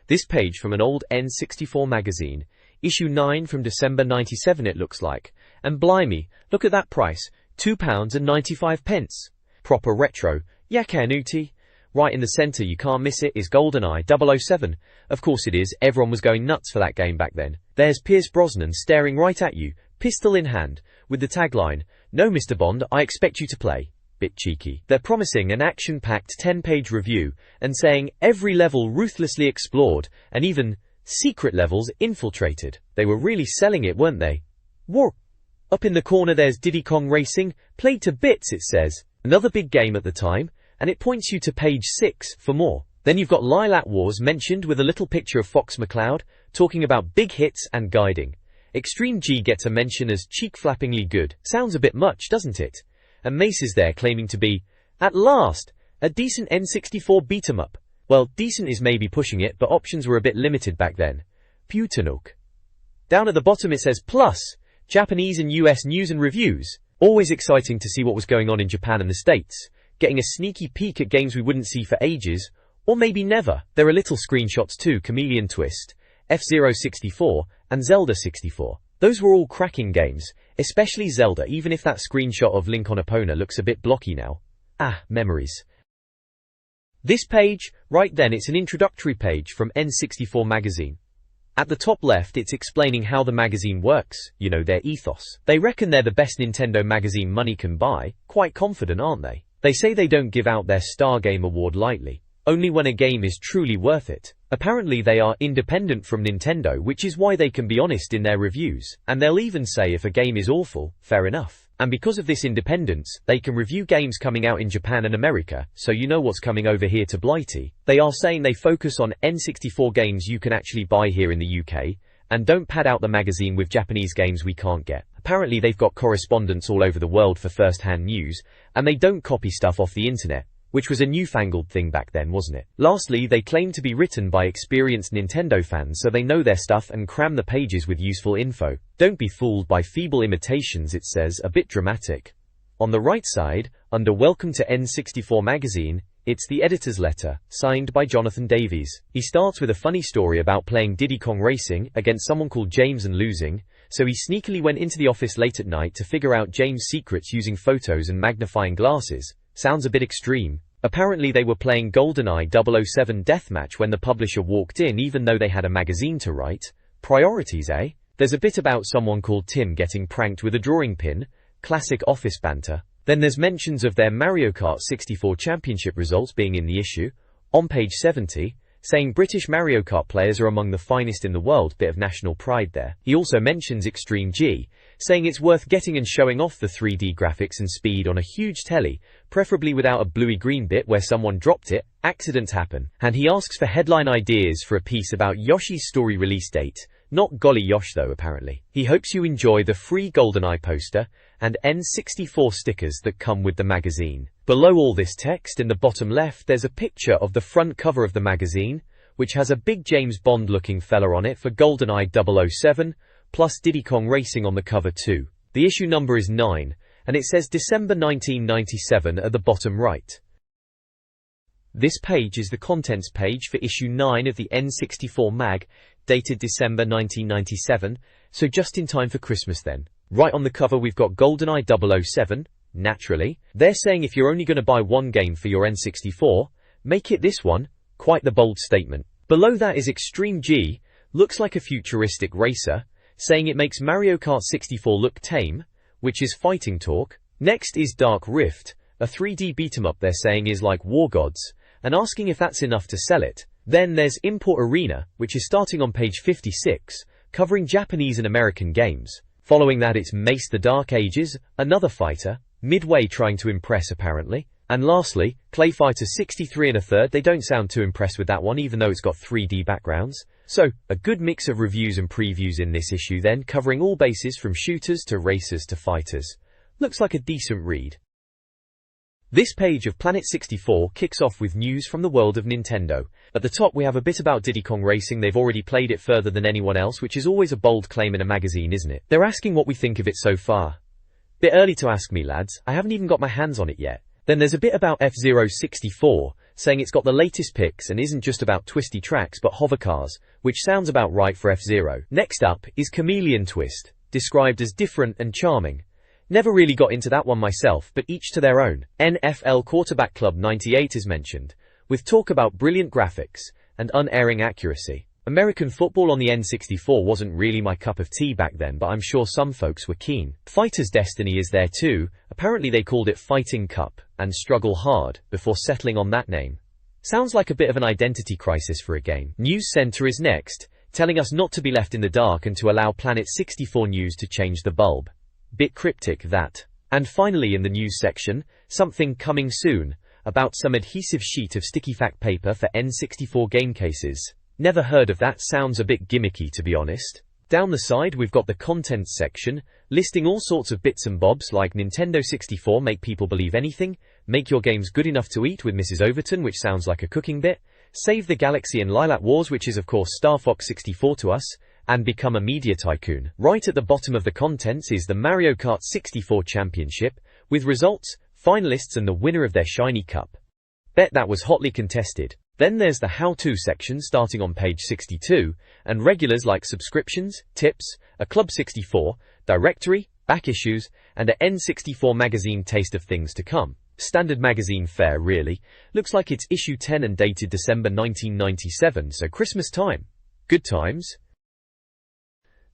This page from an old N64 magazine, issue 9 from December 97 it looks like. And blimey, look at that price, £2.95. Proper retro, Yakanuti. Right in the centre, you can't miss it, is GoldenEye 007. Of course it is, everyone was going nuts for that game back then. There's Pierce Brosnan staring right at you, pistol in hand, with the tagline, "No Mr. Bond, I expect you to play." Bit cheeky. They're promising an action-packed 10-page review, and saying every level ruthlessly explored, and even secret levels infiltrated. They were really selling it, weren't they? War. Up in the corner there's Diddy Kong Racing, played to bits it says. Another big game at the time, and it points you to page 6 for more. Then you've got Lilac Wars mentioned with a little picture of Fox McCloud, talking about big hits and guiding. Extreme G gets a mention as cheek-flappingly good. Sounds a bit much, doesn't it? And Mace is there claiming to be, at last, a decent N64 beat-em-up. Well, decent is maybe pushing it, but options were a bit limited back then. Putanuk. Down at the bottom it says plus, Japanese and US news and reviews. Always exciting to see what was going on in Japan and the States. Getting a sneaky peek at games we wouldn't see for ages, or maybe never. There are little screenshots too, Chameleon Twist, F-Zero 64, and Zelda 64. Those were all cracking games, especially Zelda, even if that screenshot of Link on Epona looks a bit blocky now. Ah, memories. This page, right then it's an introductory page from N64 Magazine. At the top left it's explaining how the magazine works, you know, their ethos. They reckon they're the best Nintendo magazine money can buy, quite confident aren't they? They say they don't give out their Star Game Award lightly, only when a game is truly worth it. Apparently they are independent from Nintendo, which is why they can be honest in their reviews, and they'll even say if a game is awful, fair enough. And because of this independence, they can review games coming out in Japan and America, so you know what's coming over here to Blighty. They are saying they focus on N64 games you can actually buy here in the UK, and don't pad out the magazine with Japanese games we can't get. Apparently they've got correspondents all over the world for first-hand news, and they don't copy stuff off the internet, which was a newfangled thing back then, wasn't it? Lastly, they claim to be written by experienced Nintendo fans so they know their stuff and cram the pages with useful info. Don't be fooled by feeble imitations, it says, a bit dramatic. On the right side, under Welcome to N64 Magazine, it's the editor's letter, signed by Jonathan Davies. He starts with a funny story about playing Diddy Kong Racing against someone called James and losing, so he sneakily went into the office late at night to figure out James' secrets using photos and magnifying glasses. Sounds a bit extreme. Apparently they were playing GoldenEye 007 Deathmatch when the publisher walked in even though they had a magazine to write. Priorities, eh? There's a bit about someone called Tim getting pranked with a drawing pin. Classic office banter. Then there's mentions of their Mario Kart 64 championship results being in the issue. On page 70, saying British Mario Kart players are among the finest in the world, bit of national pride there. He also mentions Extreme G, saying it's worth getting and showing off the 3D graphics and speed on a huge telly, preferably without a bluey-green bit where someone dropped it. Accidents happen. And he asks for headline ideas for a piece about Yoshi's story release date. Not Golly Yosh though, apparently. He hopes you enjoy the free GoldenEye poster and N64 stickers that come with the magazine. Below all this text in the bottom left there's a picture of the front cover of the magazine, which has a big James Bond looking fella on it for GoldenEye 007, plus Diddy Kong Racing on the cover too. The issue number is 9, and it says December 1997 at the bottom right. This page is the contents page for issue 9 of the N64 Mag, dated December 1997, so just in time for Christmas then. Right on the cover we've got GoldenEye 007, naturally. They're saying if you're only going to buy one game for your N64, make it this one. Quite the bold statement. Below that is Extreme G, looks like a futuristic racer, saying it makes Mario Kart 64 look tame, which is fighting talk. Next is Dark Rift, a 3D beat-em-up they're saying is like War Gods, and asking if that's enough to sell it. Then there's Import Arena, which is starting on page 56, covering Japanese and American games. Following that it's Mace the Dark Ages, another fighter, Midway trying to impress apparently. And lastly, Clay Fighter 63 1/3, they don't sound too impressed with that one even though it's got 3D backgrounds. So, a good mix of reviews and previews in this issue then, covering all bases from shooters to racers to fighters. Looks like a decent read. This page of Planet 64 kicks off with news from the world of Nintendo. At the top we have a bit about Diddy Kong Racing. They've already played it further than anyone else, which is always a bold claim in a magazine, isn't it? They're asking what we think of it so far. Bit early to ask me, lads. I haven't even got my hands on it yet. Then there's a bit about F-Zero 64, saying it's got the latest picks and isn't just about twisty tracks but hover cars, which sounds about right for F-Zero. Next up is Chameleon Twist, described as different and charming. Never really got into that one myself, but each to their own. NFL Quarterback Club 98 is mentioned, with talk about brilliant graphics and unerring accuracy. American football on the N64 wasn't really my cup of tea back then, but I'm sure some folks were keen. Fighter's Destiny is there too. Apparently they called it Fighting Cup and Struggle Hard before settling on that name. Sounds like a bit of an identity crisis for a game. News Center is next, telling us not to be left in the dark and to allow Planet 64 News to change the bulb. Bit cryptic, that. And finally in the news section, something coming soon, about some adhesive sheet of sticky fact paper for N64 game cases. Never heard of that, sounds a bit gimmicky to be honest. Down the side we've got the contents section, listing all sorts of bits and bobs like Nintendo 64 make people believe anything, make your games good enough to eat with Mrs. Overton, which sounds like a cooking bit, Save the Galaxy and Lilac Wars, which is of course Star Fox 64 to us, and become a media tycoon. Right at the bottom of the contents is the Mario Kart 64 Championship, with results, finalists and the winner of their shiny cup. Bet that was hotly contested. Then there's the how-to section starting on page 62, and regulars like subscriptions, tips, a Club 64, directory, back issues, and a N64 Magazine taste of things to come. Standard magazine fare really. Looks like it's issue 10 and dated December 1997, so Christmas time. Good times.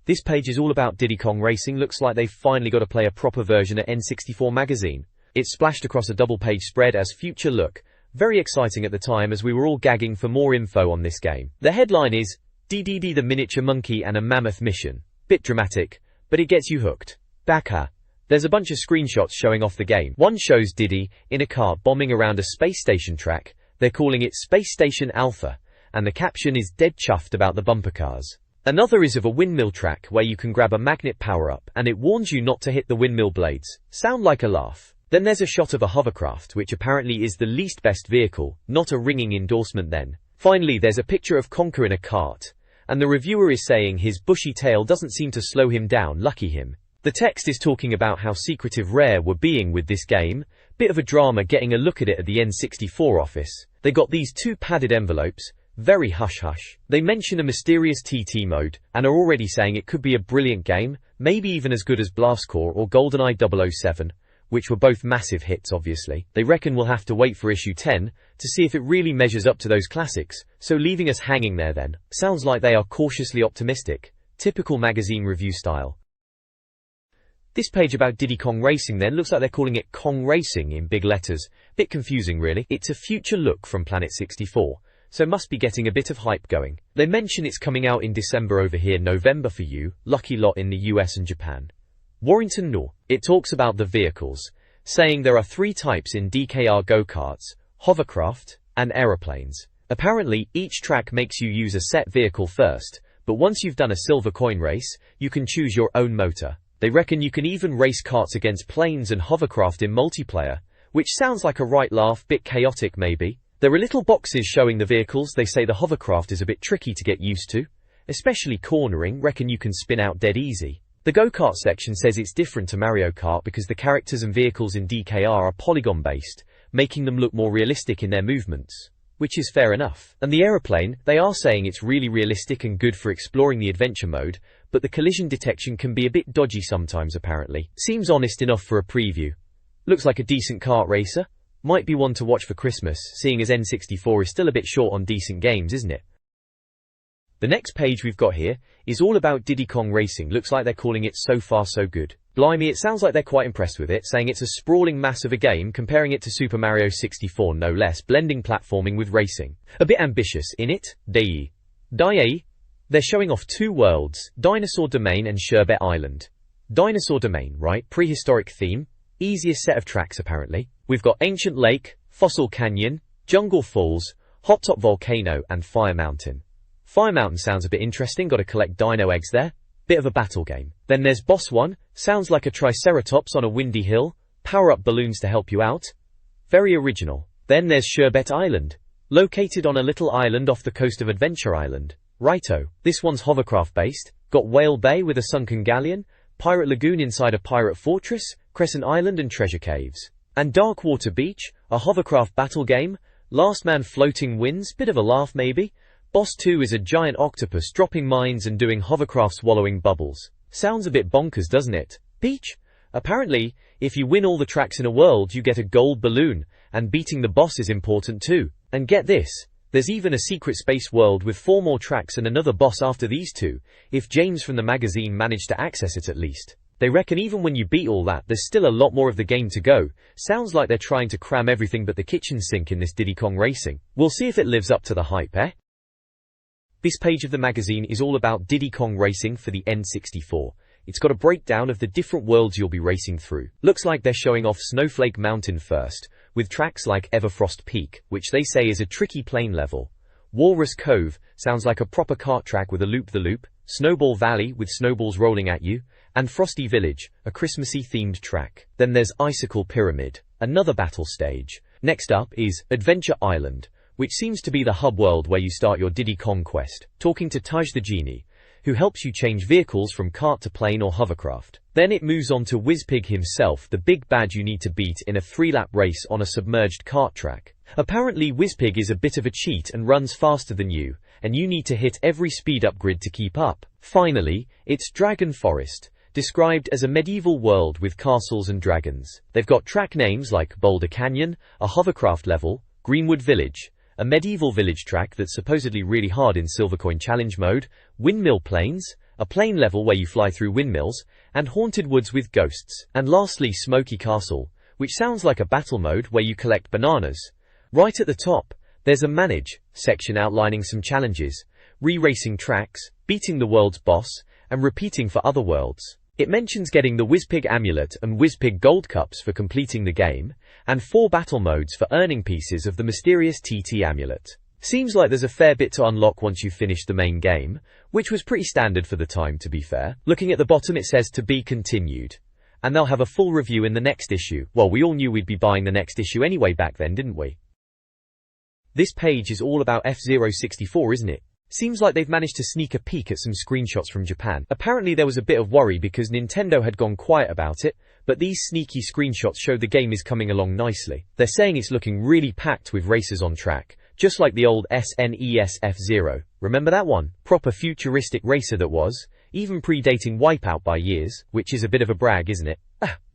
This page is all about Diddy Kong Racing. Looks like they've finally got to play a proper version of N64 Magazine. It's splashed across a double-page spread as Future Look. Very exciting at the time as we were all gagging for more info on this game. The headline is, DDD the Miniature Monkey and a Mammoth Mission. Bit dramatic, but it gets you hooked. Baka. There's a bunch of screenshots showing off the game. One shows Diddy in a car bombing around a space station track. They're calling it Space Station Alpha, and the caption is dead chuffed about the bumper cars. Another is of a windmill track where you can grab a magnet power-up, and it warns you not to hit the windmill blades. Sound like a laugh. Then there's a shot of a hovercraft, which apparently is the least best vehicle, not a ringing endorsement then. Finally there's a picture of Conker in a cart, and the reviewer is saying his bushy tail doesn't seem to slow him down, lucky him. The text is talking about how secretive Rare were being with this game. Bit of a drama getting a look at it at the N64 office. They got these two padded envelopes, very hush-hush. They mention a mysterious TT mode, and are already saying it could be a brilliant game, maybe even as good as Blastcore or GoldenEye 007. Which were both massive hits obviously. They reckon we'll have to wait for issue 10 to see if it really measures up to those classics, so leaving us hanging there then. Sounds like they are cautiously optimistic. Typical magazine review style. This page about Diddy Kong Racing then looks like they're calling it Kong Racing in big letters. Bit confusing really. It's a future look from Planet 64, so must be getting a bit of hype going. They mention it's coming out in December over here, November for you, lucky lot in the US and Japan. Warrington No. It talks about the vehicles, saying there are 3 types in DKR go-karts, hovercraft, and aeroplanes. Apparently, each track makes you use a set vehicle first, but once you've done a silver coin race, you can choose your own motor. They reckon you can even race karts against planes and hovercraft in multiplayer, which sounds like a right laugh, bit chaotic maybe. There are little boxes showing the vehicles. They say the hovercraft is a bit tricky to get used to, especially cornering, reckon you can spin out dead easy. The go-kart section says it's different to Mario Kart because the characters and vehicles in DKR are polygon-based, making them look more realistic in their movements, which is fair enough. And the aeroplane, they are saying it's really realistic and good for exploring the adventure mode, but the collision detection can be a bit dodgy sometimes apparently. Seems honest enough for a preview. Looks like a decent kart racer. Might be one to watch for Christmas, seeing as N64 is still a bit short on decent games, isn't it? The next page we've got here is all about Diddy Kong Racing. Looks like they're calling it So Far So Good. Blimey, it sounds like they're quite impressed with it, saying it's a sprawling mass of a game, comparing it to Super Mario 64 no less, blending platforming with racing. A bit ambitious, in it, Dai. They're showing off 2 worlds, Dinosaur Domain and Sherbet Island. Dinosaur Domain, right, prehistoric theme, easiest set of tracks apparently. We've got Ancient Lake, Fossil Canyon, Jungle Falls, Hot Top Volcano and Fire Mountain. Fire Mountain sounds a bit interesting, gotta collect dino eggs there. Bit of a battle game. Then there's Boss 1, sounds like a Triceratops on a windy hill, power-up balloons to help you out. Very original. Then there's Sherbet Island, located on a little island off the coast of Adventure Island. Righto, this one's hovercraft based, got Whale Bay with a sunken galleon, Pirate Lagoon inside a pirate fortress, Crescent Island and treasure caves. And Dark Water Beach, a hovercraft battle game, Last man floating wins, bit of a laugh maybe. Boss 2 is a giant octopus dropping mines and doing hovercraft swallowing bubbles. Sounds a bit bonkers, doesn't it? Peach? Apparently, if you win all the tracks in a world you get a gold balloon, and beating the boss is important too. And get this, there's even a secret space world with 4 more tracks and another boss after these 2, if James from the magazine managed to access it at least. They reckon even when you beat all that, there's still a lot more of the game to go. Sounds like they're trying to cram everything but the kitchen sink in this Diddy Kong Racing. We'll see if it lives up to the hype, eh? This page of the magazine is all about Diddy Kong Racing for the N64. It's got a breakdown of the different worlds you'll be racing through. Looks like they're showing off Snowflake Mountain first, with tracks like Everfrost Peak, which they say is a tricky plane level. Walrus Cove sounds like a proper kart track with a loop-the-loop, Snowball Valley with snowballs rolling at you, and Frosty Village, a Christmassy themed track. Then there's Icicle Pyramid, another battle stage. Next up is Adventure Island, which seems to be the hub world where you start your Diddy Kong quest, talking to Taj the Genie, who helps you change vehicles from kart to plane or hovercraft. Then it moves on to Whizpig himself, the big bad you need to beat in a 3-lap race on a submerged kart track. Apparently Whizpig is a bit of a cheat and runs faster than you, and you need to hit every speed-up grid to keep up. Finally, it's Dragon Forest, described as a medieval world with castles and dragons. They've got track names like Boulder Canyon, a hovercraft level, Greenwood Village, a medieval village track that's supposedly really hard in Silvercoin Challenge mode, Windmill Plains, a plane level where you fly through windmills, and Haunted Woods with ghosts. And lastly Smoky Castle, which sounds like a battle mode where you collect bananas. Right at the top, there's a Manage section outlining some challenges, re-racing tracks, beating the world's boss, and repeating for other worlds. It mentions getting the Whizpig Amulet and Whizpig Gold Cups for completing the game, and 4 battle modes for earning pieces of the mysterious TT Amulet. Seems like there's a fair bit to unlock once you've finished the main game, which was pretty standard for the time to be fair. Looking at the bottom it says to be continued. And they'll have a full review in the next issue. Well, we all knew we'd be buying the next issue anyway back then, didn't we? This page is all about F-064, isn't it? Seems like they've managed to sneak a peek at some screenshots from Japan. Apparently there was a bit of worry because Nintendo had gone quiet about it, but these sneaky screenshots show the game is coming along nicely. They're saying it's looking really packed with racers on track, just like the old SNES F-Zero. Remember that one? Proper futuristic racer that was, even predating Wipeout by years, which is a bit of a brag, isn't it?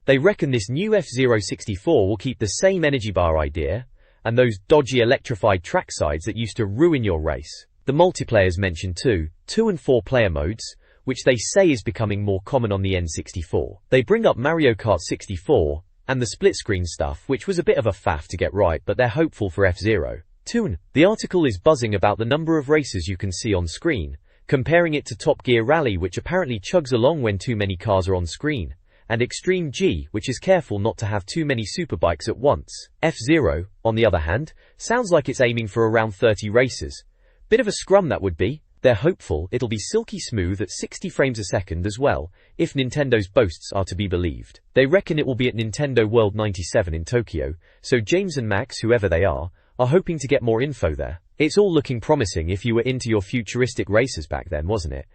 They reckon this new F-064 will keep the same energy bar idea, and those dodgy electrified track sides that used to ruin your race. The multiplayer's mentioned too, 2 and 4 player modes, which they say is becoming more common on the N64. They bring up Mario Kart 64, and the split screen stuff, which was a bit of a faff to get right, but they're hopeful for F-Zero. Tune. The article is buzzing about the number of races you can see on screen, comparing it to Top Gear Rally, which apparently chugs along when too many cars are on screen, and Extreme G, which is careful not to have too many superbikes at once. F-Zero, on the other hand, sounds like it's aiming for around 30 races. Bit of a scrum that would be. They're hopeful it'll be silky smooth at 60 frames a second as well, if Nintendo's boasts are to be believed. They reckon it will be at Nintendo World 97 in Tokyo, so James and Max, whoever they are hoping to get more info there. It's all looking promising if you were into your futuristic races back then, wasn't it?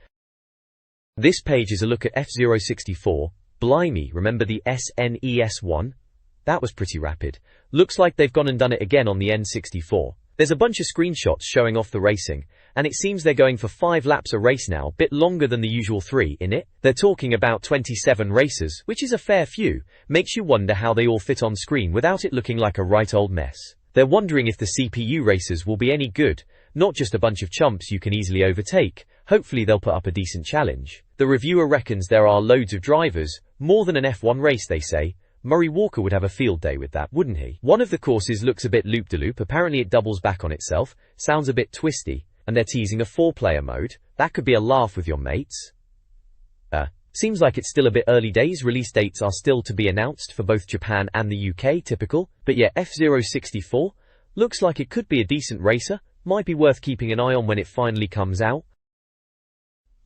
This page is a look at F-064. Blimey, remember the SNES one? That was pretty rapid. Looks like they've gone and done it again on the N64. There's a bunch of screenshots showing off the racing, and it seems they're going for 5 laps a race now, bit longer than the usual 3, innit? They're talking about 27 races, which is a fair few. Makes you wonder how they all fit on screen without it looking like a right old mess. They're wondering if the CPU races will be any good, not just a bunch of chumps you can easily overtake. Hopefully they'll put up a decent challenge. The reviewer reckons there are loads of drivers, more than an F1 race they say. Murray Walker would have a field day with that, wouldn't he? One of the courses looks a bit loop-de-loop, apparently it doubles back on itself, sounds a bit twisty, and they're teasing a 4-player mode. That could be a laugh with your mates. Seems like it's still a bit early days, release dates are still to be announced for both Japan and the UK, typical. But yeah, F-064, looks like it could be a decent racer, might be worth keeping an eye on when it finally comes out.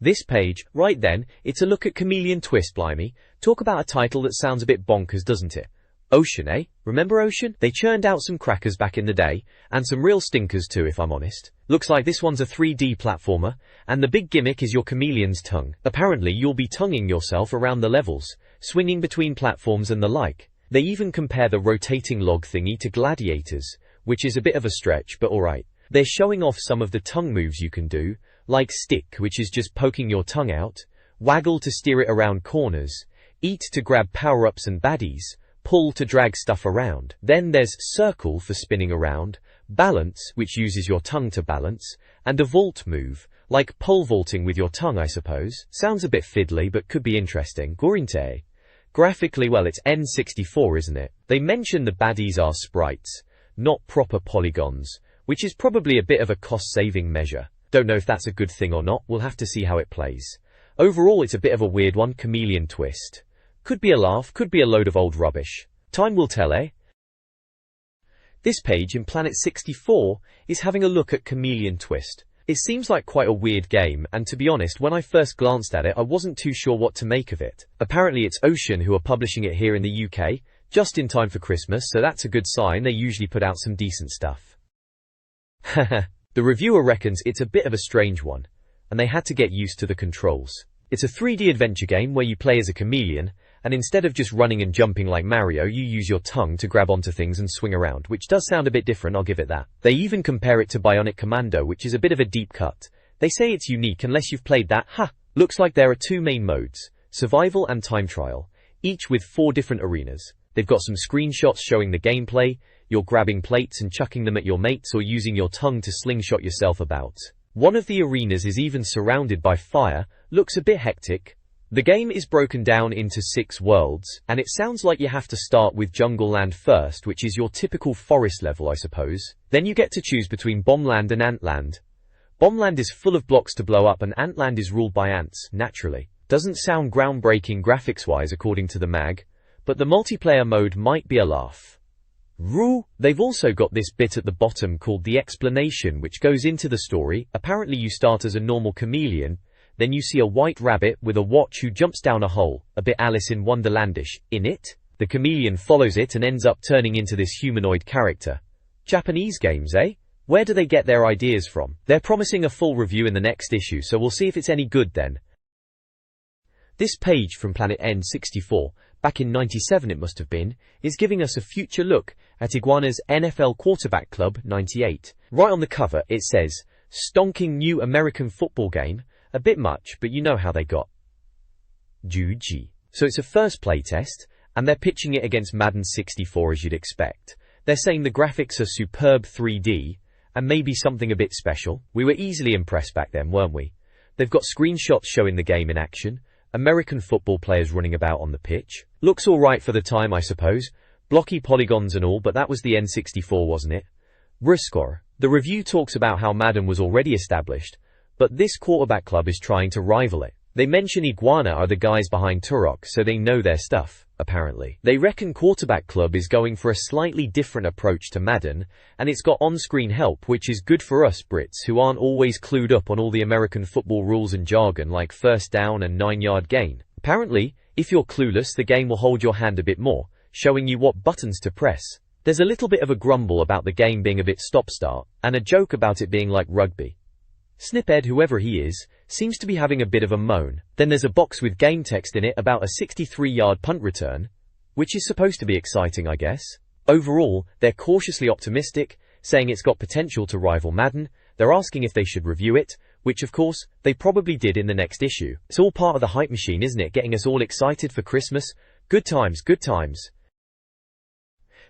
This page, right then, it's a look at Chameleon Twist, blimey. Talk about a title that sounds a bit bonkers, doesn't it? Ocean, eh? Remember Ocean? They churned out some crackers back in the day, and some real stinkers too if I'm honest. Looks like this one's a 3D platformer, and the big gimmick is your chameleon's tongue. Apparently you'll be tonguing yourself around the levels, swinging between platforms and the like. They even compare the rotating log thingy to gladiators, which is a bit of a stretch, but alright. They're showing off some of the tongue moves you can do, like stick, which is just poking your tongue out, waggle to steer it around corners, eat to grab power-ups and baddies, pull to drag stuff around. Then there's circle for spinning around, balance, which uses your tongue to balance, and a vault move, like pole vaulting with your tongue, I suppose. Sounds a bit fiddly, but could be interesting. Gorinte. Graphically, well, it's N64, isn't it? They mention the baddies are sprites, not proper polygons, which is probably a bit of a cost-saving measure. Don't know if that's a good thing or not, we'll have to see how it plays. Overall, it's a bit of a weird one, chameleon twist. Could be a laugh, could be a load of old rubbish. Time will tell, eh? This page in Planet 64 is having a look at Chameleon Twist. It seems like quite a weird game, and to be honest, when I first glanced at it, I wasn't too sure what to make of it. Apparently it's Ocean who are publishing it here in the UK, just in time for Christmas, so that's a good sign. They usually put out some decent stuff. Haha. The reviewer reckons it's a bit of a strange one, and they had to get used to the controls. It's a 3D adventure game where you play as a chameleon, and instead of just running and jumping like Mario, you use your tongue to grab onto things and swing around, which does sound a bit different, I'll give it that. They even compare it to Bionic Commando, which is a bit of a deep cut. They say it's unique unless you've played that. Looks like there are two main modes, survival and time trial, each with 4 different arenas. They've got some screenshots showing the gameplay. You're grabbing plates and chucking them at your mates or using your tongue to slingshot yourself about. One of the arenas is even surrounded by fire, looks a bit hectic. The game is broken down into 6 worlds, and it sounds like you have to start with Jungle Land first, which is your typical forest level, I suppose. Then you get to choose between Bombland and Antland. Bombland is full of blocks to blow up, and Antland is ruled by ants, naturally. Doesn't sound groundbreaking graphics-wise according to the mag, but the multiplayer mode might be a laugh. They've also got this bit at the bottom called the explanation, which goes into the story. Apparently you start as a normal chameleon, then you see a white rabbit with a watch who jumps down a hole, a bit Alice in Wonderlandish. In it, the chameleon follows it and ends up turning into this humanoid character. Japanese games, eh? Where do they get their ideas from? They're promising a full review in the next issue, so we'll see if it's any good then. This page from Planet N64, back in '97 it must have been, is giving us a future look at Iguana's NFL Quarterback Club 98. Right on the cover it says, "Stonking new American football game." A bit much, but you know how they got. Juji. So it's a first playtest, and they're pitching it against Madden 64 as you'd expect. They're saying the graphics are superb 3D, and maybe something a bit special. We were easily impressed back then, weren't we? They've got screenshots showing the game in action, American football players running about on the pitch. Looks alright for the time, I suppose. Blocky polygons and all, but that was the N64, wasn't it? Ruscore. The review talks about how Madden was already established, but this quarterback club is trying to rival it. They mention Iguana are the guys behind Turok, so they know their stuff, apparently. They reckon Quarterback Club is going for a slightly different approach to Madden, and it's got on-screen help, which is good for us Brits who aren't always clued up on all the American football rules and jargon like first down and 9-yard gain. Apparently, if you're clueless, the game will hold your hand a bit more, showing you what buttons to press. There's a little bit of a grumble about the game being a bit stop-start, and a joke about it being like rugby. Sniped, whoever he is, seems to be having a bit of a moan. Then there's a box with game text in it about a 63-yard punt return, which is supposed to be exciting, I guess. Overall, they're cautiously optimistic, saying it's got potential to rival Madden. They're asking if they should review it, which of course, they probably did in the next issue. It's all part of the hype machine, isn't it? Getting us all excited for Christmas. Good times, good times.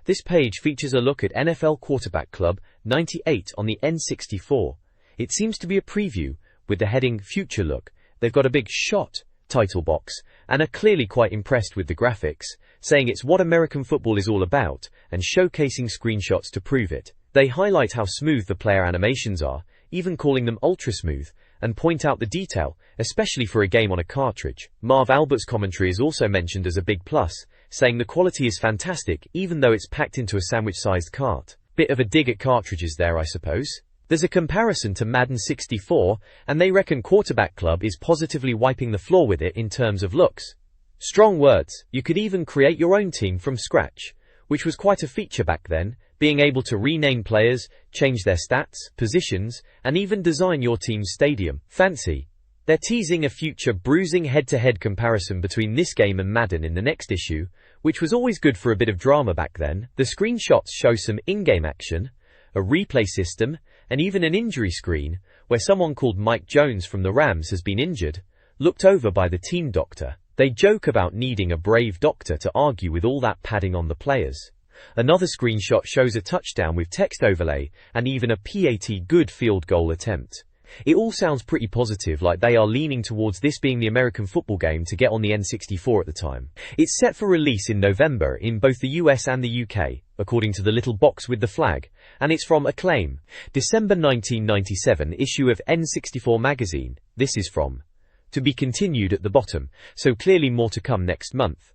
This page features a look at NFL Quarterback Club 98 on the N64. It seems to be a preview, with the heading Future Look. They've got a big shot title box, and are clearly quite impressed with the graphics, saying it's what American football is all about, and showcasing screenshots to prove it. They highlight how smooth the player animations are, even calling them ultra smooth, and point out the detail, especially for a game on a cartridge. Marv Albert's commentary is also mentioned as a big plus, saying the quality is fantastic even though it's packed into a sandwich-sized cart. Bit of a dig at cartridges there, I suppose. There's a comparison to Madden 64, and they reckon Quarterback Club is positively wiping the floor with it in terms of looks. Strong words. You could even create your own team from scratch, which was quite a feature back then, being able to rename players, change their stats, positions, and even design your team's stadium. Fancy. They're teasing a future bruising head-to-head comparison between this game and Madden in the next issue, which was always good for a bit of drama back then. The screenshots show some in-game action, a replay system, and even an injury screen, where someone called Mike Jones from the Rams has been injured, looked over by the team doctor. They joke about needing a brave doctor to argue with all that padding on the players. Another screenshot shows a touchdown with text overlay, and even a PAT good field goal attempt. It all sounds pretty positive, like they are leaning towards this being the American football game to get on the N64 at the time. It's set for release in November in both the US and the UK, according to the little box with the flag, and it's from Acclaim. December 1997 issue of N64 Magazine. This is from. To be continued at the bottom, so clearly more to come next month.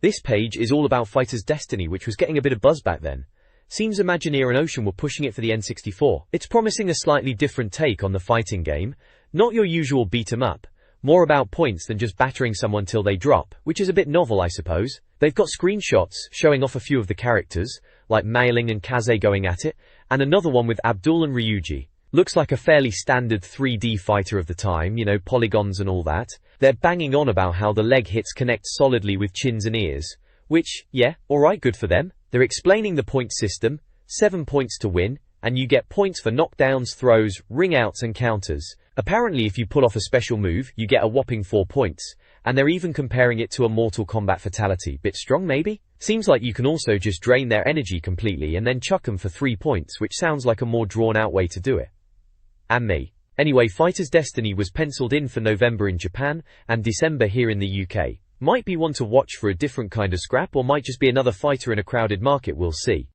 This page is all about Fighter's Destiny, which was getting a bit of buzz back then. Seems Imagineer and Ocean were pushing it for the N64. It's promising a slightly different take on the fighting game, not your usual beat 'em up, more about points than just battering someone till they drop, which is a bit novel I suppose. They've got screenshots showing off a few of the characters, like Mailing and Kaze going at it, and another one with Abdul and Ryuji. Looks like a fairly standard 3D fighter of the time, you know, polygons and all that. They're banging on about how the leg hits connect solidly with chins and ears, which, yeah, alright, good for them. They're explaining the point system, 7 points to win, and you get points for knockdowns, throws, ring-outs and counters. Apparently if you pull off a special move, you get a whopping 4 points, and they're even comparing it to a Mortal Kombat fatality. Bit strong maybe? Seems like you can also just drain their energy completely and then chuck them for 3 points, which sounds like a more drawn-out way to do it. And me. Anyway, Fighter's Destiny was penciled in for November in Japan, and December here in the UK. Might be one to watch for a different kind of scrap, or might just be another fighter in a crowded market, we'll see.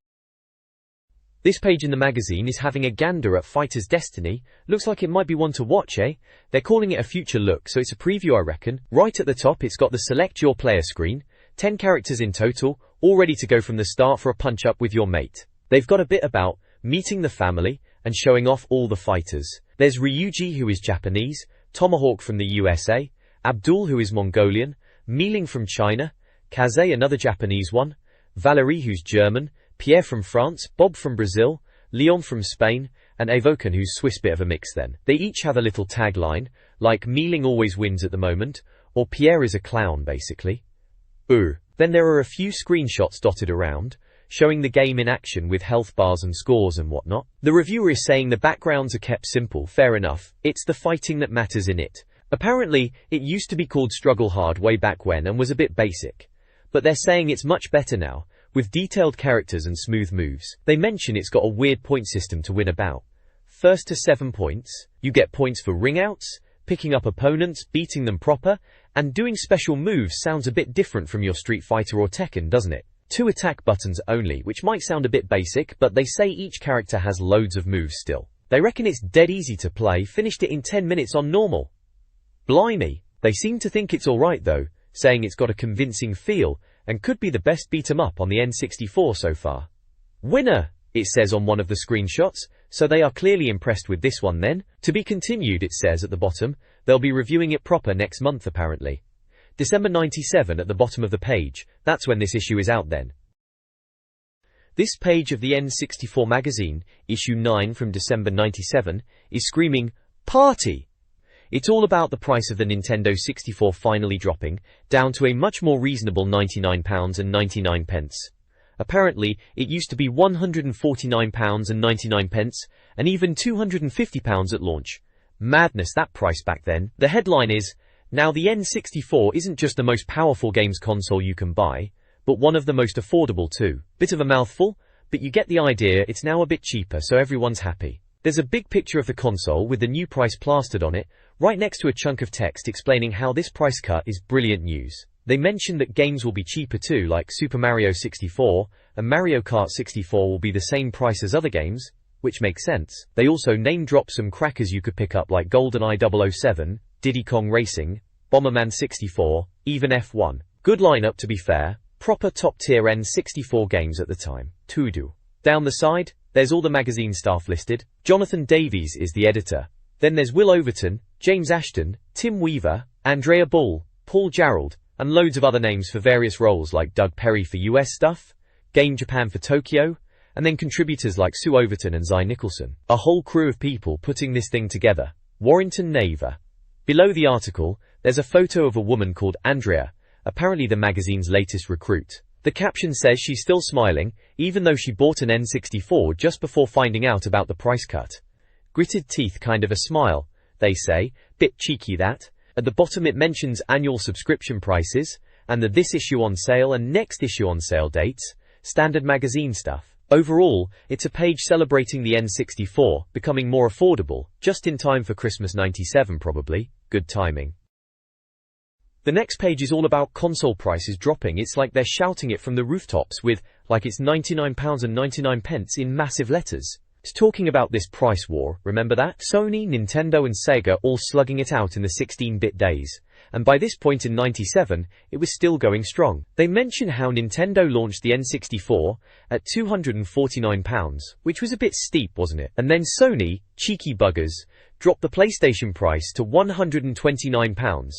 This page in the magazine is having a gander at Fighter's Destiny. Looks like it might be one to watch, eh? They're calling it a future look, so it's a preview I reckon. Right at the top it's got the select your player screen, 10 characters in total, all ready to go from the start for a punch up with your mate. They've got a bit about meeting the family and showing off all the fighters. There's Ryuji, who is Japanese, Tomahawk from the USA, Abdul, who is Mongolian, Mailing from China, Kaze, another Japanese one, Valerie, who's German, Pierre from France, Bob from Brazil, Leon from Spain, and Evoken, who's Swiss. Bit of a mix then. They each have a little tagline, like Mailing always wins at the moment, or Pierre is a clown basically. Then there are a few screenshots dotted around, showing the game in action with health bars and scores and whatnot. The reviewer is saying the backgrounds are kept simple, fair enough, it's the fighting that matters in it. Apparently, it used to be called Struggle Hard way back when and was a bit basic. But they're saying it's much better now, with detailed characters and smooth moves. They mention it's got a weird point system to win about. First to 7 points, you get points for ring-outs, picking up opponents, beating them proper, and doing special moves. Sounds a bit different from your Street Fighter or Tekken, doesn't it? 2 attack buttons only, which might sound a bit basic, but they say each character has loads of moves still. They reckon it's dead easy to play, finished it in 10 minutes on normal. Blimey. They seem to think it's alright though, saying it's got a convincing feel, and could be the best beat 'em up on the N64 so far. Winner, it says on one of the screenshots, so they are clearly impressed with this one then. To be continued, it says at the bottom. They'll be reviewing it proper next month apparently. December 97 at the bottom of the page, that's when this issue is out then. This page of the N64 magazine, issue 9 from December 97, is screaming, "Party!" It's all about the price of the Nintendo 64 finally dropping, down to a much more reasonable £99.99. Apparently, it used to be £149.99, and even £250 at launch. Madness, that price back then. The headline is, now the N64 isn't just the most powerful games console you can buy, but one of the most affordable too. Bit of a mouthful, but you get the idea. It's now a bit cheaper, so everyone's happy. There's a big picture of the console with the new price plastered on it, right next to a chunk of text explaining how this price cut is brilliant news. They mention that games will be cheaper too, like Super Mario 64, and Mario Kart 64 will be the same price as other games, which makes sense. They also name drop some crackers you could pick up like GoldenEye 007, Diddy Kong Racing, Bomberman 64, even F1. Good lineup to be fair, proper top tier N64 games at the time. To do. Down the side, there's all the magazine staff listed. Jonathan Davies is the editor. Then there's Will Overton, James Ashton, Tim Weaver, Andrea Bull, Paul Jarrell, and loads of other names for various roles like Doug Perry for US stuff, Game Japan for Tokyo, and then contributors like Sue Overton and Zy Nicholson. A whole crew of people putting this thing together. Warrington Naver. Below the article, there's a photo of a woman called Andrea, apparently the magazine's latest recruit. The caption says she's still smiling, even though she bought an N64 just before finding out about the price cut. Gritted teeth kind of a smile, they say, bit cheeky that. At the bottom it mentions annual subscription prices, and the this issue on sale and next issue on sale dates, standard magazine stuff. Overall, it's a page celebrating the N64, becoming more affordable, just in time for Christmas '97 probably. Good timing. The next page is all about console prices dropping. It's like they're shouting it from the rooftops with, like it's £99.99 in massive letters. It's talking about this price war, remember that? Sony, Nintendo and Sega all slugging it out in the 16-bit days. And by this point in '97, it was still going strong. They mention how Nintendo launched the N64 at £249, which was a bit steep, wasn't it? And then Sony, cheeky buggers, dropped the PlayStation price to £129,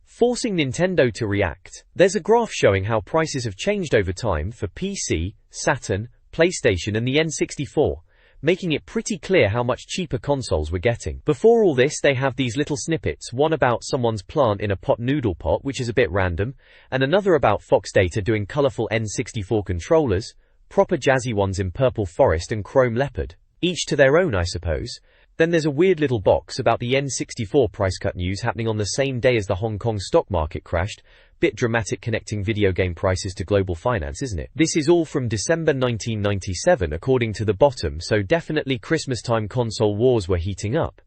forcing Nintendo to react. There's a graph showing how prices have changed over time for PC, Saturn, PlayStation and the N64, making it pretty clear how much cheaper consoles were getting. Before all this, they have these little snippets, one about someone's plant in a pot noodle pot, which is a bit random, and another about Fox Data doing colourful N64 controllers, proper jazzy ones in purple forest and chrome leopard. Each to their own, I suppose. Then there's a weird little box about the N64 price cut news happening on the same day as the Hong Kong stock market crashed. Bit dramatic connecting video game prices to global finance, isn't it? This is all from December 1997 according to the bottom, so definitely Christmas time console wars were heating up.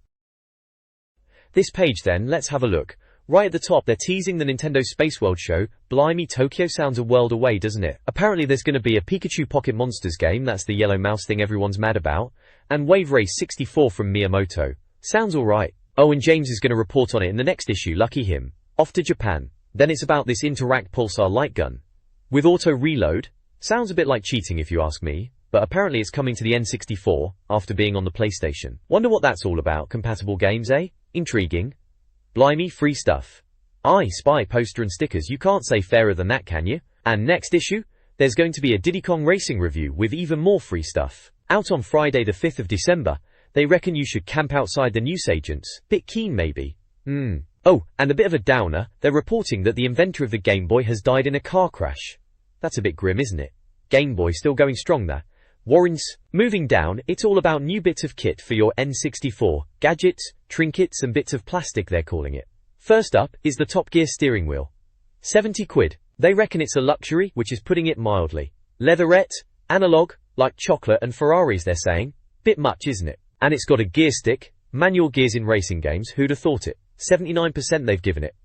This page then, let's have a look. Right at the top they're teasing the Nintendo Space World show. Blimey, Tokyo sounds a world away, doesn't it? Apparently there's going to be a Pikachu Pocket Monsters game, that's the yellow mouse thing everyone's mad about, and Wave Race 64 from Miyamoto. Sounds alright. Oh, and James is going to report on it in the next issue, lucky him. Off to Japan. Then it's about this Interact Pulsar light gun with auto reload. Sounds a bit like cheating if you ask me, but apparently it's coming to the N64 after being on the PlayStation. Wonder what that's all about. Compatible games, eh? Intriguing. Blimey, free stuff. I spy poster and stickers. You can't say fairer than that, can you? And next issue, there's going to be a Diddy Kong Racing review with even more free stuff. Out on Friday the 5th of December. They reckon you should camp outside the newsagents. Bit keen maybe. Oh, and a bit of a downer, they're reporting that the inventor of the Game Boy has died in a car crash. That's a bit grim, isn't it? Game Boy still going strong there. Warrants. Moving down, it's all about new bits of kit for your N64, gadgets, trinkets and bits of plastic they're calling it. First up is the Top Gear steering wheel. 70 quid. They reckon it's a luxury, which is putting it mildly. Leatherette, analog, like chocolate and Ferraris they're saying. Bit much, isn't it? And it's got a gear stick, manual gears in racing games, who'd have thought it? 79% they've given it.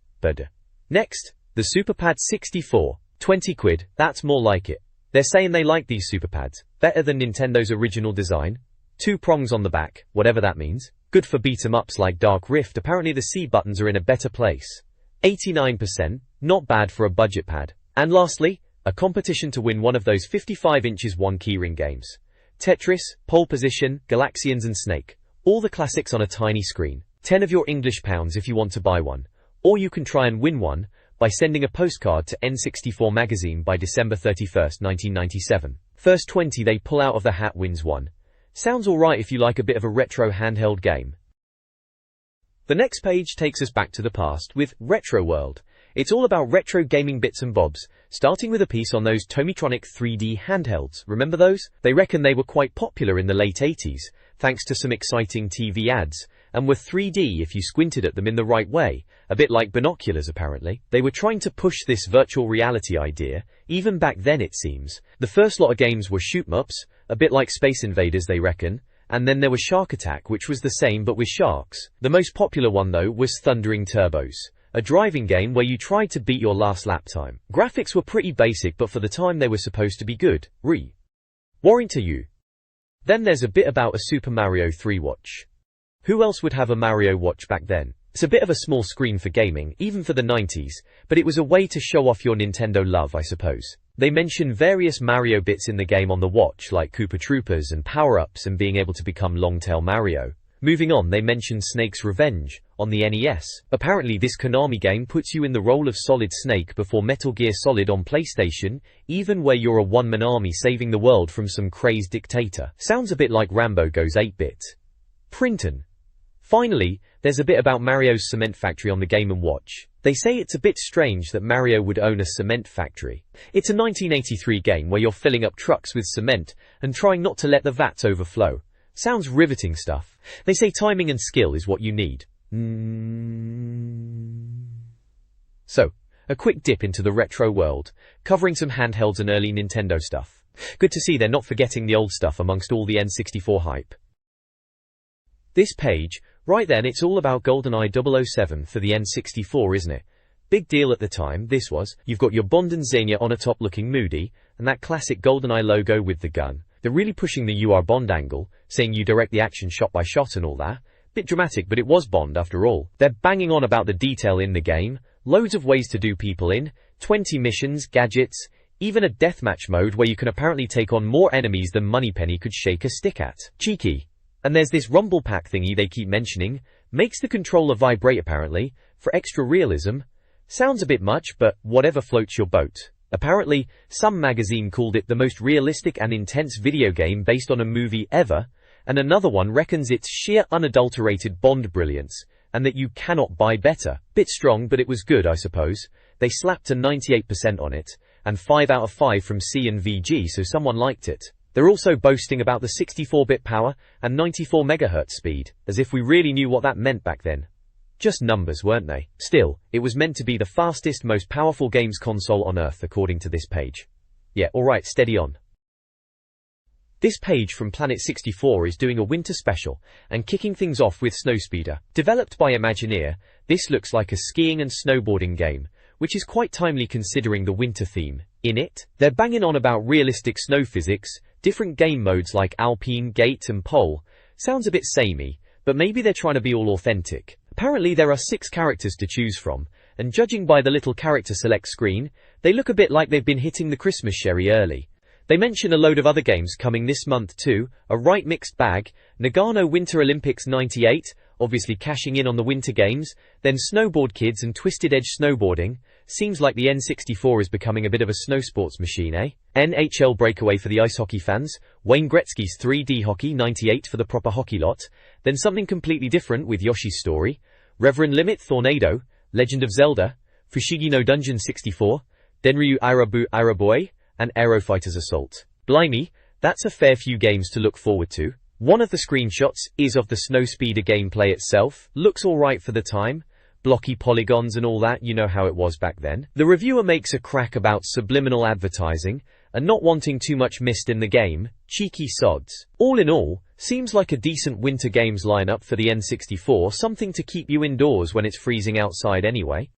Next, the SuperPad 64. 20 quid, that's more like it. They're saying they like these SuperPads. Better than Nintendo's original design. 2 prongs on the back, whatever that means. Good for beat-em-ups like Dark Rift. Apparently the C buttons are in a better place. 89%, not bad for a budget pad. And lastly, a competition to win one of those 55 inches 1 keyring games. Tetris, Pole Position, Galaxians and Snake. All the classics on a tiny screen. 10 of your English pounds if you want to buy one. Or you can try and win one by sending a postcard to N64 Magazine by December 31st, 1997. First 20 they pull out of the hat wins one. Sounds alright if you like a bit of a retro handheld game. The next page takes us back to the past with Retro World. It's all about retro gaming bits and bobs, starting with a piece on those Tomitronic 3D handhelds. Remember those? They reckon they were quite popular in the late 80s, thanks to some exciting TV ads, and were 3D if you squinted at them in the right way, a bit like binoculars apparently. They were trying to push this virtual reality idea, even back then it seems. The first lot of games were shoot-'em-ups, a bit like Space Invaders they reckon, and then there was Shark Attack which was the same but with sharks. The most popular one though was Thundering Turbos, a driving game where you tried to beat your last lap time. Graphics were pretty basic but for the time they were supposed to be good. Warring to you. Then there's a bit about a Super Mario 3 watch. Who else would have a Mario watch back then? It's a bit of a small screen for gaming, even for the 90s, but it was a way to show off your Nintendo love, I suppose. They mention various Mario bits in the game on the watch, like Koopa Troopers and power-ups and being able to become Longtail Mario. Moving on, they mention Snake's Revenge on the NES. Apparently this Konami game puts you in the role of Solid Snake before Metal Gear Solid on PlayStation, even where you're a one-man army saving the world from some crazed dictator. Sounds a bit like Rambo Goes 8-bit. Printin'. Finally, there's a bit about Mario's cement factory on the Game & Watch. They say it's a bit strange that Mario would own a cement factory. It's a 1983 game where you're filling up trucks with cement and trying not to let the vats overflow. Sounds riveting stuff. They say timing and skill is what you need. So, a quick dip into the retro world, covering some handhelds and early Nintendo stuff. Good to see they're not forgetting the old stuff amongst all the N64 hype. This page, right then, it's all about GoldenEye 007 for the N64, isn't it? Big deal at the time, this was. You've got your Bond and Xenia on a top looking moody, and that classic GoldenEye logo with the gun. They're really pushing the "you are Bond" angle, saying you direct the action shot by shot and all that. Bit dramatic, but it was Bond after all. They're banging on about the detail in the game, loads of ways to do people in, 20 missions, gadgets, even a deathmatch mode where you can apparently take on more enemies than Moneypenny could shake a stick at. Cheeky. And there's this rumble pack thingy they keep mentioning, makes the controller vibrate apparently, for extra realism. Sounds a bit much, but whatever floats your boat. Apparently, some magazine called it the most realistic and intense video game based on a movie ever, and another one reckons it's sheer unadulterated Bond brilliance, and that you cannot buy better. Bit strong, but it was good, I suppose. They slapped a 98% on it, and 5 out of 5 from C and VG, so someone liked it. They're also boasting about the 64-bit power and 94 MHz speed, as if we really knew what that meant back then. Just numbers, weren't they? Still, it was meant to be the fastest, most powerful games console on Earth according to this page. Yeah, alright, steady on. This page from Planet 64 is doing a winter special and kicking things off with Snowspeeder. Developed by Imagineer, this looks like a skiing and snowboarding game, which is quite timely considering the winter theme. In it, they're banging on about realistic snow physics, different game modes like Alpine, Gate and Pole. Sounds a bit samey, but maybe they're trying to be all authentic. Apparently there are 6 characters to choose from, and judging by the little character select screen, they look a bit like they've been hitting the Christmas sherry early. They mention a load of other games coming this month too, a right mixed bag, Nagano Winter Olympics 98, obviously cashing in on the Winter Games, then Snowboard Kids and Twisted Edge Snowboarding. Seems like the N64 is becoming a bit of a snow sports machine, eh? NHL Breakaway for the ice hockey fans, Wayne Gretzky's 3D Hockey 98 for the proper hockey lot, then something completely different with Yoshi's Story, Reverend Limit Tornado, Legend of Zelda, Fushigi no Dungeon 64, Denryu Iraboy, and Aero Fighters Assault. Blimey, that's a fair few games to look forward to. One of the screenshots is of the Snowspeeder gameplay itself. Looks alright for the time. Blocky polygons and all that, you know how it was back then. The reviewer makes a crack about subliminal advertising and not wanting too much mist in the game. Cheeky sods. All in all, seems like a decent winter games lineup for the N64, something to keep you indoors when it's freezing outside anyway.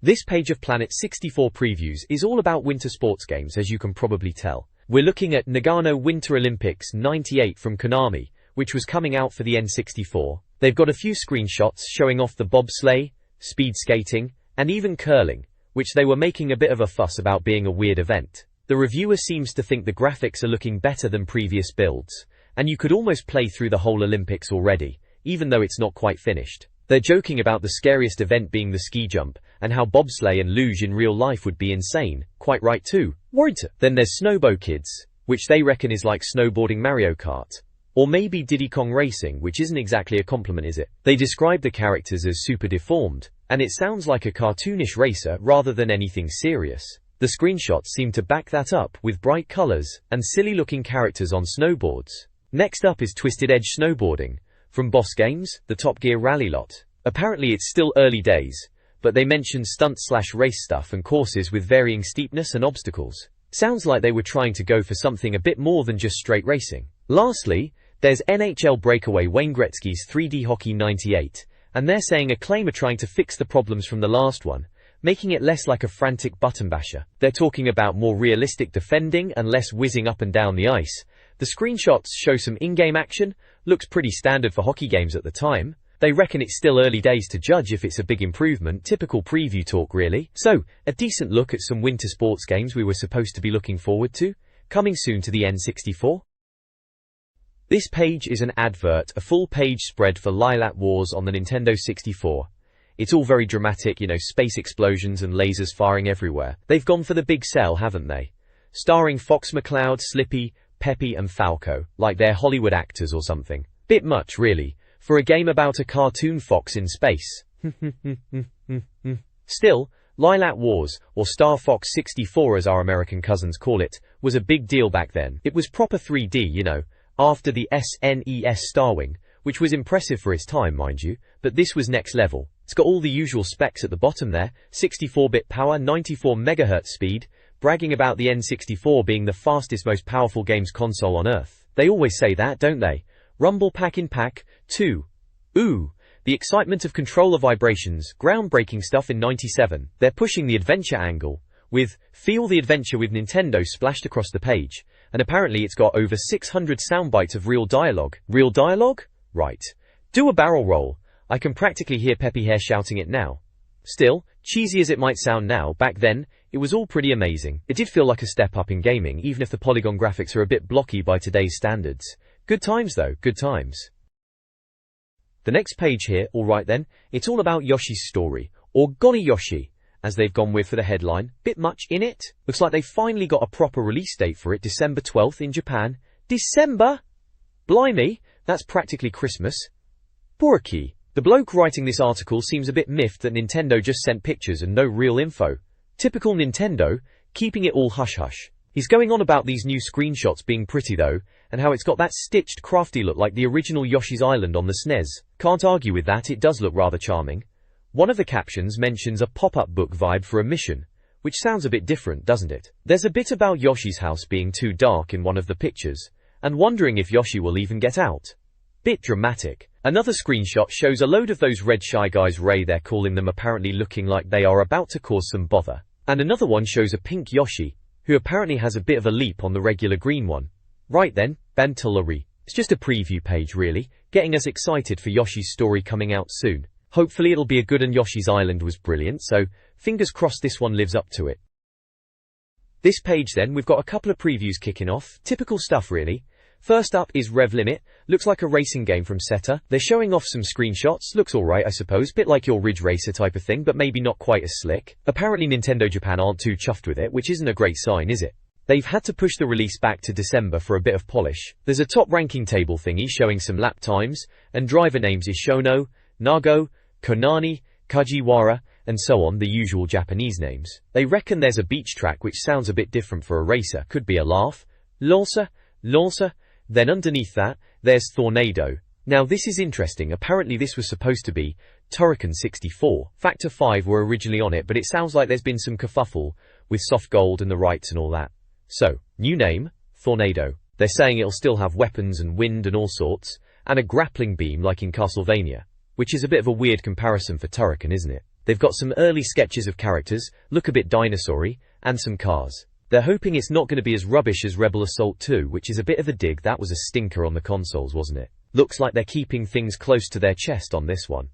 This page of Planet 64 previews is all about winter sports games, as you can probably tell. We're looking at Nagano Winter Olympics 98 from Konami, which was coming out for the N64. They've got a few screenshots showing off the bobsleigh, speed skating, and even curling, which they were making a bit of a fuss about being a weird event. The reviewer seems to think the graphics are looking better than previous builds, and you could almost play through the whole Olympics already, even though it's not quite finished. They're joking about the scariest event being the ski jump, and how bobsleigh and luge in real life would be insane. Quite right too. Worried. Then there's Snowbow Kids, which they reckon is like snowboarding Mario Kart. Or maybe Diddy Kong Racing, which isn't exactly a compliment, is it? They describe the characters as super deformed, and it sounds like a cartoonish racer rather than anything serious. The screenshots seem to back that up with bright colors and silly looking characters on snowboards. Next up is Twisted Edge Snowboarding, from Boss Games, the Top Gear rally lot. Apparently it's still early days, but they mention stunt/race stuff and courses with varying steepness and obstacles. Sounds like they were trying to go for something a bit more than just straight racing. Lastly, there's NHL Breakaway Wayne Gretzky's 3D Hockey 98, and they're saying Acclaim are trying to fix the problems from the last one, making it less like a frantic button basher. They're talking about more realistic defending and less whizzing up and down the ice. The screenshots show some in-game action, looks pretty standard for hockey games at the time. They reckon it's still early days to judge if it's a big improvement, typical preview talk really. So, a decent look at some winter sports games we were supposed to be looking forward to, coming soon to the N64. This page is an advert, a full-page spread for Lilat Wars on the Nintendo 64. It's all very dramatic, you know, space explosions and lasers firing everywhere. They've gone for the big sell, haven't they? Starring Fox McCloud, Slippy, Peppy and Falco, like they're Hollywood actors or something. Bit much, really. for a game about a cartoon fox in space. Still, Lilac Wars, or Star Fox 64 as our American cousins call it, was a big deal back then. It was proper 3D, you know, after the SNES Starwing, which was impressive for its time, mind you, but this was next level. It's got all the usual specs at the bottom there, 64-bit power, 94 MHz speed, bragging about the N64 being the fastest, most powerful games console on Earth. They always say that, don't they? Rumble pack in pack, 2. Ooh, the excitement of controller vibrations, groundbreaking stuff in '97. They're pushing the adventure angle, with Feel the Adventure with Nintendo splashed across the page, and apparently it's got over 600 soundbites of real dialogue. Real dialogue? Right. Do a barrel roll. I can practically hear Peppy Hare shouting it now. Still, cheesy as it might sound now, back then, it was all pretty amazing. It did feel like a step up in gaming, even if the polygon graphics are a bit blocky by today's standards. Good times though, good times. The next page here, alright then, it's all about Yoshi's story, or Golly Yoshi, as they've gone with for the headline. Bit much in it? Looks like they finally got a proper release date for it, December 12th in Japan. December? Blimey, that's practically Christmas. Borky. The bloke writing this article seems a bit miffed that Nintendo just sent pictures and no real info. Typical Nintendo, keeping it all hush-hush. He's going on about these new screenshots being pretty though, and how it's got that stitched, crafty look like the original Yoshi's Island on the SNES. Can't argue with that, it does look rather charming. One of the captions mentions a pop-up book vibe for a mission, which sounds a bit different, doesn't it? There's a bit about Yoshi's house being too dark in one of the pictures, and wondering if Yoshi will even get out. Bit dramatic. Another screenshot shows a load of those red Shy Guys Ray, they're calling them, apparently looking like they are about to cause some bother. And another one shows a pink Yoshi, who apparently has a bit of a leap on the regular green one. Right then, Bantillery. It's just a preview page really, getting us excited for Yoshi's story coming out soon. Hopefully it'll be a good, and Yoshi's Island was brilliant, so fingers crossed this one lives up to it. This page then, we've got a couple of previews kicking off, typical stuff really. First up is Rev Limit, looks like a racing game from Seta. They're showing off some screenshots, looks alright I suppose, bit like your Ridge Racer type of thing, but maybe not quite as slick. Apparently Nintendo Japan aren't too chuffed with it, which isn't a great sign, is it? They've had to push the release back to December for a bit of polish. There's a top ranking table thingy showing some lap times, and driver names is Shono, Nago, Konani, Kajiwara, and so on, the usual Japanese names. They reckon there's a beach track which sounds a bit different for a racer, could be a laugh. Lancer. Then underneath that, there's Tornado. Now this is interesting, apparently this was supposed to be Turrican 64. Factor 5 were originally on it, but it sounds like there's been some kerfuffle with Soft Gold and the rights and all that. So, new name, Tornado. They're saying it'll still have weapons and wind and all sorts, and a grappling beam like in Castlevania, which is a bit of a weird comparison for Turrican, isn't it? They've got some early sketches of characters, look a bit dinosaur-y, and some cars. They're hoping it's not going to be as rubbish as Rebel Assault 2, which is a bit of a dig. That was a stinker on the consoles, wasn't it? Looks like they're keeping things close to their chest on this one.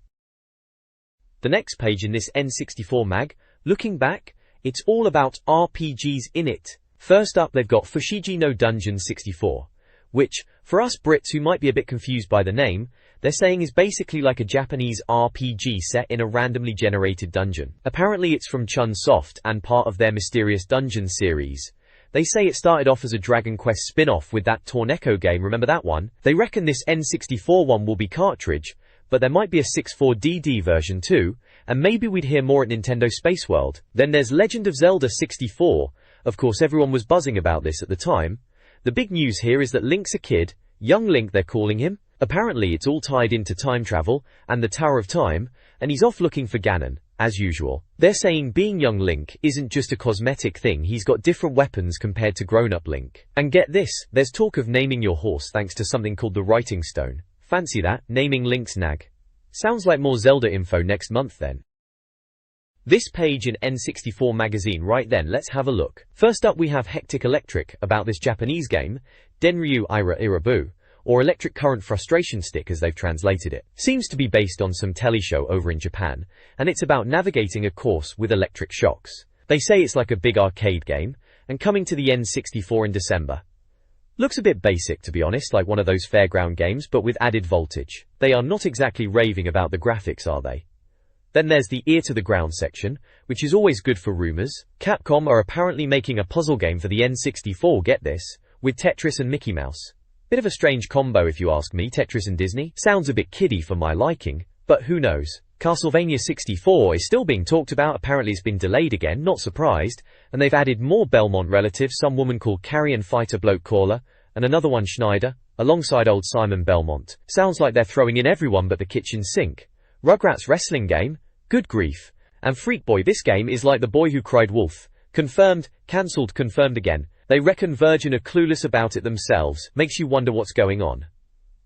The next page in this N64 mag, looking back, it's all about RPGs in it. First up they've got Fushigi no Dungeon 64, which, for us Brits who might be a bit confused by the name, they're saying is basically like a Japanese RPG set in a randomly generated dungeon. Apparently it's from Chunsoft and part of their Mysterious Dungeon series. They say it started off as a Dragon Quest spin-off with that Torneko game, remember that one? They reckon this N64 one will be cartridge, but there might be a 64DD version too, and maybe we'd hear more at Nintendo Space World. Then there's Legend of Zelda 64. Of course everyone was buzzing about this at the time. The big news here is that Link's a kid, young Link they're calling him. Apparently it's all tied into time travel and the Tower of Time, and he's off looking for Ganon, as usual. They're saying being young Link isn't just a cosmetic thing, he's got different weapons compared to grown-up Link. And get this, there's talk of naming your horse thanks to something called the Writing Stone. Fancy that, naming Link's nag. Sounds like more Zelda info next month then. This page in N64 Magazine, right then, let's have a look. First up we have Hectic Electric, about this Japanese game, Denryu Ira Irabu, or Electric Current Frustration Stick as they've translated it. Seems to be based on some teleshow over in Japan, and it's about navigating a course with electric shocks. They say it's like a big arcade game, and coming to the N64 in December. Looks a bit basic to be honest, like one of those fairground games, but with added voltage. They are not exactly raving about the graphics, are they? Then there's the ear to the ground section, which is always good for rumors. Capcom are apparently making a puzzle game for the N64, get this, with Tetris and Mickey Mouse. Bit of a strange combo if you ask me, Tetris and Disney. Sounds a bit kiddie for my liking, but who knows. Castlevania 64 is still being talked about, apparently it's been delayed again, not surprised, and they've added more Belmont relatives, some woman called Carrion Fighter Bloke Caller, and another one Schneider, alongside old Simon Belmont. Sounds like they're throwing in everyone but the kitchen sink. Rugrats wrestling game? Good grief. And Freak Boy, this game is like the boy who cried wolf. Confirmed, cancelled, confirmed again. They reckon Virgin are clueless about it themselves, makes you wonder what's going on.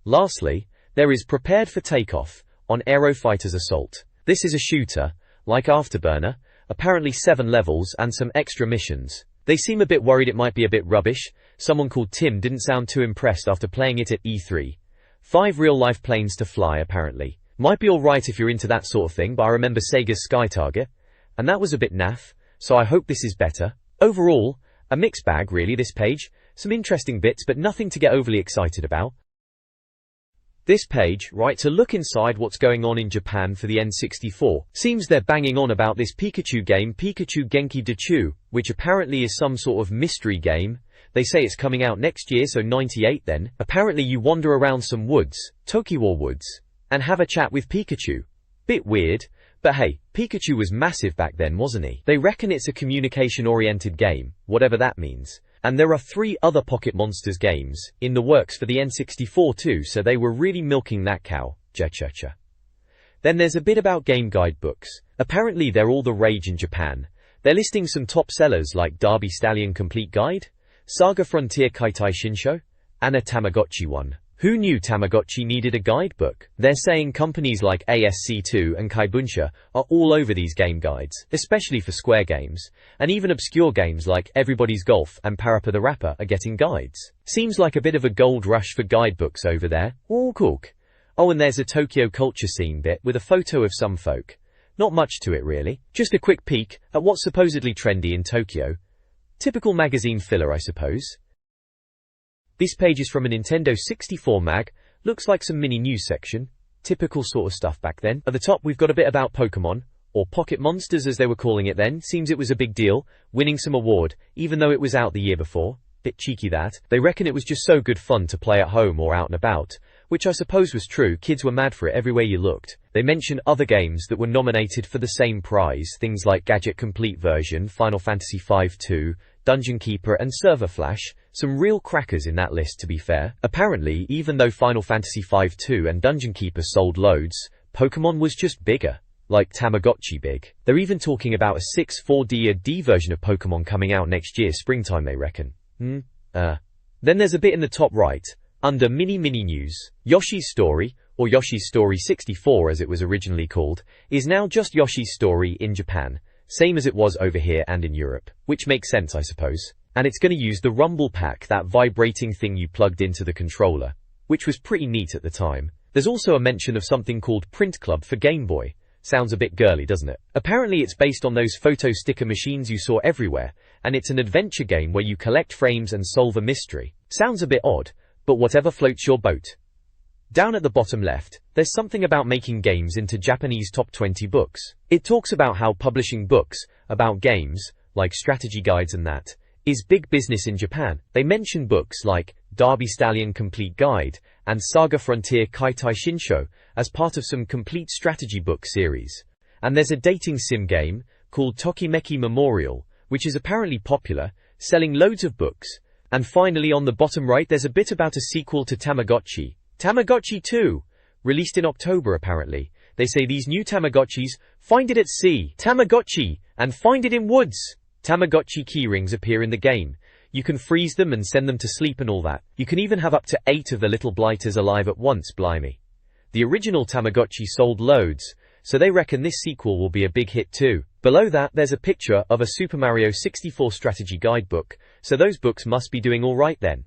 Lastly, there is Prepared for Takeoff, on Aero Fighter's Assault. This is a shooter, like Afterburner, apparently 7 levels and some extra missions. They seem a bit worried it might be a bit rubbish. Someone called Tim didn't sound too impressed after playing it at E3. 5 real-life planes to fly, apparently. Might be alright if you're into that sort of thing, but I remember Sega's Sky Target, and that was a bit naff, so I hope this is better. Overall, a mixed bag really, this page. Some interesting bits, but nothing to get overly excited about. This page, right, to look inside what's going on in Japan for the N64. Seems they're banging on about this Pikachu game, Pikachu Genki Dachu, which apparently is some sort of mystery game. They say it's coming out next year, so 98 then. Apparently you wander around some woods, Tokiwa woods, and have a chat with Pikachu. Bit weird, but hey, Pikachu was massive back then, wasn't he? They reckon it's a communication-oriented game, whatever that means. And there are 3 other Pocket Monsters games in the works for the N64 too, so they were really milking that cow. Cha-cha-cha. Then there's a bit about game guidebooks. Apparently they're all the rage in Japan. They're listing some top sellers like Derby Stallion Complete Guide, Saga Frontier Kaitai Shinsho, and a Tamagotchi one. Who knew Tamagotchi needed a guidebook? They're saying companies like ASC2 and Kaibunsha are all over these game guides, especially for Square games, and even obscure games like Everybody's Golf and Parappa the Rapper are getting guides. Seems like a bit of a gold rush for guidebooks over there. All cook. Oh, and there's a Tokyo culture scene bit with a photo of some folk. Not much to it really, just a quick peek at what's supposedly trendy in Tokyo. Typical magazine filler, I suppose. This page is from a Nintendo 64 mag, looks like some mini news section. Typical sort of stuff back then. At the top we've got a bit about Pokemon, or Pocket Monsters as they were calling it then. Seems it was a big deal, winning some award, even though it was out the year before. Bit cheeky that. They reckon it was just so good fun to play at home or out and about, which I suppose was true. Kids were mad for it everywhere you looked. They mention other games that were nominated for the same prize, things like Gadget Complete Version, Final Fantasy V-2, Dungeon Keeper and Server Flash. Some real crackers in that list, to be fair. Apparently, even though Final Fantasy V-2 and Dungeon Keeper sold loads, Pokemon was just bigger. Like Tamagotchi big. They're even talking about a 6-4D version of Pokemon coming out next year springtime, they reckon. Then there's a bit in the top right, under mini news. Yoshi's Story, or Yoshi's Story 64 as it was originally called, is now just Yoshi's Story in Japan, same as it was over here and in Europe, which makes sense I suppose. And it's gonna use the Rumble Pack, that vibrating thing you plugged into the controller, which was pretty neat at the time. There's also a mention of something called Print Club for Game Boy. Sounds a bit girly, doesn't it? Apparently it's based on those photo sticker machines you saw everywhere, and it's an adventure game where you collect frames and solve a mystery. Sounds a bit odd, but whatever floats your boat. Down at the bottom left, there's something about making games into Japanese top 20 books. It talks about how publishing books about games, like strategy guides and that, is big business in Japan. They mention books like Derby Stallion Complete Guide and Saga Frontier Kaitai Shinsho as part of some complete strategy book series. And there's a dating sim game called Tokimeki Memorial, which is apparently popular, selling loads of books. And finally on the bottom right there's a bit about a sequel to Tamagotchi, Tamagotchi 2, released in October apparently. They say these new Tamagotchis, find it at sea, Tamagotchi, and find it in woods. Tamagotchi keyrings appear in the game. You can freeze them and send them to sleep and all that. You can even have up to 8 of the little blighters alive at once, blimey. The original Tamagotchi sold loads, so they reckon this sequel will be a big hit too. Below that there's a picture of a Super Mario 64 strategy guidebook, so those books must be doing alright then.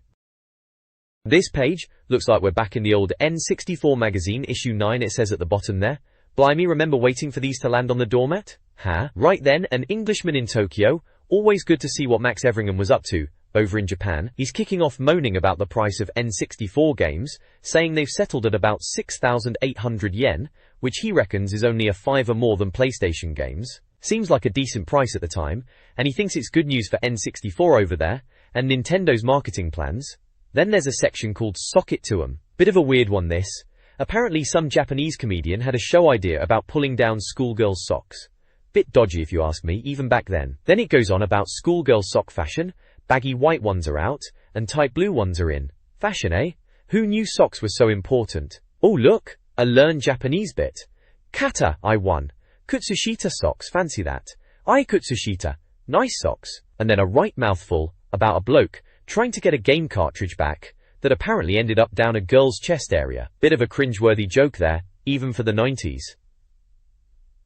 This page looks like we're back in the old N64 Magazine, issue 9 it says at the bottom there. Blimey, remember waiting for these to land on the doormat? Huh? Right then, an Englishman in Tokyo. Always good to see what Max Everingham was up to over in Japan. He's kicking off moaning about the price of N64 games, saying they've settled at about 6,800 yen, which he reckons is only a $5 more than PlayStation games. Seems like a decent price at the time, and he thinks it's good news for N64 over there, and Nintendo's marketing plans. Then there's a section called Sock It To 'em. Bit of a weird one this. Apparently some Japanese comedian had a show idea about pulling down schoolgirls' socks. Bit dodgy if you ask me, even back then. Then it goes on about schoolgirl sock fashion, baggy white ones are out, and tight blue ones are in. Fashion, eh? Who knew socks were so important? Oh look, a learn Japanese bit. Kata, I won. Kutsushita socks, fancy that. I Kutsushita, nice socks. And then a right mouthful about a bloke trying to get a game cartridge back that apparently ended up down a girl's chest area. Bit of a cringeworthy joke there, even for the 90s.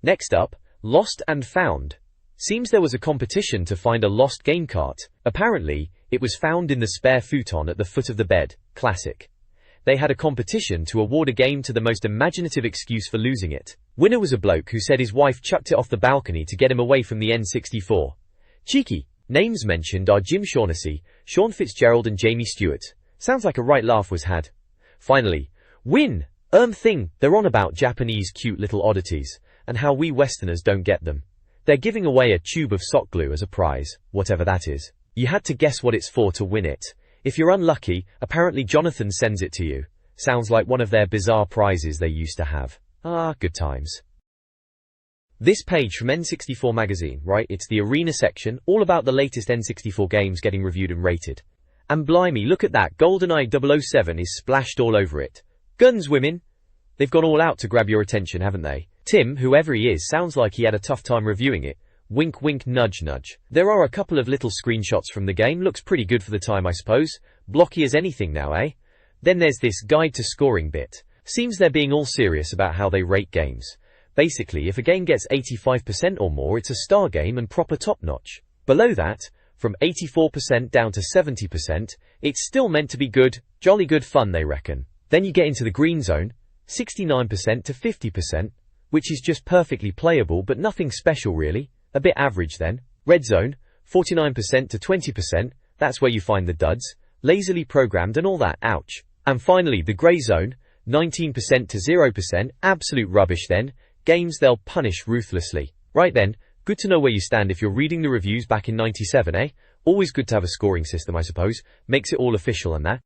Next up, Lost and Found. Seems there was a competition to find a lost game cart. Apparently, it was found in the spare futon at the foot of the bed. Classic. They had a competition to award a game to the most imaginative excuse for losing it. Winner was a bloke who said his wife chucked it off the balcony to get him away from the N64. Cheeky. Names mentioned are Jim Shaughnessy, Sean Fitzgerald and Jamie Stewart. Sounds like a right laugh was had. Finally, win! Thing, they're on about Japanese cute little oddities, and how we Westerners don't get them. They're giving away a tube of sock glue as a prize, whatever that is. You had to guess what it's for to win it. If you're unlucky, apparently Jonathan sends it to you. Sounds like one of their bizarre prizes they used to have. Ah, good times. This page from N64 Magazine, right, it's the arena section, all about the latest N64 games getting reviewed and rated. And blimey, look at that, GoldenEye 007 is splashed all over it. Guns, women! They've gone all out to grab your attention, haven't they? Tim, whoever he is, sounds like he had a tough time reviewing it. Wink wink nudge nudge. There are a couple of little screenshots from the game, looks pretty good for the time I suppose. Blocky as anything now, eh? Then there's this guide to scoring bit. Seems they're being all serious about how they rate games. Basically, if a game gets 85% or more, it's a star game and proper top-notch. Below that, from 84% down to 70%, it's still meant to be good, jolly good fun they reckon. Then you get into the green zone, 69% to 50%, which is just perfectly playable but nothing special really, a bit average then. Red zone, 49% to 20%, that's where you find the duds, lazily programmed and all that, ouch. And finally the grey zone, 19% to 0%, absolute rubbish then, games they'll punish ruthlessly. Right then, good to know where you stand if you're reading the reviews back in 97, eh? Always good to have a scoring system I suppose, makes it all official and that.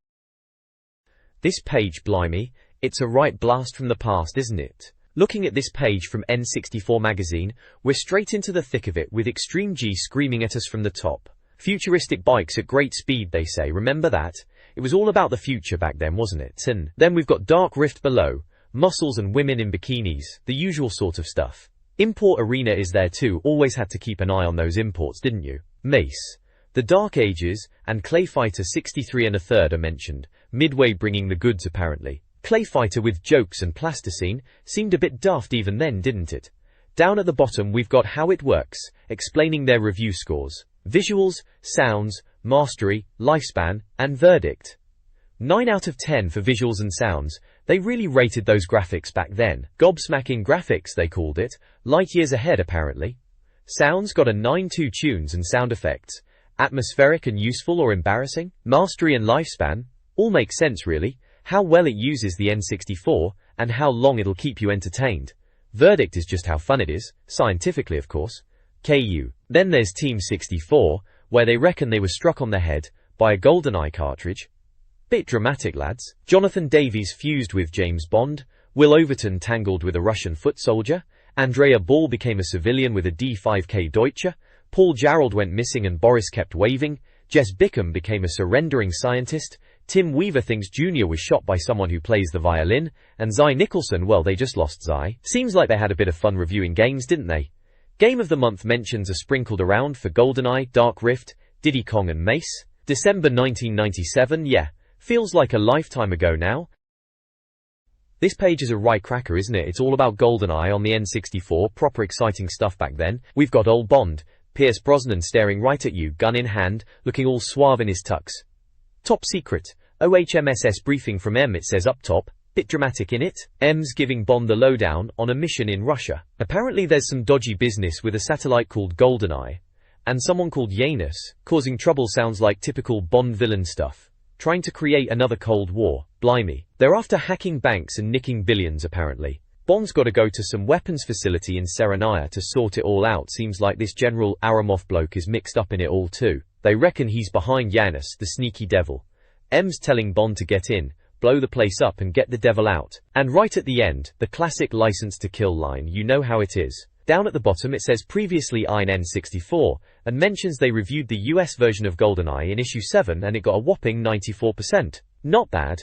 This page, blimey, it's a right blast from the past, isn't it? Looking at this page from N64 Magazine, we're straight into the thick of it with Extreme G screaming at us from the top. Futuristic bikes at great speed they say, remember that? It was all about the future back then, wasn't it? And then we've got Dark Rift below, muscles and women in bikinis, the usual sort of stuff. Import Arena is there too, always had to keep an eye on those imports, didn't you? Mace, The Dark Ages, and Clay Fighter 63 1/3 are mentioned, Midway bringing the goods apparently. Clay Fighter with jokes and plasticine seemed a bit daft even then, didn't it? Down at the bottom we've got How It Works, explaining their review scores. Visuals, sounds, mastery, lifespan, and verdict. 9 out of 10 for visuals and sounds. They really rated those graphics back then. Gobsmacking graphics they called it, light years ahead apparently. Sounds got a 9-2 tunes and sound effects. Atmospheric and useful or embarrassing. Mastery and lifespan, all make sense really. How well it uses the N64, and how long it'll keep you entertained. Verdict is just how fun it is, scientifically of course. KU. Then there's Team 64, where they reckon they were struck on the head by a GoldenEye cartridge. Bit dramatic lads. Jonathan Davies fused with James Bond, Will Overton tangled with a Russian foot soldier, Andrea Ball became a civilian with a D5K Deutsche, Paul Jarrell went missing and Boris kept waving, Jess Bickham became a surrendering scientist, Tim Weaver thinks Junior was shot by someone who plays the violin, and Zy Nicholson, well they just lost Zy. Seems like they had a bit of fun reviewing games, didn't they? Game of the Month mentions are sprinkled around for GoldenEye, Dark Rift, Diddy Kong and Mace. December 1997, yeah, feels like a lifetime ago now. This page is a right cracker, isn't it? It's all about GoldenEye on the N64, proper exciting stuff back then. We've got old Bond, Pierce Brosnan staring right at you, gun in hand, looking all suave in his tux. Top secret, OHMSS briefing from M, it says up top, bit dramatic in it. M's giving Bond the lowdown on a mission in Russia. Apparently there's some dodgy business with a satellite called GoldenEye, and someone called Janus, causing trouble. Sounds like typical Bond villain stuff. Trying to create another Cold War, blimey. They're after hacking banks and nicking billions apparently. Bond's gotta go to some weapons facility in Serenaya to sort it all out. Seems like this General Aramov bloke is mixed up in it all too. They reckon he's behind Janus, the sneaky devil. M's telling Bond to get in, blow the place up and get the devil out. And right at the end, the classic license to kill line, you know how it is. Down at the bottom it says previously on N64, and mentions they reviewed the US version of GoldenEye in issue 7 and it got a whopping 94%. Not bad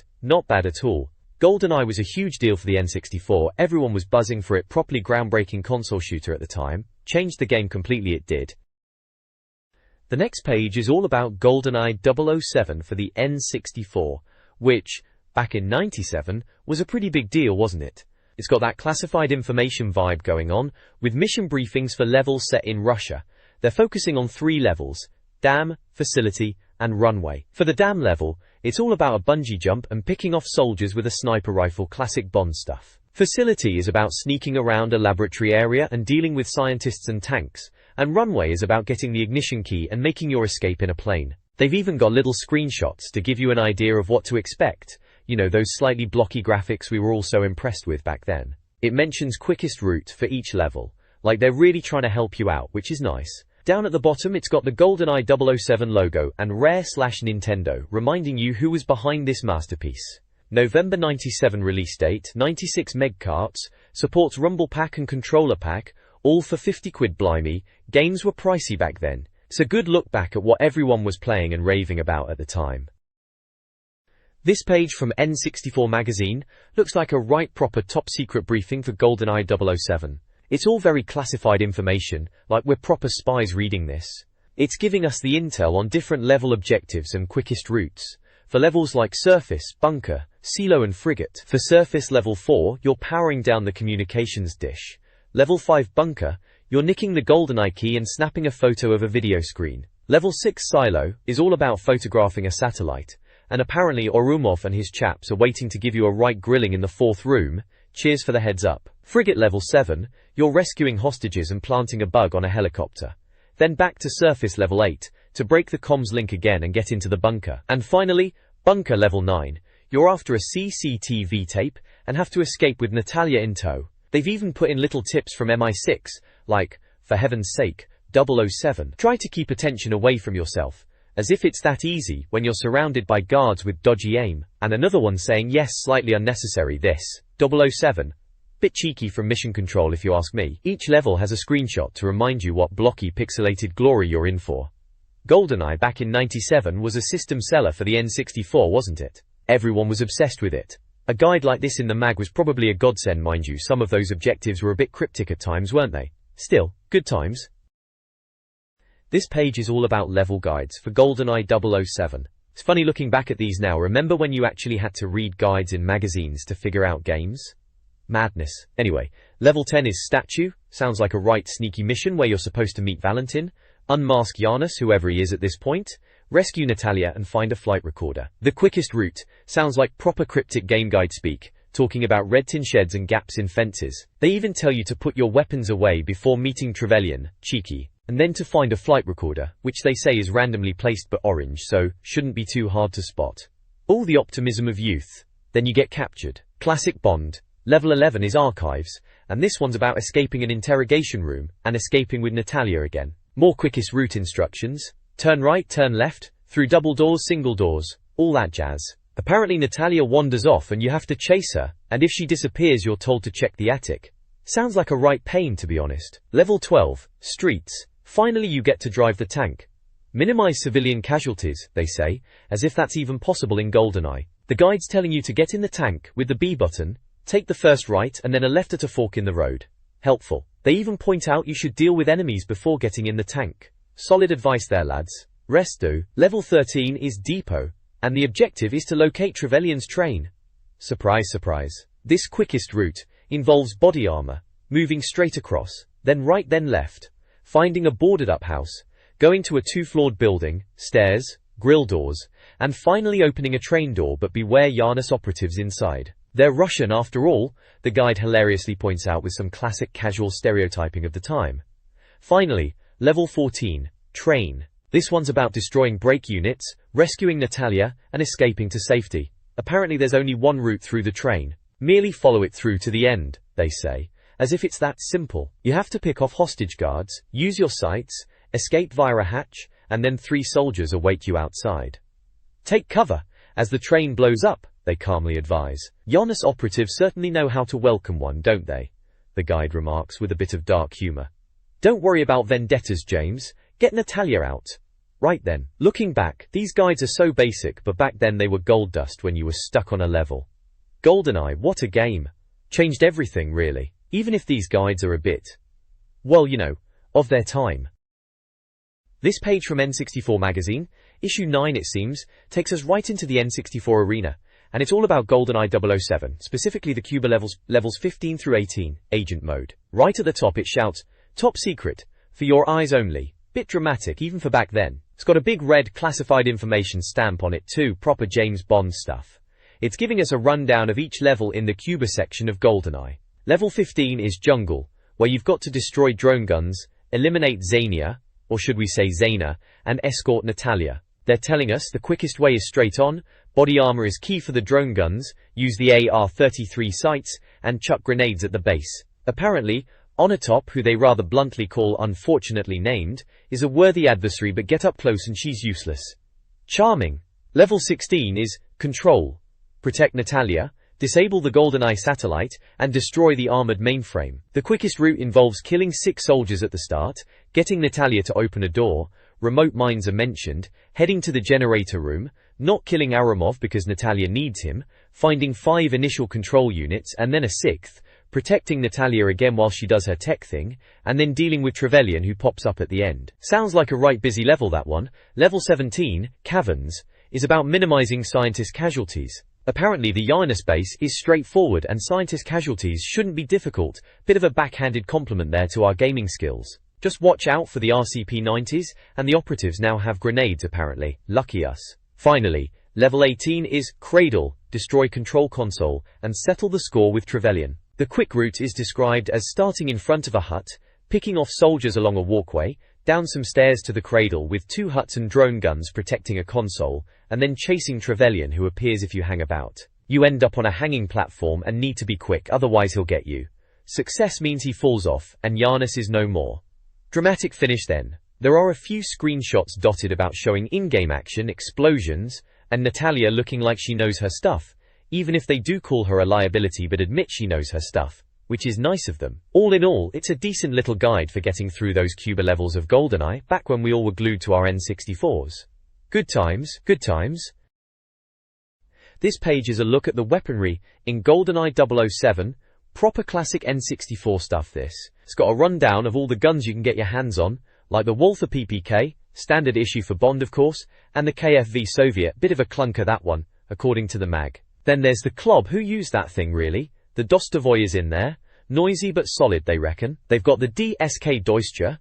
at all. GoldenEye was a huge deal for the N64, everyone was buzzing for it, properly groundbreaking console shooter at the time, changed the game completely, it did. The next page is all about GoldenEye 007 for the N64, which, back in '97, was a pretty big deal, wasn't it? It's got that classified information vibe going on, with mission briefings for levels set in Russia. They're focusing on 3 levels: dam, facility, and runway. For the dam level, it's all about a bungee jump and picking off soldiers with a sniper rifle, classic Bond stuff. Facility is about sneaking around a laboratory area and dealing with scientists and tanks, and runway is about getting the ignition key and making your escape in a plane. They've even got little screenshots to give you an idea of what to expect. You know, those slightly blocky graphics we were all so impressed with back then. It mentions quickest route for each level, like they're really trying to help you out, which is nice. Down at the bottom it's got the GoldenEye 007 logo and Rare/Nintendo, reminding you who was behind this masterpiece. November 97 release date, 96 meg carts, supports Rumble Pack and Controller Pack, all for 50 quid. Blimey, games were pricey back then. It's a good look back at what everyone was playing and raving about at the time. This page from N64 Magazine looks like a right proper top secret briefing for GoldenEye 007. It's all very classified information, like we're proper spies reading this. It's giving us the intel on different level objectives and quickest routes. For levels like surface, bunker, silo and frigate. For surface level 4, you're powering down the communications dish. Level 5 bunker, you're nicking the GoldenEye key and snapping a photo of a video screen. Level 6 silo is all about photographing a satellite. And apparently Orumov and his chaps are waiting to give you a right grilling in the 4th room. Cheers for the heads up. Frigate level 7, you're rescuing hostages and planting a bug on a helicopter. Then back to surface level 8, to break the comms link again and get into the bunker. And finally, bunker level 9, you're after a CCTV tape and have to escape with Natalia in tow. They've even put in little tips from MI6, like, for heaven's sake, 007, try to keep attention away from yourself. As if it's that easy when you're surrounded by guards with dodgy aim. And another one saying, yes, slightly unnecessary this, 007. Bit cheeky from Mission Control if you ask me. Each level has a screenshot to remind you what blocky pixelated glory you're in for. GoldenEye back in '97 was a system seller for the N64, wasn't it? Everyone was obsessed with it. A guide like this in the mag was probably a godsend, mind you. Some of those objectives were a bit cryptic at times, weren't they? Still, good times. This page is all about level guides for GoldenEye 007. It's funny looking back at these now. Remember when you actually had to read guides in magazines to figure out games? Madness. Anyway, level 10 is statue. Sounds like a right sneaky mission where you're supposed to meet Valentin, unmask Janus, whoever he is at this point, rescue Natalia and find a flight recorder. The quickest route sounds like proper cryptic game guide speak, talking about red tin sheds and gaps in fences. They even tell you to put your weapons away before meeting Trevelyan, cheeky, and then to find a flight recorder, which they say is randomly placed but orange, so shouldn't be too hard to spot. All the optimism of youth. Then you get captured. Classic Bond. Level 11 is archives, and this one's about escaping an interrogation room and escaping with Natalia again. More quickest route instructions. Turn right, turn left, through double doors, single doors, all that jazz. Apparently Natalia wanders off and you have to chase her, and if she disappears you're told to check the attic. Sounds like a right pain, to be honest. Level 12, streets. Finally you get to drive the tank. Minimize civilian casualties, they say, as if that's even possible in GoldenEye. The guide's telling you to get in the tank with the B button, take the first right and then a left at a fork in the road. Helpful. They even point out you should deal with enemies before getting in the tank. Solid advice there, lads. Rest do. Level 13 is depot, and the objective is to locate Trevelyan's train. Surprise, surprise. This quickest route involves body armor, moving straight across, then right then left, finding a boarded up house, going to a 2-floored building, stairs, grill doors, and finally opening a train door, but beware Janus operatives inside. They're Russian after all, the guide hilariously points out with some classic casual stereotyping of the time. Finally, level 14, train. This one's about destroying brake units, rescuing Natalia, and escaping to safety. Apparently there's only one route through the train. Merely follow it through to the end, they say, as if it's that simple. You have to pick off hostage guards, use your sights, escape via a hatch, and then 3 soldiers await you outside. Take cover, as the train blows up, they calmly advise. Giannis operatives certainly know how to welcome one, don't they? The guide remarks with a bit of dark humor. Don't worry about vendettas, James. Get Natalia out. Right then. Looking back, these guides are so basic, but back then they were gold dust when you were stuck on a level. GoldenEye, what a game. Changed everything, really. Even if these guides are a bit, well, you know, of their time. This page from N64 Magazine, issue 9 it seems, takes us right into the N64 arena, and it's all about GoldenEye 007, specifically the Cuba levels 15 through 18, Agent Mode. Right at the top it shouts, "Top secret, for your eyes only." Bit dramatic, even for back then. It's got a big red classified information stamp on it too, proper James Bond stuff. It's giving us a rundown of each level in the Cuba section of GoldenEye. Level 15 is Jungle, where you've got to destroy drone guns, eliminate Xania, or should we say Zaina, and escort Natalia. They're telling us the quickest way is straight on, body armor is key for the drone guns, use the AR-33 sights, and chuck grenades at the base. Apparently, Onatop, who they rather bluntly call unfortunately named, is a worthy adversary, but get up close and she's useless. Charming. Level 16 is Control. Protect Natalia, disable the GoldenEye satellite, and destroy the armored mainframe. The quickest route involves killing 6 soldiers at the start, getting Natalia to open a door, remote mines are mentioned, heading to the generator room, not killing Aramov because Natalia needs him, finding 5 initial control units and then a 6th, protecting Natalia again while she does her tech thing, and then dealing with Trevelyan who pops up at the end. Sounds like a right busy level, that one. Level 17, Caverns, is about minimizing scientist casualties. Apparently the Giannis base is straightforward and scientist casualties shouldn't be difficult. Bit of a backhanded compliment there to our gaming skills. Just watch out for the RCP-90s, and the operatives now have grenades apparently. Lucky us. Finally, level 18 is Cradle, destroy control console, and settle the score with Trevelyan. The quick route is described as starting in front of a hut, picking off soldiers along a walkway, down some stairs to the cradle with 2 huts and drone guns protecting a console, and then chasing Trevelyan who appears if you hang about. You end up on a hanging platform and need to be quick, otherwise he'll get you. Success means he falls off, and Giannis is no more. Dramatic finish then. There are a few screenshots dotted about showing in-game action, explosions, and Natalia looking like she knows her stuff, even if they do call her a liability but admit she knows her stuff, which is nice of them. All in all, it's a decent little guide for getting through those Cuba levels of GoldenEye, back when we all were glued to our N64s. Good times, good times. This page is a look at the weaponry in GoldenEye 007, proper classic N64 stuff this. It's got a rundown of all the guns you can get your hands on, like the Walther PPK, standard issue for Bond of course, and the KFV Soviet, bit of a clunker that one, according to the mag. Then there's the Klob, who used that thing really? The Dostovoy is in there, noisy but solid they reckon. They've got the DSK Deutsche,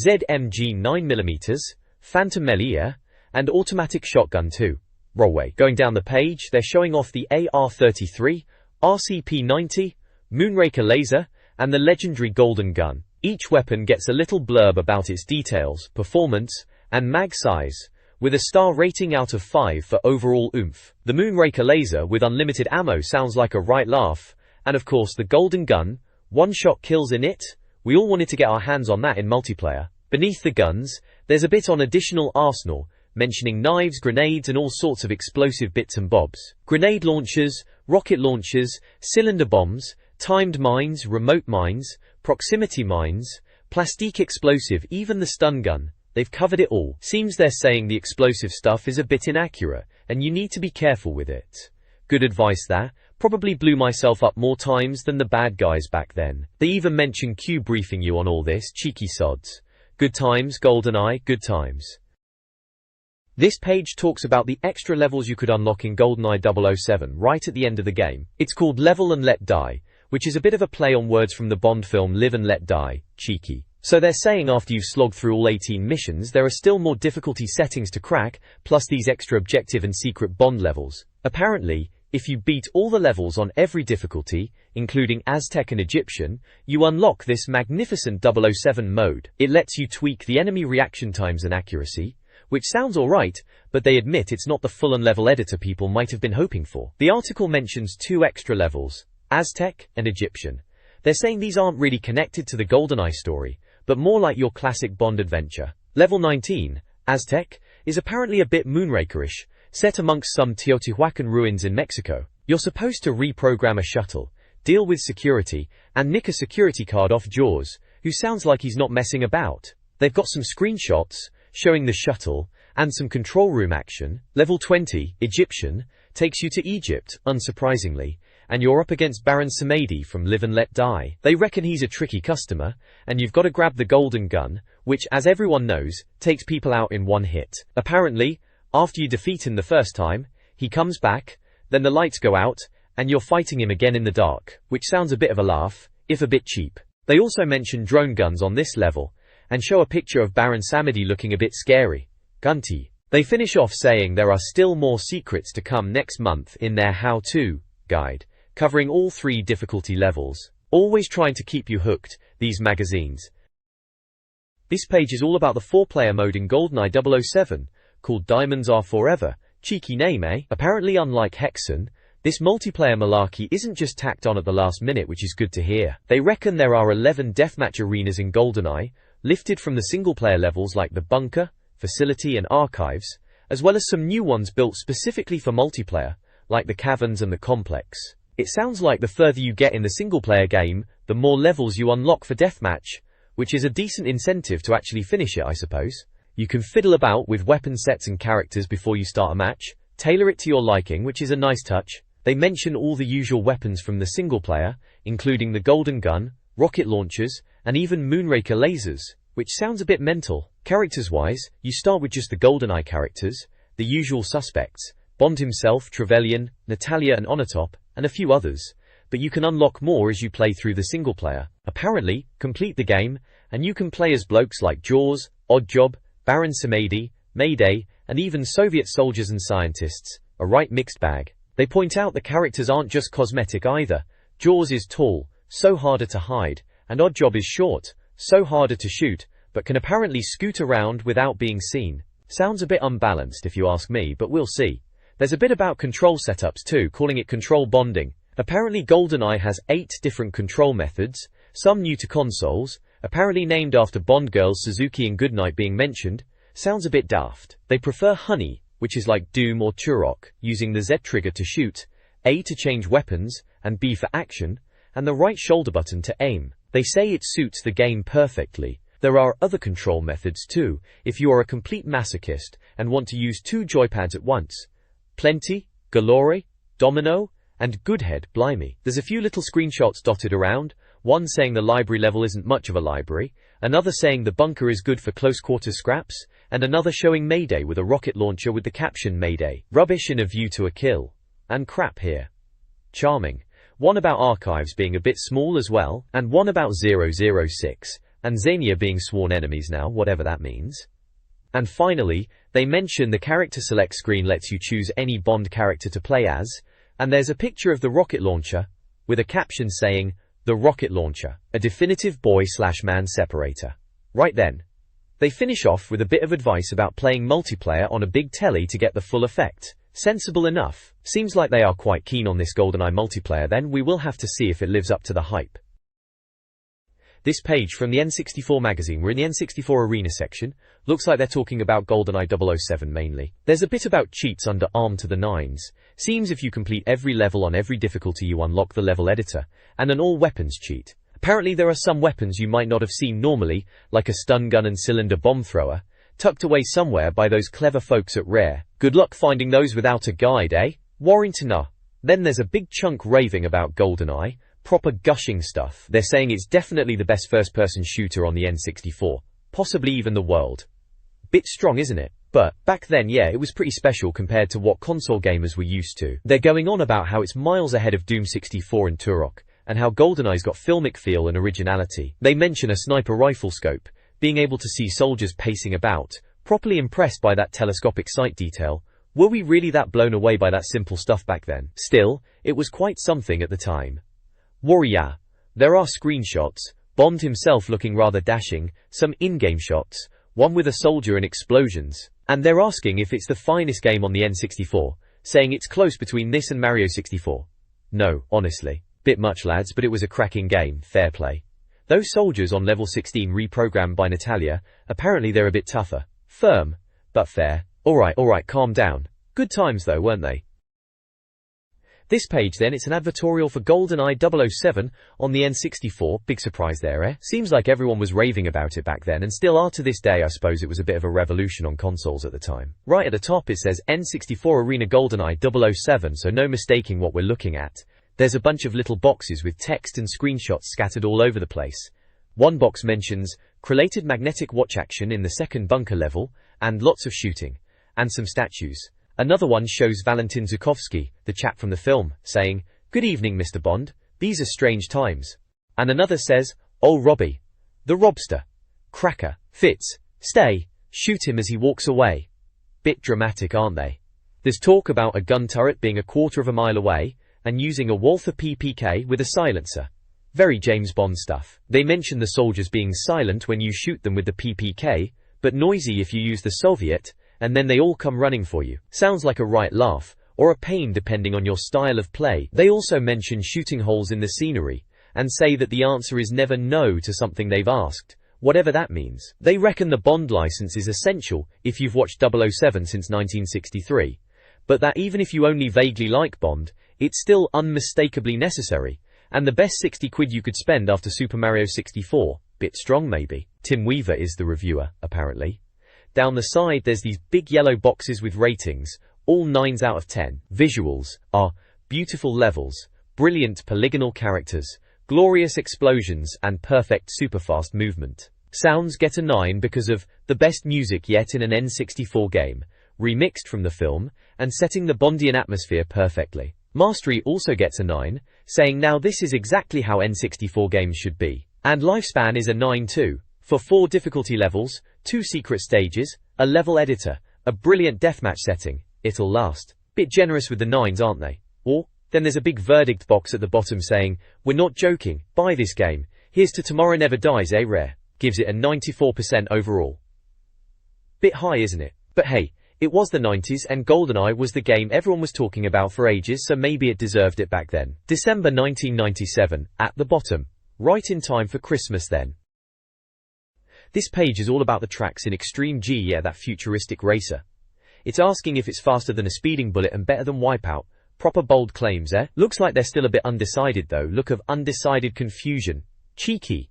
ZMG 9mm, Phantom Melee, and automatic shotgun too. Rollway. Going down the page, they're showing off the AR-33, RCP-90, Moonraker laser, and the legendary Golden Gun. Each weapon gets a little blurb about its details, performance, and mag size, with a star rating out of 5 for overall oomph. The Moonraker laser with unlimited ammo sounds like a right laugh, and of course the Golden Gun, one-shot kills in it. We all wanted to get our hands on that in multiplayer. Beneath the guns, there's a bit on additional arsenal, mentioning knives, grenades, and all sorts of explosive bits and bobs. Grenade launchers, rocket launchers, cylinder bombs, timed mines, remote mines, proximity mines, plastique explosive, even the stun gun. They've covered it all. Seems they're saying the explosive stuff is a bit inaccurate, and you need to be careful with it. Good advice there. Probably blew myself up more times than the bad guys back then. They even mention Q briefing you on all this, cheeky sods. Good times, GoldenEye, good times. This page talks about the extra levels you could unlock in GoldenEye 007 right at the end of the game. It's called Level and Let Die, which is a bit of a play on words from the Bond film Live and Let Die, cheeky. So they're saying after you've slogged through all 18 missions, there are still more difficulty settings to crack, plus these extra objective and secret Bond levels. Apparently, if you beat all the levels on every difficulty, including Aztec and Egyptian, you unlock this magnificent 007 mode. It lets you tweak the enemy reaction times and accuracy, which sounds alright, but they admit it's not the full and level editor people might have been hoping for. The article mentions 2 extra levels, Aztec and Egyptian. They're saying these aren't really connected to the GoldenEye story, but more like your classic Bond adventure. Level 19, Aztec, is apparently a bit Moonrakerish, set amongst some Teotihuacan ruins in Mexico. You're supposed to reprogram a shuttle, deal with security, and nick a security card off Jaws, who sounds like he's not messing about. They've got some screenshots showing the shuttle and some control room action. Level 20, Egyptian, takes you to Egypt, unsurprisingly, and you're up against Baron Samedi from Live and Let Die. They reckon he's a tricky customer, and you've got to grab the golden gun, which, as everyone knows, takes people out in one hit. Apparently, after you defeat him the first time, he comes back, then the lights go out, and you're fighting him again in the dark, which sounds a bit of a laugh, if a bit cheap. They also mention drone guns on this level, and show a picture of Baron Samedi looking a bit scary. Gunty. They finish off saying there are still more secrets to come next month in their how-to guide, covering all 3 difficulty levels. Always trying to keep you hooked, these magazines. This page is all about the 4-player mode in GoldenEye 007, called Diamonds Are Forever. Cheeky name, eh? Apparently, unlike Hexen, this multiplayer malarkey isn't just tacked on at the last minute, which is good to hear. They reckon there are 11 deathmatch arenas in GoldenEye, lifted from the single-player levels like the Bunker, Facility and Archives, as well as some new ones built specifically for multiplayer, like the Caverns and the Complex. It sounds like the further you get in the single-player game, the more levels you unlock for deathmatch, which is a decent incentive to actually finish it, I suppose. You can fiddle about with weapon sets and characters before you start a match, tailor it to your liking, which is a nice touch. They mention all the usual weapons from the single player, including the golden gun, rocket launchers, and even Moonraker lasers, which sounds a bit mental. Characters-wise, you start with just the GoldenEye characters, the usual suspects, Bond himself, Trevelyan, Natalia and Onatop, and a few others, but you can unlock more as you play through the single player. Apparently, complete the game, and you can play as blokes like Jaws, Oddjob, Baron Samedi, Mayday, and even Soviet soldiers and scientists, a right mixed bag. They point out the characters aren't just cosmetic either. Jaws is tall, so harder to hide, and Oddjob is short, so harder to shoot, but can apparently scoot around without being seen. Sounds a bit unbalanced if you ask me, but we'll see. There's a bit about control setups too, calling it control bonding. Apparently GoldenEye has 8 different control methods, some new to consoles, apparently named after Bond girls Suzuki and Goodnight being mentioned. Sounds a bit daft. They prefer Honey, which is like Doom or Turok, using the Z trigger to shoot, A to change weapons, and B for action, and the right shoulder button to aim. They say it suits the game perfectly. There are other control methods too, if you are a complete masochist and want to use 2 joypads at once. Plenty, Galore, Domino, and Goodhead, blimey. There's a few little screenshots dotted around, one saying the library level isn't much of a library, another saying the bunker is good for close-quarter scraps, and another showing Mayday with a rocket launcher with the caption Mayday, rubbish in A View to a Kill. And crap here. Charming. One about Archives being a bit small as well, and one about 006, and Xenia being sworn enemies now, whatever that means. And finally, they mention the character select screen lets you choose any Bond character to play as, and there's a picture of the rocket launcher, with a caption saying, the rocket launcher, a definitive boy/man separator. Right then. They finish off with a bit of advice about playing multiplayer on a big telly to get the full effect. Sensible enough. Seems like they are quite keen on this GoldenEye multiplayer then. We will have to see if it lives up to the hype. This page from the N64 Magazine, we're in the N64 Arena section, looks like they're talking about GoldenEye 007 mainly. There's a bit about cheats under Armed to the Nines. Seems if you complete every level on every difficulty you unlock the level editor, and an all-weapons cheat. Apparently there are some weapons you might not have seen normally, like a stun gun and cylinder bomb thrower, tucked away somewhere by those clever folks at Rare. Good luck finding those without a guide, eh? Warrington. Then there's a big chunk raving about GoldenEye, proper gushing stuff. They're saying it's definitely the best first-person shooter on the N64, possibly even the world. Bit strong, isn't it? But, back then yeah, it was pretty special compared to what console gamers were used to. They're going on about how it's miles ahead of Doom 64 and Turok, and how GoldenEye's got filmic feel and originality. They mention a sniper rifle scope, being able to see soldiers pacing about, properly impressed by that telescopic sight detail. Were we really that blown away by that simple stuff back then? Still, it was quite something at the time. Warrior. There are screenshots, Bond himself looking rather dashing, some in-game shots, one with a soldier and explosions. And they're asking if it's the finest game on the N64, saying it's close between this and Mario 64. No, honestly. Bit much lads, but it was a cracking game, fair play. Those soldiers on level 16 reprogrammed by Natalia, apparently they're a bit tougher. Firm, but fair. Alright, calm down. Good times though, weren't they? This page then, it's an advertorial for GoldenEye 007 on the N64, big surprise there, eh? Seems like everyone was raving about it back then, and still are to this day. I suppose it was a bit of a revolution on consoles at the time. Right at the top it says N64 Arena GoldenEye 007, so no mistaking what we're looking at. There's a bunch of little boxes with text and screenshots scattered all over the place. One box mentions correlated magnetic watch action in the second bunker level, and lots of shooting, and some statues. Another one shows Valentin Zukovsky, the chap from the film, saying, "Good evening, Mr. Bond, these are strange times." And another says, "Oh Robbie, the robster. Cracker, Fitz, stay, shoot him as he walks away." Bit dramatic, aren't they? There's talk about a gun turret being a quarter of a mile away, and using a Walther PPK with a silencer. Very James Bond stuff. They mention the soldiers being silent when you shoot them with the PPK, but noisy if you use the Soviet, and then they all come running for you. Sounds like a right laugh, or a pain depending on your style of play. They also mention shooting holes in the scenery, and say that the answer is never no to something they've asked, whatever that means. They reckon the Bond license is essential if you've watched 007 since 1963, but that even if you only vaguely like Bond, it's still unmistakably necessary, and the best 60 quid you could spend after Super Mario 64. Bit strong maybe. Tim Weaver is the reviewer, apparently. Down the side there's these big yellow boxes with ratings, all 9s out of 10. Visuals are beautiful levels, brilliant polygonal characters, glorious explosions and perfect superfast movement. Sounds get a 9 because of the best music yet in an N64 game, remixed from the film, and setting the Bondian atmosphere perfectly. Mastery also gets a 9, saying now this is exactly how N64 games should be. And lifespan is a 9 too, for 4 difficulty levels, 2 secret stages, a level editor, a brilliant deathmatch setting, it'll last. Bit generous with the 9s, aren't they? Or, then there's a big verdict box at the bottom saying, "We're not joking, buy this game, here's to Tomorrow Never Dies, eh rare." Gives it a 94% overall. Bit high, isn't it? But hey, it was the 90s and GoldenEye was the game everyone was talking about for ages, so maybe it deserved it back then. December 1997, at the bottom. Right in time for Christmas then. This page is all about the tracks in Extreme G, yeah, that futuristic racer. It's asking if it's faster than a speeding bullet and better than Wipeout. Proper bold claims, eh? Looks like they're still a bit undecided though, look of undecided confusion. Cheeky.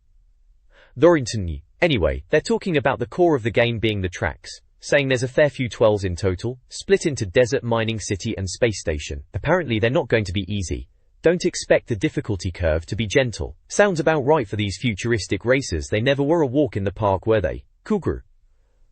Dorrington. Anyway, they're talking about the core of the game being the tracks, saying there's a fair few 12s in total, split into desert, mining city and space station. Apparently they're not going to be easy. Don't expect the difficulty curve to be gentle. Sounds about right for these futuristic racers, they never were a walk in the park, were they? Cougar.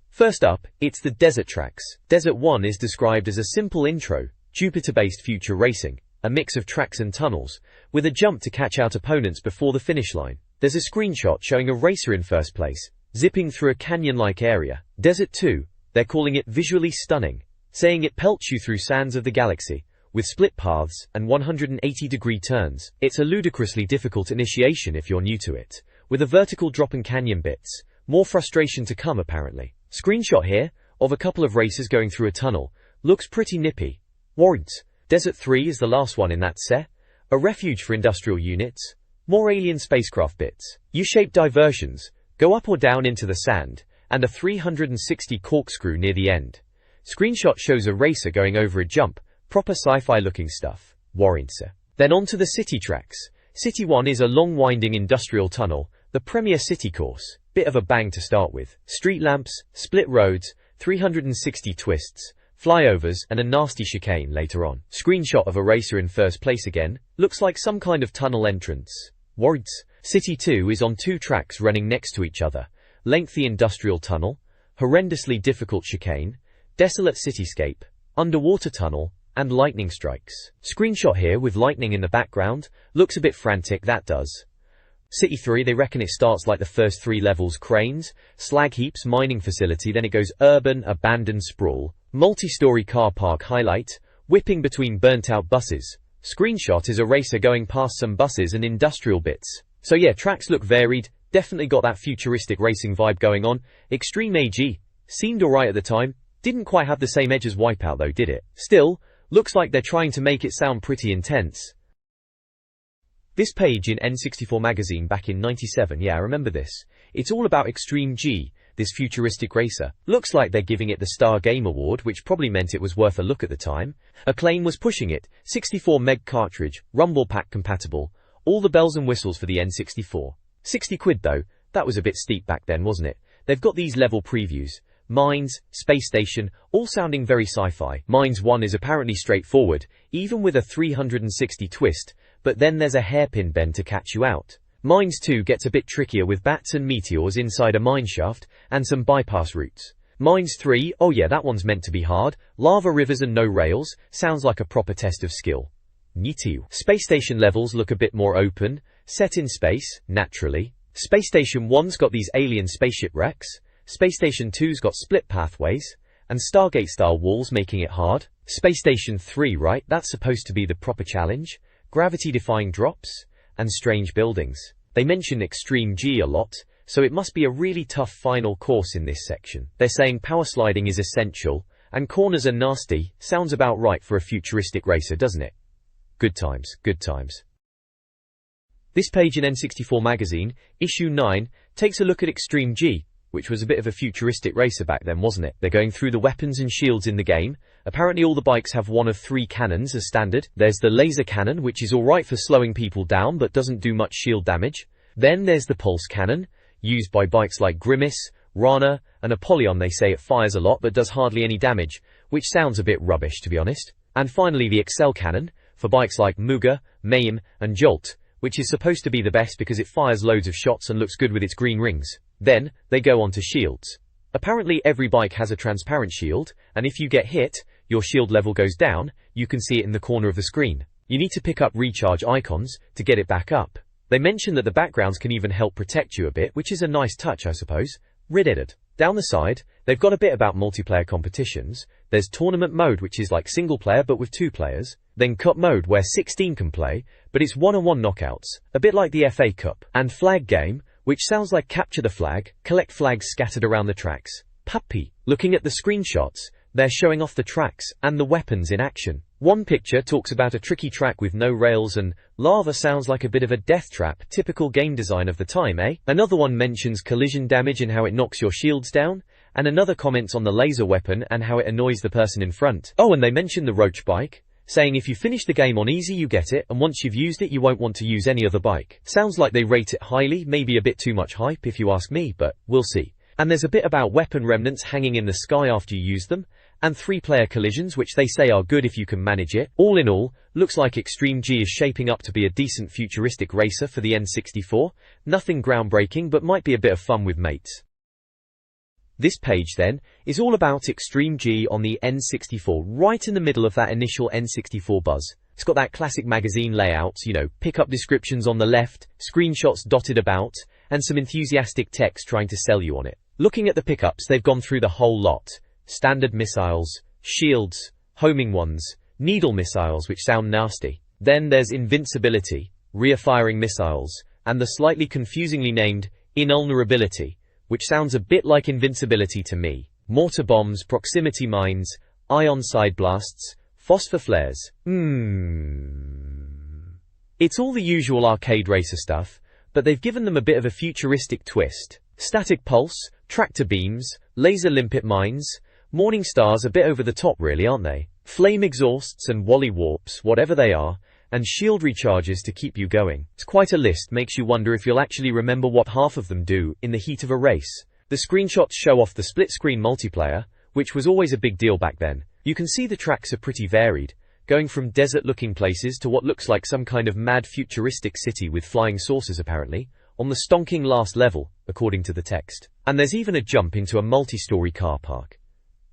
First up, it's the desert tracks. Desert 1 is described as a simple intro, Jupiter-based future racing, a mix of tracks and tunnels, with a jump to catch out opponents before the finish line. There's a screenshot showing a racer in first place, zipping through a canyon-like area. Desert 2, they're calling it visually stunning, saying it pelts you through sands of the galaxy, with split paths and 180-degree turns. It's a ludicrously difficult initiation if you're new to it, with a vertical drop and canyon bits. More frustration to come apparently. Screenshot here, of a couple of racers going through a tunnel, looks pretty nippy. Warrants. Desert 3 is the last one in that set, a refuge for industrial units. More alien spacecraft bits. U-shaped diversions, go up or down into the sand, and a 360 corkscrew near the end. Screenshot shows a racer going over a jump, proper sci-fi looking stuff. Warrants. Then on to the city tracks. City 1 is a long winding industrial tunnel, the premier city course. Bit of a bang to start with. Street lamps, split roads, 360 twists, flyovers and a nasty chicane later on. Screenshot of a racer in first place again, looks like some kind of tunnel entrance. Warrants. City 2 is on 2 tracks running next to each other. Lengthy industrial tunnel, horrendously difficult chicane, desolate cityscape, underwater tunnel, and lightning strikes. Screenshot here with lightning in the background, looks a bit frantic, that does. City 3, they reckon it starts like the first 3 levels, cranes, slag heaps, mining facility, then it goes urban, abandoned sprawl, multi-story car park highlight, whipping between burnt out buses. Screenshot is a racer going past some buses and industrial bits. So yeah, tracks look varied, definitely got that futuristic racing vibe going on. Extreme AG, seemed alright at the time, didn't quite have the same edge as Wipeout though, did it? Still, looks like they're trying to make it sound pretty intense. This page in N64 Magazine back in '97, yeah, I remember this. It's all about Extreme G, this futuristic racer. Looks like they're giving it the Star Game Award, which probably meant it was worth a look at the time. Acclaim was pushing it, 64 meg cartridge, rumble pack compatible, all the bells and whistles for the N64. 60 quid though, that was a bit steep back then, wasn't it? They've got these level previews. Mines, Space Station, all sounding very sci-fi. Mines 1 is apparently straightforward, even with a 360 twist, but then there's a hairpin bend to catch you out. Mines 2 gets a bit trickier with bats and meteors inside a mineshaft, and some bypass routes. Mines 3, oh yeah, that one's meant to be hard. Lava rivers and no rails, sounds like a proper test of skill. Neato. Space Station levels look a bit more open, set in space, naturally. Space Station 1's got these alien spaceship wrecks. Space Station 2's got split pathways, and Stargate-style walls making it hard. Space Station 3, right, that's supposed to be the proper challenge. Gravity-defying drops, and strange buildings. They mention Extreme G a lot, so it must be a really tough final course in this section. They're saying power sliding is essential, and corners are nasty. Sounds about right for a futuristic racer, doesn't it? Good times, good times. This page in N64 Magazine, issue 9, takes a look at Extreme G, which was a bit of a futuristic racer back then, wasn't it? They're going through the weapons and shields in the game. Apparently all the bikes have one of 3 cannons as standard. There's the laser cannon, which is alright for slowing people down but doesn't do much shield damage. Then there's the pulse cannon, used by bikes like Grimace, Rana, and Apollyon. They say it fires a lot but does hardly any damage, which sounds a bit rubbish to be honest. And finally the Excel cannon, for bikes like Muga, Mayhem, and Jolt, which is supposed to be the best because it fires loads of shots and looks good with its green rings. Then, they go on to shields. Apparently every bike has a transparent shield, and if you get hit, your shield level goes down. You can see it in the corner of the screen. You need to pick up recharge icons to get it back up. They mention that the backgrounds can even help protect you a bit, which is a nice touch I suppose. Ridded. Down the side, they've got a bit about multiplayer competitions. There's tournament mode, which is like single player but with 2 players. Then cup mode where 16 can play, but it's 1-on-1 knockouts, a bit like the FA Cup. And flag game, which sounds like capture the flag, collect flags scattered around the tracks. Puppy. Looking at the screenshots, they're showing off the tracks and the weapons in action. One picture talks about a tricky track with no rails, and lava sounds like a bit of a death trap, typical game design of the time, eh? Another one mentions collision damage and how it knocks your shields down, and another comments on the laser weapon and how it annoys the person in front. Oh, and they mention the roach bike, saying if you finish the game on easy you get it, and once you've used it you won't want to use any other bike. Sounds like they rate it highly, maybe a bit too much hype if you ask me, but we'll see. And there's a bit about weapon remnants hanging in the sky after you use them, and 3-player collisions which they say are good if you can manage it. All in all, looks like Extreme G is shaping up to be a decent futuristic racer for the N64. Nothing groundbreaking but might be a bit of fun with mates. This page then is all about Extreme G on the N64, right in the middle of that initial N64 buzz. It's got that classic magazine layout, you know, pickup descriptions on the left, screenshots dotted about, and some enthusiastic text trying to sell you on it. Looking at the pickups, they've gone through the whole lot. Standard missiles, shields, homing ones, needle missiles which sound nasty. Then there's invincibility, rear-firing missiles, and the slightly confusingly named invulnerability, which sounds a bit like invincibility to me. Mortar bombs, proximity mines, ion side blasts, phosphor flares. It's all the usual arcade racer stuff, but they've given them a bit of a futuristic twist. Static pulse, tractor beams, laser limpet mines, morning stars, a bit over the top really, aren't they? Flame exhausts and wally warps, whatever they are, and shield recharges to keep you going. It's quite a list, makes you wonder if you'll actually remember what half of them do in the heat of a race. The screenshots show off the split-screen multiplayer, which was always a big deal back then. You can see the tracks are pretty varied, going from desert-looking places to what looks like some kind of mad futuristic city with flying saucers apparently, on the stonking last level, according to the text. And there's even a jump into a multi-story car park.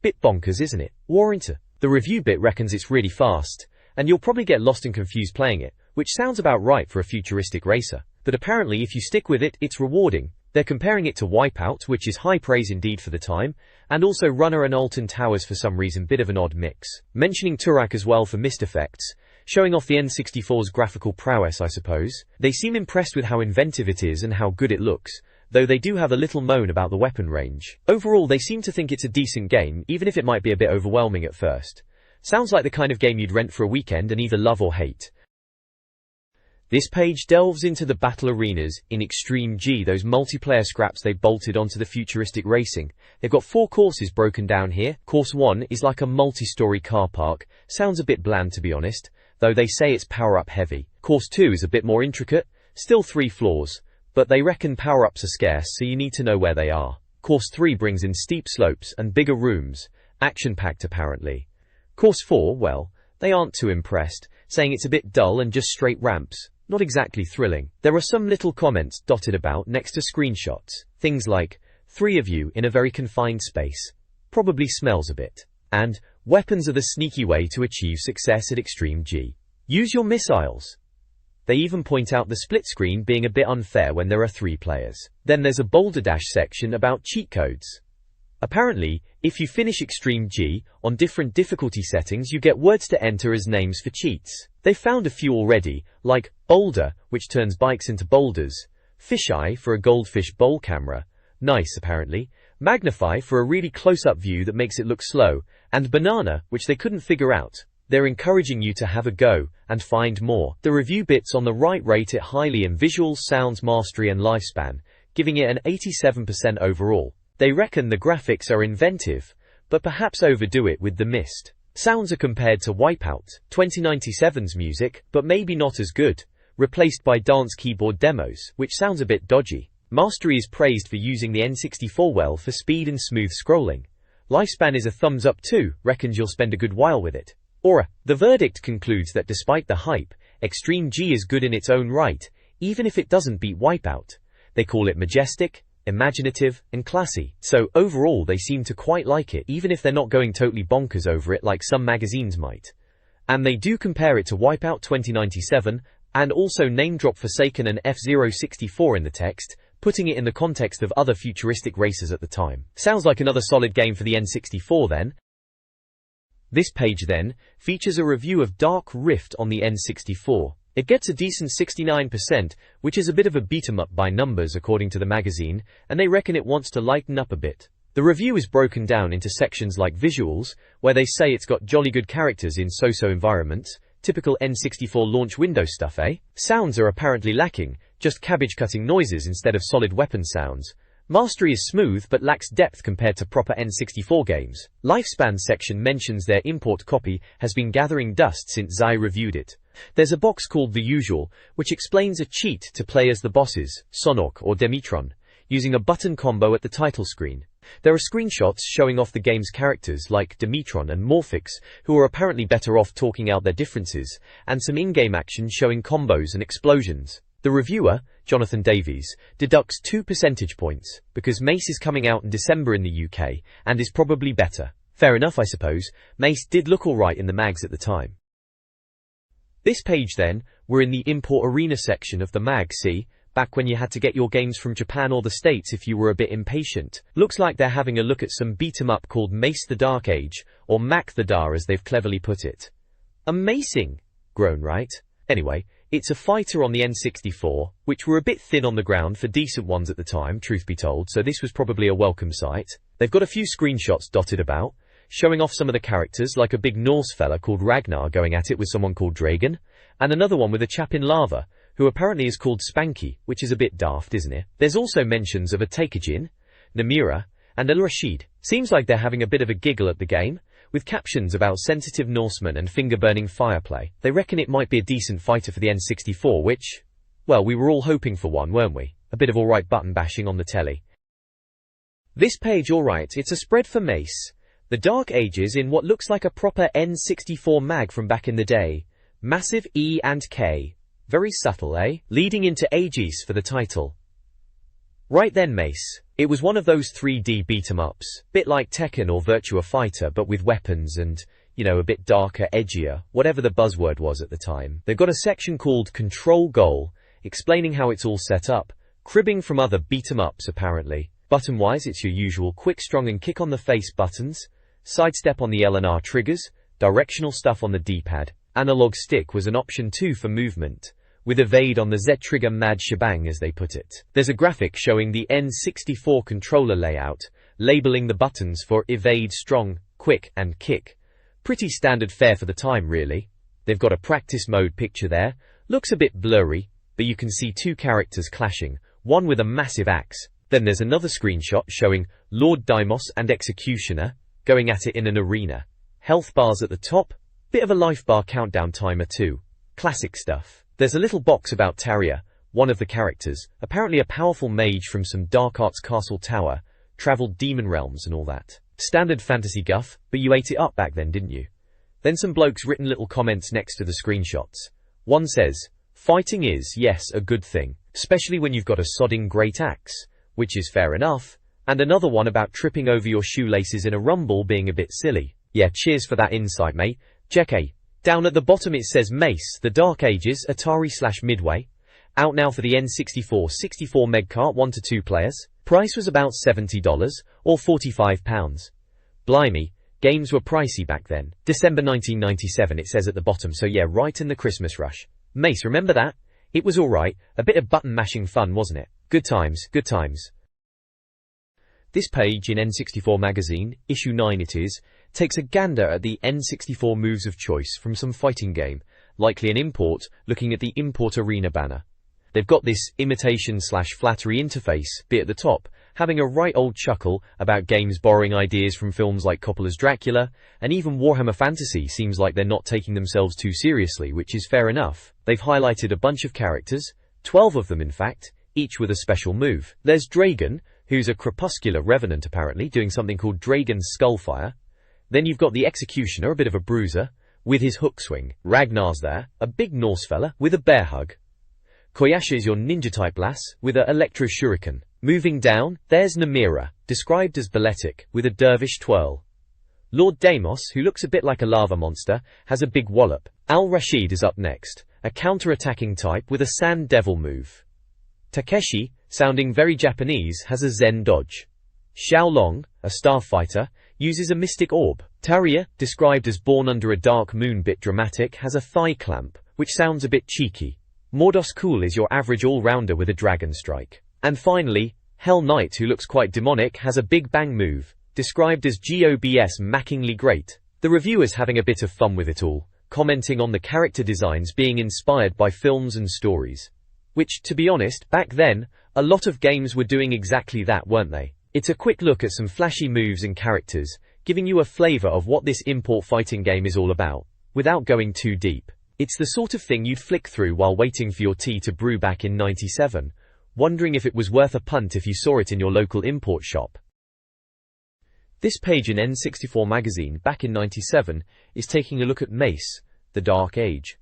Bit bonkers, isn't it? Warrantor. The review bit reckons it's really fast, and you'll probably get lost and confused playing it, which sounds about right for a futuristic racer. But apparently if you stick with it, it's rewarding. They're comparing it to Wipeout, which is high praise indeed for the time, and also Runner and Alton Towers for some reason, bit of an odd mix. Mentioning Turok as well for mist effects, showing off the N64's graphical prowess I suppose. They seem impressed with how inventive it is and how good it looks, though they do have a little moan about the weapon range. Overall they seem to think it's a decent game, even if it might be a bit overwhelming at first. Sounds like the kind of game you'd rent for a weekend and either love or hate. This page delves into the battle arenas in Extreme G, those multiplayer scraps they bolted onto the futuristic racing. They've got 4 courses broken down here. Course 1 is like a multi-story car park. Sounds a bit bland to be honest, though they say it's power-up heavy. Course 2 is a bit more intricate, still 3 floors, but they reckon power-ups are scarce, so you need to know where they are. Course 3 brings in steep slopes and bigger rooms, action-packed apparently. Course 4, well, they aren't too impressed, saying it's a bit dull and just straight ramps. Not exactly thrilling. There are some little comments dotted about next to screenshots. Things like, 3 of you in a very confined space. Probably smells a bit. And, weapons are the sneaky way to achieve success at Extreme G. Use your missiles. They even point out the split screen being a bit unfair when there are 3 players. Then there's a Boulder Dash section about cheat codes. Apparently, if you finish Extreme G on different difficulty settings, you get words to enter as names for cheats. They've found a few already, like Boulder, which turns bikes into boulders, Fisheye for a goldfish bowl camera, nice apparently, Magnify for a really close-up view that makes it look slow, and Banana, which they couldn't figure out. They're encouraging you to have a go and find more. The review bits on the right rate it highly in visuals, sounds, mastery and lifespan, giving it an 87% overall. They reckon the graphics are inventive, but perhaps overdo it with the mist. Sounds are compared to Wipeout, 2097's music, but maybe not as good, replaced by dance keyboard demos, which sounds a bit dodgy. Mastery is praised for using the N64 well for speed and smooth scrolling. Lifespan is a thumbs up too, reckons you'll spend a good while with it. Aura. The verdict concludes that despite the hype, Extreme G is good in its own right, even if it doesn't beat Wipeout. They call it majestic, imaginative, and classy. So, overall they seem to quite like it, even if they're not going totally bonkers over it like some magazines might. And they do compare it to Wipeout 2097, and also name-drop Forsaken and F-064 in the text, putting it in the context of other futuristic races at the time. Sounds like another solid game for the N64 then. This page then features a review of Dark Rift on the N64. It gets a decent 69%, which is a bit of a beat-em-up by numbers according to the magazine, and they reckon it wants to lighten up a bit. The review is broken down into sections like visuals, where they say it's got jolly good characters in so-so environments, typical N64 launch window stuff, eh? Sounds are apparently lacking, just cabbage-cutting noises instead of solid weapon sounds. Mastery is smooth but lacks depth compared to proper N64 games. Lifespan section mentions their import copy has been gathering dust since Zai reviewed it. There's a box called The Usual, which explains a cheat to play as the bosses, Sonok or Demitron, using a button combo at the title screen. There are screenshots showing off the game's characters like Demitron and Morphix, who are apparently better off talking out their differences, and some in-game action showing combos and explosions. The reviewer, Jonathan Davies, deducts 2 percentage points, because Mace is coming out in December in the UK, and is probably better. Fair enough I suppose, Mace did look alright in the mags at the time. This page then, we're in the import arena section of the mag, see? Back when you had to get your games from Japan or the States if you were a bit impatient. Looks like they're having a look at some beat-em-up called Mace the Dark Age, or Mac the Dar as they've cleverly put it. Amazing! Grown, right? Anyway, it's a fighter on the N64, which were a bit thin on the ground for decent ones at the time, truth be told, so this was probably a welcome sight. They've got a few screenshots dotted about, showing off some of the characters like a big Norse fella called Ragnar going at it with someone called Dragon, and another one with a chap in lava, who apparently is called Spanky, which is a bit daft, isn't it? There's also mentions of a Takejin, Namira, and El Rashid. Seems like they're having a bit of a giggle at the game, with captions about sensitive Norsemen and finger-burning fireplay. They reckon it might be a decent fighter for the N64, which, well, we were all hoping for one, weren't we? A bit of alright button bashing on the telly. This page, alright, it's a spread for Mace. The Dark Ages in what looks like a proper N64 mag from back in the day. Massive E and K. Very subtle, eh? Leading into Aegis for the title. Right then, Mace. It was one of those 3D beat-em-ups, bit like Tekken or Virtua Fighter but with weapons and, you know, a bit darker, edgier, whatever the buzzword was at the time. They've got a section called Control Goal, explaining how it's all set up, cribbing from other beat-em-ups apparently. Button-wise, it's your usual quick, strong and kick on the face buttons, sidestep on the L and R triggers, directional stuff on the D-pad. Analog stick was an option too for movement, with evade on the Z-trigger mad shebang as they put it. There's a graphic showing the N64 controller layout, labeling the buttons for evade, strong, quick and kick. Pretty standard fare for the time really. They've got a practice mode picture there, Looks a bit blurry, but you can see two characters clashing, one with a massive axe. Then there's another screenshot showing Lord Deimos and Executioner going at it in an arena. Health bars at the top, bit of a life bar countdown timer too. Classic stuff. There's a little box about Taria, one of the characters, apparently a powerful mage from some dark arts castle tower, traveled demon realms and all that. Standard fantasy guff, but you ate it up back then, didn't you? Then some blokes written little comments next to the screenshots. One says, fighting is, yes, a good thing, especially when you've got a sodding great axe, which is fair enough, and another one about tripping over your shoelaces in a rumble being a bit silly. Yeah, cheers for that insight, mate. Jeke. Down at the bottom it says Mace, The Dark Ages, Atari/Midway. Out now for the N64 64 Megcart 1 to 2 players. Price was about $70 or £45. Blimey, games were pricey back then. December 1997 it says at the bottom, so yeah, right in the Christmas rush. Mace, remember that? It was alright, a bit of button mashing fun, wasn't it? Good times, good times. This page in N64 Magazine, issue 9 it is, takes a gander at the N64 moves of choice from some fighting game, likely an import, looking at the Import Arena banner. They've got this imitation/flattery interface bit at the top, having a right old chuckle about games borrowing ideas from films like Coppola's Dracula, and even Warhammer Fantasy seems like they're not taking themselves too seriously, which is fair enough. They've highlighted a bunch of characters, 12 of them in fact, each with a special move. There's Dragon, who's a crepuscular revenant apparently, doing something called Dragon's Skullfire. Then you've got the Executioner, a bit of a bruiser, with his hook swing. Ragnar's there, a big Norse fella, with a bear hug. Koyasha is your ninja-type lass, with a electro shuriken. Moving down, there's Namira, described as balletic, with a dervish twirl. Lord Deimos, who looks a bit like a lava monster, has a big wallop. Al-Rashid is up next, a counter-attacking type with a sand devil move. Takeshi, sounding very Japanese, has a zen dodge. Xiaolong, a starfighter, uses a mystic orb. Taria, described as born under a dark moon bit dramatic, has a thigh clamp, which sounds a bit cheeky. Mordos Cool is your average all-rounder with a dragon strike. And finally, Hell Knight, who looks quite demonic, has a big bang move, described as GOBS mackingly great. The reviewer's having a bit of fun with it all, commenting on the character designs being inspired by films and stories. Which, to be honest, back then, a lot of games were doing exactly that, weren't they? It's a quick look at some flashy moves and characters, giving you a flavor of what this import fighting game is all about, without going too deep. It's the sort of thing you'd flick through while waiting for your tea to brew back in '97, wondering if it was worth a punt if you saw it in your local import shop. This page in N64 Magazine, back in '97, is taking a look at Mace, The Dark Age.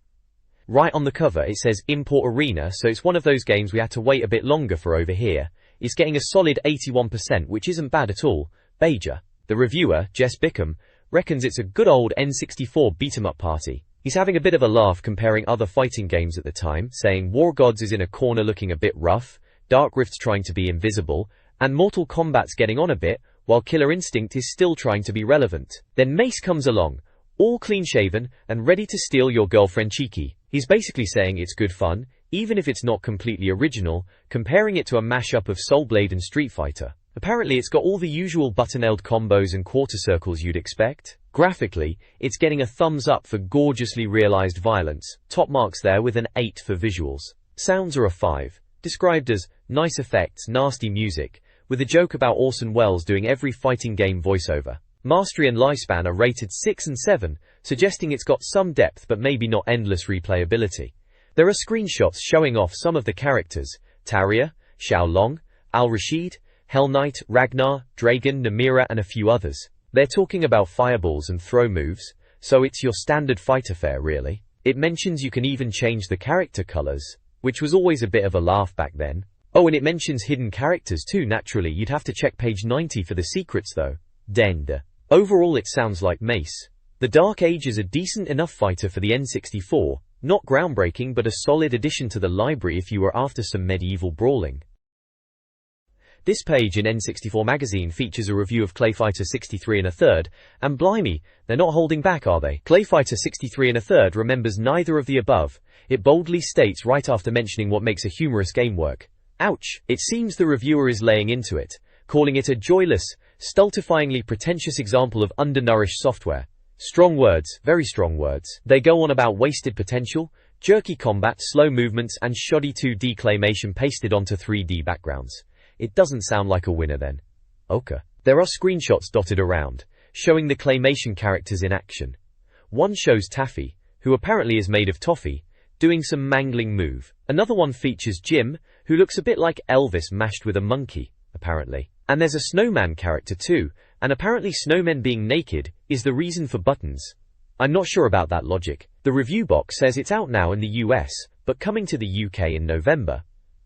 Right on the cover it says Import Arena, so it's one of those games we had to wait a bit longer for over here. It's getting a solid 81%, which isn't bad at all. Beja, the reviewer, Jess Bickham, reckons it's a good old N64 beat-em-up party. He's having a bit of a laugh comparing other fighting games at the time, saying War Gods is in a corner looking a bit rough, Dark Rift's trying to be invisible, and Mortal Kombat's getting on a bit, while Killer Instinct is still trying to be relevant. Then Mace comes along, all clean-shaven and ready to steal your girlfriend cheeky. He's basically saying it's good fun, even if it's not completely original, comparing it to a mashup of Soul Blade and Street Fighter. Apparently it's got all the usual button-nailed combos and quarter circles you'd expect. Graphically, it's getting a thumbs up for gorgeously realized violence, top marks there with an 8 for visuals. Sounds are a 5, described as nice effects, nasty music, with a joke about Orson Welles doing every fighting game voiceover. Mastery and lifespan are rated 6 and 7, suggesting it's got some depth but maybe not endless replayability. There are screenshots showing off some of the characters: Taria, Xiaolong, Al-Rashid, Hell Knight, Ragnar, Dragon, Namira and a few others. They're talking about fireballs and throw moves, so it's your standard fighter fare really. It mentions you can even change the character colors, which was always a bit of a laugh back then. Oh, and it mentions hidden characters too. Naturally, you'd have to check page 90 for the secrets though. Dende. Overall it sounds like Mace. The Dark Age is a decent enough fighter for the N64, not groundbreaking but a solid addition to the library if you were after some medieval brawling. This page in N64 Magazine features a review of Clayfighter 63 1/3, and blimey, they're not holding back, are they? Clayfighter 63 1/3 remembers neither of the above. It boldly states right after mentioning what makes a humorous game work. Ouch! It seems the reviewer is laying into it, calling it a joyless, stultifyingly pretentious example of undernourished software. Strong words, very strong words. They go on about wasted potential, Jerky combat, slow movements, and shoddy 2D claymation pasted onto 3D backgrounds. It doesn't sound like a winner then. Okay. There are screenshots dotted around, showing the claymation characters in action. One shows Taffy, who apparently is made of toffee, doing some mangling move. Another one features Jim, who looks a bit like Elvis mashed with a monkey, apparently. And there's a snowman character too, and apparently snowmen being naked is the reason for buttons. I'm not sure about that logic. The review box says it's out now in the US, but coming to the UK in November.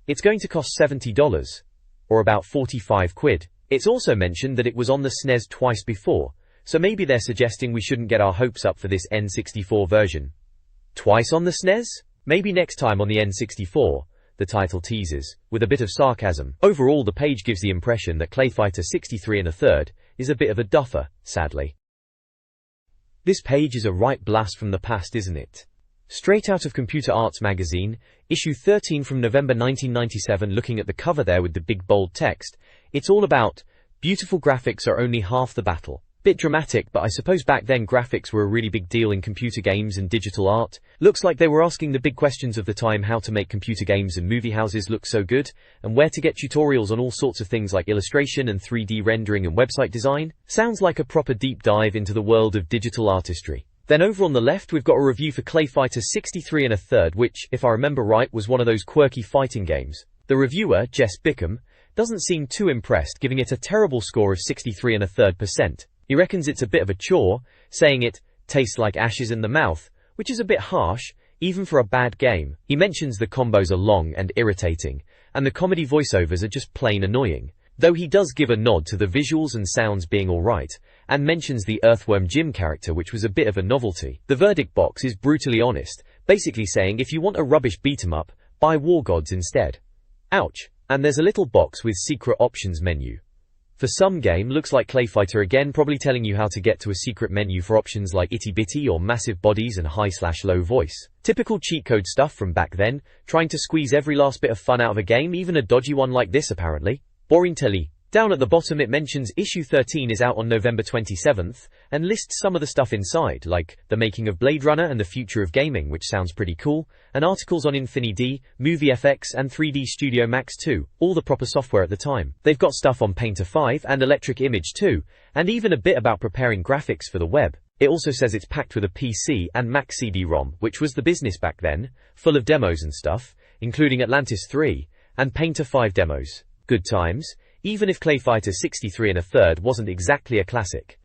It's going to cost $70, or about 45 quid. It's also mentioned that it was on the SNES twice before, so maybe they're suggesting we shouldn't get our hopes up for this N64 version. Twice on the SNES? Maybe next time on the N64, the title teases, with a bit of sarcasm. Overall, the page gives the impression that Clayfighter 63 1/3 is a bit of a duffer, sadly. This page is a right blast from the past, isn't it? Straight out of Computer Arts Magazine, issue 13 from November 1997. Looking at the cover there with the big bold text, it's all about, beautiful graphics are only half the battle. Bit dramatic, but I suppose back then graphics were a really big deal in computer games and digital art. Looks like they were asking the big questions of the time: how to make computer games and movie houses look so good, and where to get tutorials on all sorts of things like illustration and 3D rendering and website design. Sounds like a proper deep dive into the world of digital artistry. Then over on the left we've got a review for Clayfighter 63 1/3, which, if I remember right, was one of those quirky fighting games. The reviewer, Jess Bickham, doesn't seem too impressed, giving it a terrible score of 63 1/3%. He reckons it's a bit of a chore, saying it tastes like ashes in the mouth, which is a bit harsh, even for a bad game. He mentions the combos are long and irritating, and the comedy voiceovers are just plain annoying, though he does give a nod to the visuals and sounds being alright, and mentions the Earthworm Jim character, which was a bit of a novelty. The verdict box is brutally honest, basically saying if you want a rubbish beat-em-up, buy War Gods instead. Ouch. And there's a little box with secret options menu. For some game, looks like Clayfighter again, probably telling you how to get to a secret menu for options like itty bitty or massive bodies and high/low voice. Typical cheat code stuff from back then, trying to squeeze every last bit of fun out of a game, even a dodgy one like this apparently. Boring telly. Down at the bottom it mentions issue 13 is out on November 27th, and lists some of the stuff inside, like the making of Blade Runner and the future of gaming, which sounds pretty cool, and articles on Infinity, Movie FX and 3D Studio Max 2, all the proper software at the time. They've got stuff on Painter 5 and Electric Image 2, and even a bit about preparing graphics for the web. It also says it's packed with a PC and Mac CD-ROM, which was the business back then, full of demos and stuff, including Atlantis 3, and Painter 5 demos. Good times, even if Clayfighter 63 1/3 wasn't exactly a classic.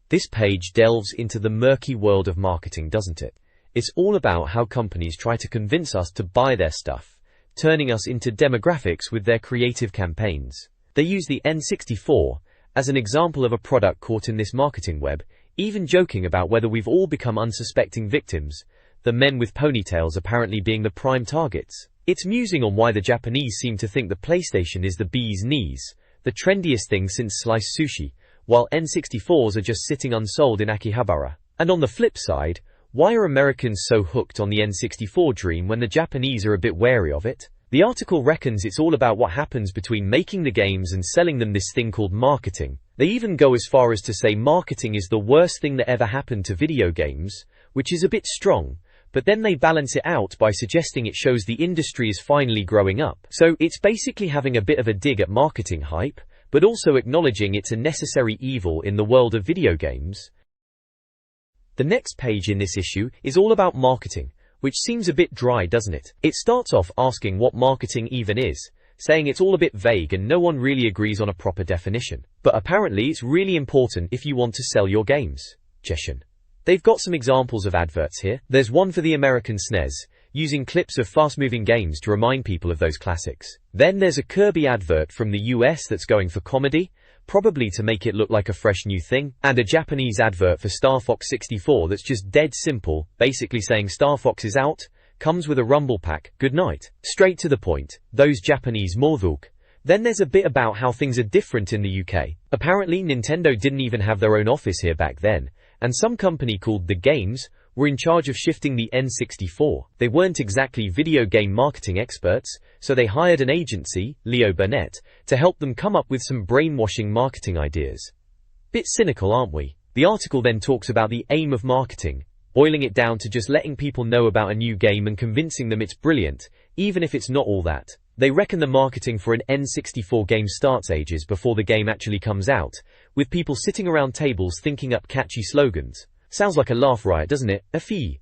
This page delves into the murky world of marketing, doesn't it? It's all about how companies try to convince us to buy their stuff, turning us into demographics with their creative campaigns. They use the N64 as an example of a product caught in this marketing web, even joking about whether we've all become unsuspecting victims, the men with ponytails apparently being the prime targets. It's musing on why the Japanese seem to think the PlayStation is the bee's knees, the trendiest thing since sliced sushi, while N64s are just sitting unsold in Akihabara. And on the flip side, why are Americans so hooked on the N64 dream when the Japanese are a bit wary of it? The article reckons it's all about what happens between making the games and selling them, this thing called marketing. They even go as far as to say marketing is the worst thing that ever happened to video games, which is a bit strong. But then they balance it out by suggesting it shows the industry is finally growing up. So it's basically having a bit of a dig at marketing hype, but also acknowledging it's a necessary evil in the world of video games. The next page in this issue is all about marketing, which seems a bit dry, doesn't it? It starts off asking what marketing even is, saying it's all a bit vague and no one really agrees on a proper definition. But apparently it's really important if you want to sell your games. Jeshen. They've got some examples of adverts here. There's one for the American SNES, using clips of fast-moving games to remind people of those classics. Then there's a Kirby advert from the US that's going for comedy, probably to make it look like a fresh new thing, and a Japanese advert for Star Fox 64 that's just dead simple, basically saying Star Fox is out, comes with a rumble pack, good night. Straight to the point, those Japanese morvuk. Then there's a bit about how things are different in the UK. Apparently Nintendo didn't even have their own office here back then, and some company called The Games were in charge of shifting the N64. They weren't exactly video game marketing experts, so they hired an agency, Leo Burnett, to help them come up with some brainwashing marketing ideas. Bit cynical, aren't we? The article then talks about the aim of marketing, boiling it down to just letting people know about a new game and convincing them it's brilliant, even if it's not all that. They reckon the marketing for an N64 game starts ages before the game actually comes out, with people sitting around tables thinking up catchy slogans. Sounds like a laugh riot, doesn't it? A fee.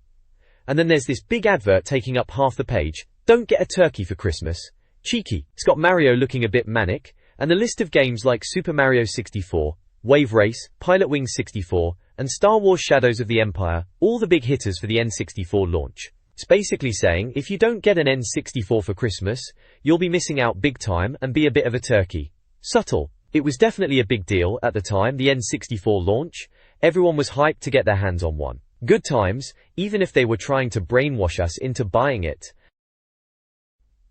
And then there's this big advert taking up half the page. Don't get a turkey for Christmas. Cheeky. It's got Mario looking a bit manic, and a list of games like Super Mario 64, Wave Race, Pilot Wings 64, and Star Wars Shadows of the Empire, all the big hitters for the N64 launch. It's basically saying, if you don't get an N64 for Christmas, you'll be missing out big time and be a bit of a turkey. Subtle. It was definitely a big deal at the time, the N64 launch. Everyone was hyped to get their hands on one. Good times, even if they were trying to brainwash us into buying it.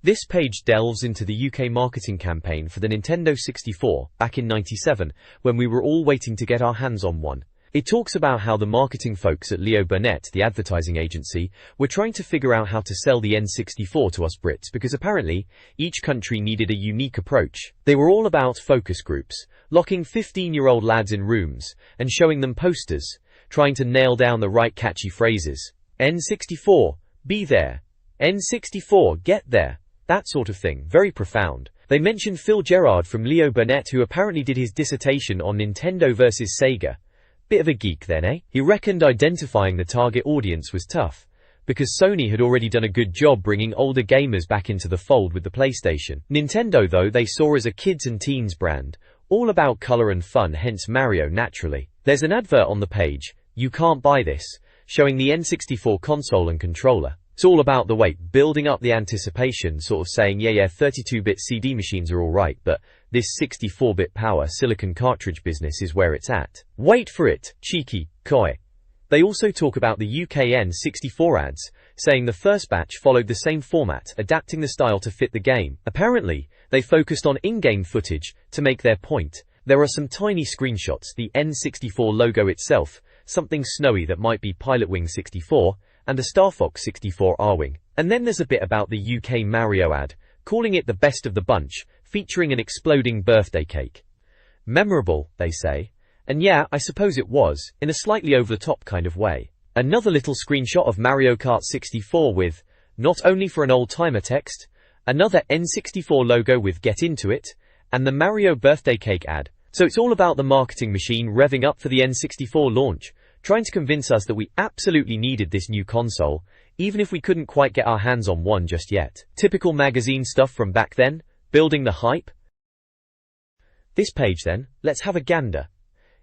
This page delves into the UK marketing campaign for the Nintendo 64, back in '97, when we were all waiting to get our hands on one. It talks about how the marketing folks at Leo Burnett, the advertising agency, were trying to figure out how to sell the N64 to us Brits because apparently, each country needed a unique approach. They were all about focus groups, locking 15-year-old lads in rooms, and showing them posters, trying to nail down the right catchy phrases. N64, be there. N64, get there. That sort of thing, very profound. They mentioned Phil Gerard from Leo Burnett, who apparently did his dissertation on Nintendo versus Sega. Bit of a geek then, eh? He reckoned identifying the target audience was tough, because Sony had already done a good job bringing older gamers back into the fold with the PlayStation. Nintendo, though, they saw as a kids and teens brand, all about color and fun, hence Mario naturally. There's an advert on the page, you can't buy this, showing the N64 console and controller. It's all about the wait, building up the anticipation, sort of saying, yeah, 32-bit CD machines are alright, but this 64-bit power silicon cartridge business is where it's at. Wait for it, cheeky, coy. They also talk about the UK N64 ads, saying the first batch followed the same format, adapting the style to fit the game. Apparently, they focused on in-game footage to make their point. There are some tiny screenshots, the N64 logo itself, something snowy that might be Pilot Wing 64, and a Star Fox 64 R-Wing. And then there's a bit about the UK Mario ad, calling it the best of the bunch, featuring an exploding birthday cake. Memorable, they say. And yeah, I suppose it was, in a slightly over-the-top kind of way. Another little screenshot of Mario Kart 64 with, not only for an old-timer text, another N64 logo with Get Into It, and the Mario birthday cake ad. So it's all about the marketing machine revving up for the N64 launch, trying to convince us that we absolutely needed this new console, even if we couldn't quite get our hands on one just yet. Typical magazine stuff from back then, building the hype. This page then, let's have a gander.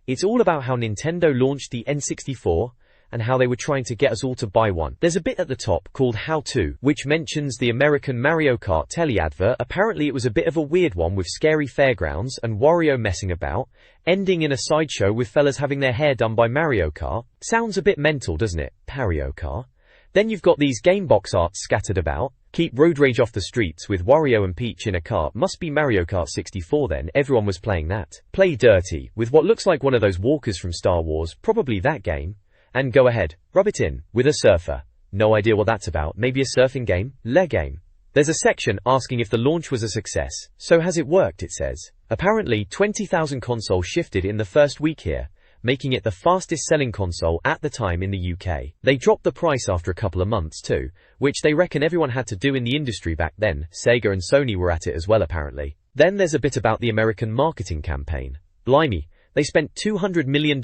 It's all about how Nintendo launched the N64, and how they were trying to get us all to buy one. There's a bit at the top called How To, which mentions the American Mario Kart tele-advert. Apparently it was a bit of a weird one with scary fairgrounds and Wario messing about, ending in a sideshow with fellas having their hair done by Mario Kart. Sounds a bit mental, doesn't it? Mario Kart. Then you've got these gamebox arts scattered about. Keep road rage off the streets with Wario and Peach in a cart. Must be Mario Kart 64 then, everyone was playing that. Play Dirty, with what looks like one of those walkers from Star Wars, probably that game. And go ahead, rub it in, with a surfer. No idea what that's about, maybe a surfing game? Le game. There's a section asking if the launch was a success. So has it worked, it says. Apparently, 20,000 consoles shifted in the first week here, making it the fastest selling console at the time in the UK. They dropped the price after a couple of months too, which they reckon everyone had to do in the industry back then. Sega and Sony were at it as well apparently. Then there's a bit about the American marketing campaign. Blimey, they spent $200 million.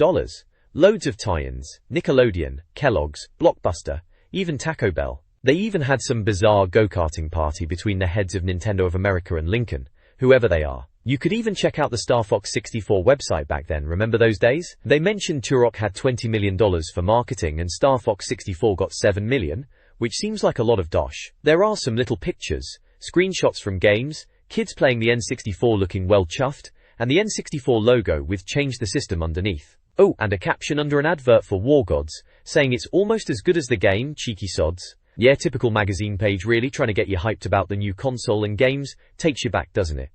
Loads of tie-ins, Nickelodeon, Kellogg's, Blockbuster, even Taco Bell. They even had some bizarre go-karting party between the heads of Nintendo of America and Lincoln, whoever they are. You could even check out the Star Fox 64 website back then, remember those days? They mentioned Turok had $20 million for marketing and Star Fox 64 got $7 million, which seems like a lot of dosh. There are some little pictures, screenshots from games, kids playing the N64 looking well chuffed, and the N64 logo with change the system underneath. Oh, and a caption under an advert for War Gods, saying it's almost as good as the game, cheeky sods. Yeah, typical magazine page really, trying to get you hyped about the new console and games, takes you back, doesn't it?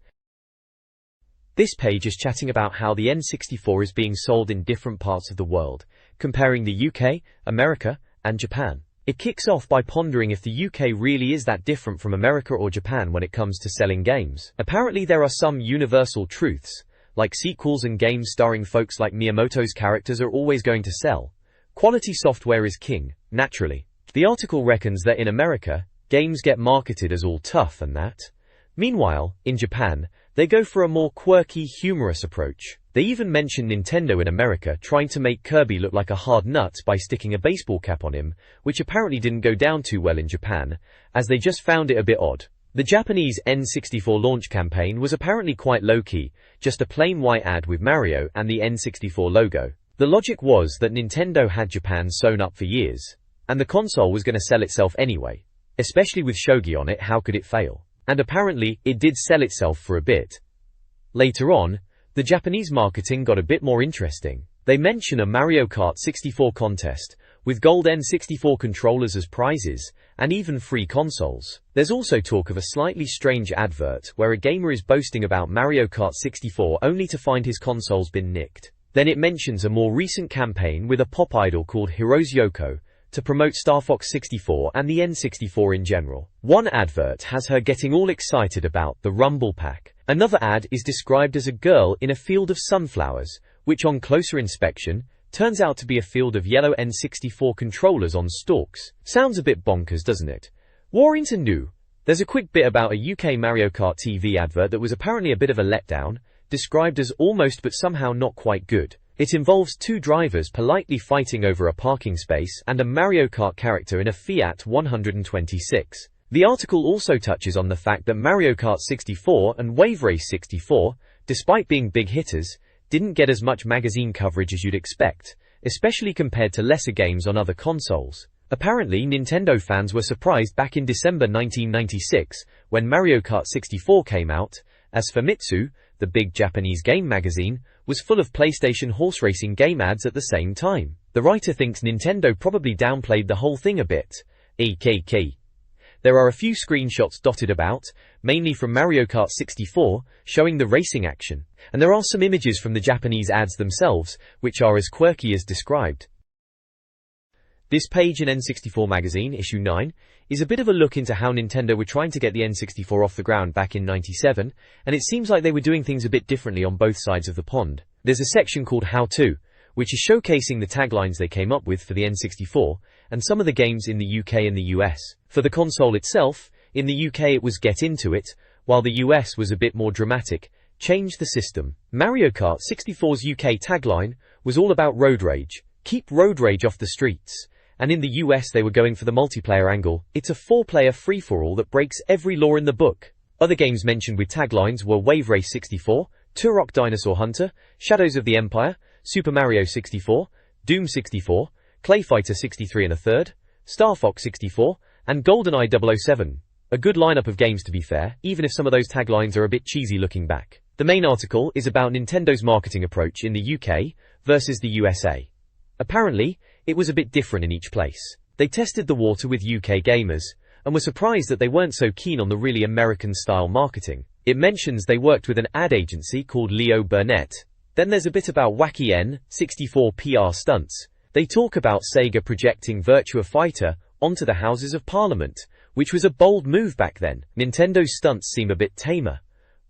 This page is chatting about how the N64 is being sold in different parts of the world, comparing the UK, America, and Japan. It kicks off by pondering if the UK really is that different from America or Japan when it comes to selling games. Apparently there are some universal truths, like sequels and games starring folks like Miyamoto's characters are always going to sell. Quality software is king, naturally. The article reckons that in America, games get marketed as all tough and that. Meanwhile, in Japan, they go for a more quirky, humorous approach. They even mention Nintendo in America trying to make Kirby look like a hard nut by sticking a baseball cap on him, which apparently didn't go down too well in Japan, as they just found it a bit odd. The Japanese N64 launch campaign was apparently quite low-key, just a plain white ad with Mario and the N64 logo. The logic was that Nintendo had Japan sewn up for years, and the console was going to sell itself anyway. Especially with shogi on it, how could it fail? And apparently, it did sell itself for a bit. Later on, the Japanese marketing got a bit more interesting. They mention a Mario Kart 64 contest, with gold N64 controllers as prizes, and even free consoles. There's also talk of a slightly strange advert where a gamer is boasting about Mario Kart 64 only to find his console's been nicked. Then it mentions a more recent campaign with a pop idol called Hiroshi Yoko to promote Star Fox 64 and the N64 in general. One advert has her getting all excited about the Rumble Pack. Another ad is described as a girl in a field of sunflowers, which on closer inspection, turns out to be a field of yellow N64 controllers on stalks. Sounds a bit bonkers, doesn't it? Warrington New. There's a quick bit about a UK Mario Kart TV advert that was apparently a bit of a letdown, described as almost but somehow not quite good. It involves two drivers politely fighting over a parking space and a Mario Kart character in a Fiat 126. The article also touches on the fact that Mario Kart 64 and Wave Race 64, despite being big hitters, didn't get as much magazine coverage as you'd expect, especially compared to lesser games on other consoles. Apparently, Nintendo fans were surprised back in December 1996 when Mario Kart 64 came out, as Famitsu, the big Japanese game magazine, was full of PlayStation horse racing game ads at the same time. The writer thinks Nintendo probably downplayed the whole thing a bit. EKK. There are a few screenshots dotted about, mainly from Mario Kart 64, showing the racing action. And there are some images from the Japanese ads themselves, which are as quirky as described. This page in N64 Magazine, issue 9, is a bit of a look into how Nintendo were trying to get the N64 off the ground back in '97, and it seems like they were doing things a bit differently on both sides of the pond. There's a section called How To, which is showcasing the taglines they came up with for the N64, and some of the games in the UK and the US. For the console itself, in the UK it was Get Into It, while the US was a bit more dramatic, Change the System. Mario Kart 64's UK tagline was all about road rage, keep road rage off the streets. And in the US they were going for the multiplayer angle. It's a 4-player free-for-all that breaks every law in the book. Other games mentioned with taglines were Wave Race 64, Turok Dinosaur Hunter, Shadows of the Empire, Super Mario 64, Doom 64, Clay Fighter 63 1/3, Star Fox 64, and GoldenEye 007. A good lineup of games to be fair, even if some of those taglines are a bit cheesy looking back. The main article is about Nintendo's marketing approach in the UK versus the USA. Apparently, it was a bit different in each place. They tested the water with UK gamers, and were surprised that they weren't so keen on the really American-style marketing. It mentions they worked with an ad agency called Leo Burnett. Then there's a bit about wacky N64 PR stunts. They talk about Sega projecting Virtua Fighter onto the Houses of Parliament, which was a bold move back then. Nintendo's stunts seem a bit tamer.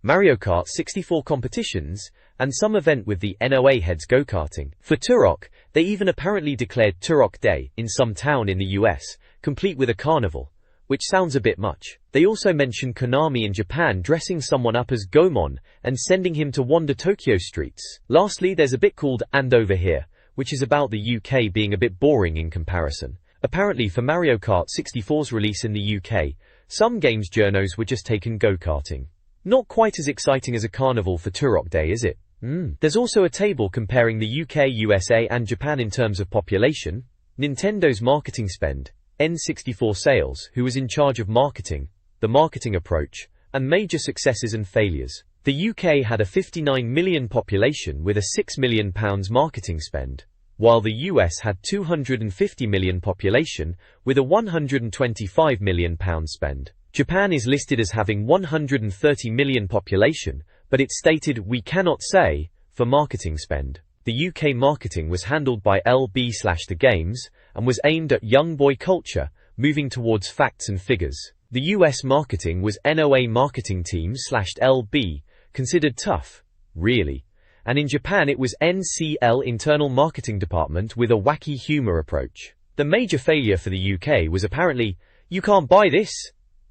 Mario Kart 64 competitions, and some event with the NOA heads go-karting. For Turok, they even apparently declared Turok Day in some town in the US, complete with a carnival, which sounds a bit much. They also mention Konami in Japan dressing someone up as Gomon and sending him to wander Tokyo streets. Lastly, there's a bit called And Over Here, which is about the UK being a bit boring in comparison. Apparently for Mario Kart 64's release in the UK, some games journos were just taken go-karting. Not quite as exciting as a carnival for Turok Day, is it? There's also a table comparing the UK, USA and Japan in terms of population, Nintendo's marketing spend, N64 sales, who was in charge of marketing, the marketing approach, and major successes and failures. The UK had a 59 million population with a £6 million marketing spend, while the US had 250 million population with a £125 million spend. Japan is listed as having 130 million population, but it's stated we cannot say for marketing spend. The UK marketing was handled by LB/The Games and was aimed at young boy culture, moving towards facts and figures. The US marketing was NOA marketing team/LB, considered tough, really, and in Japan it was NCL Internal Marketing Department with a wacky humor approach. The major failure for the UK was apparently, "You can't buy this."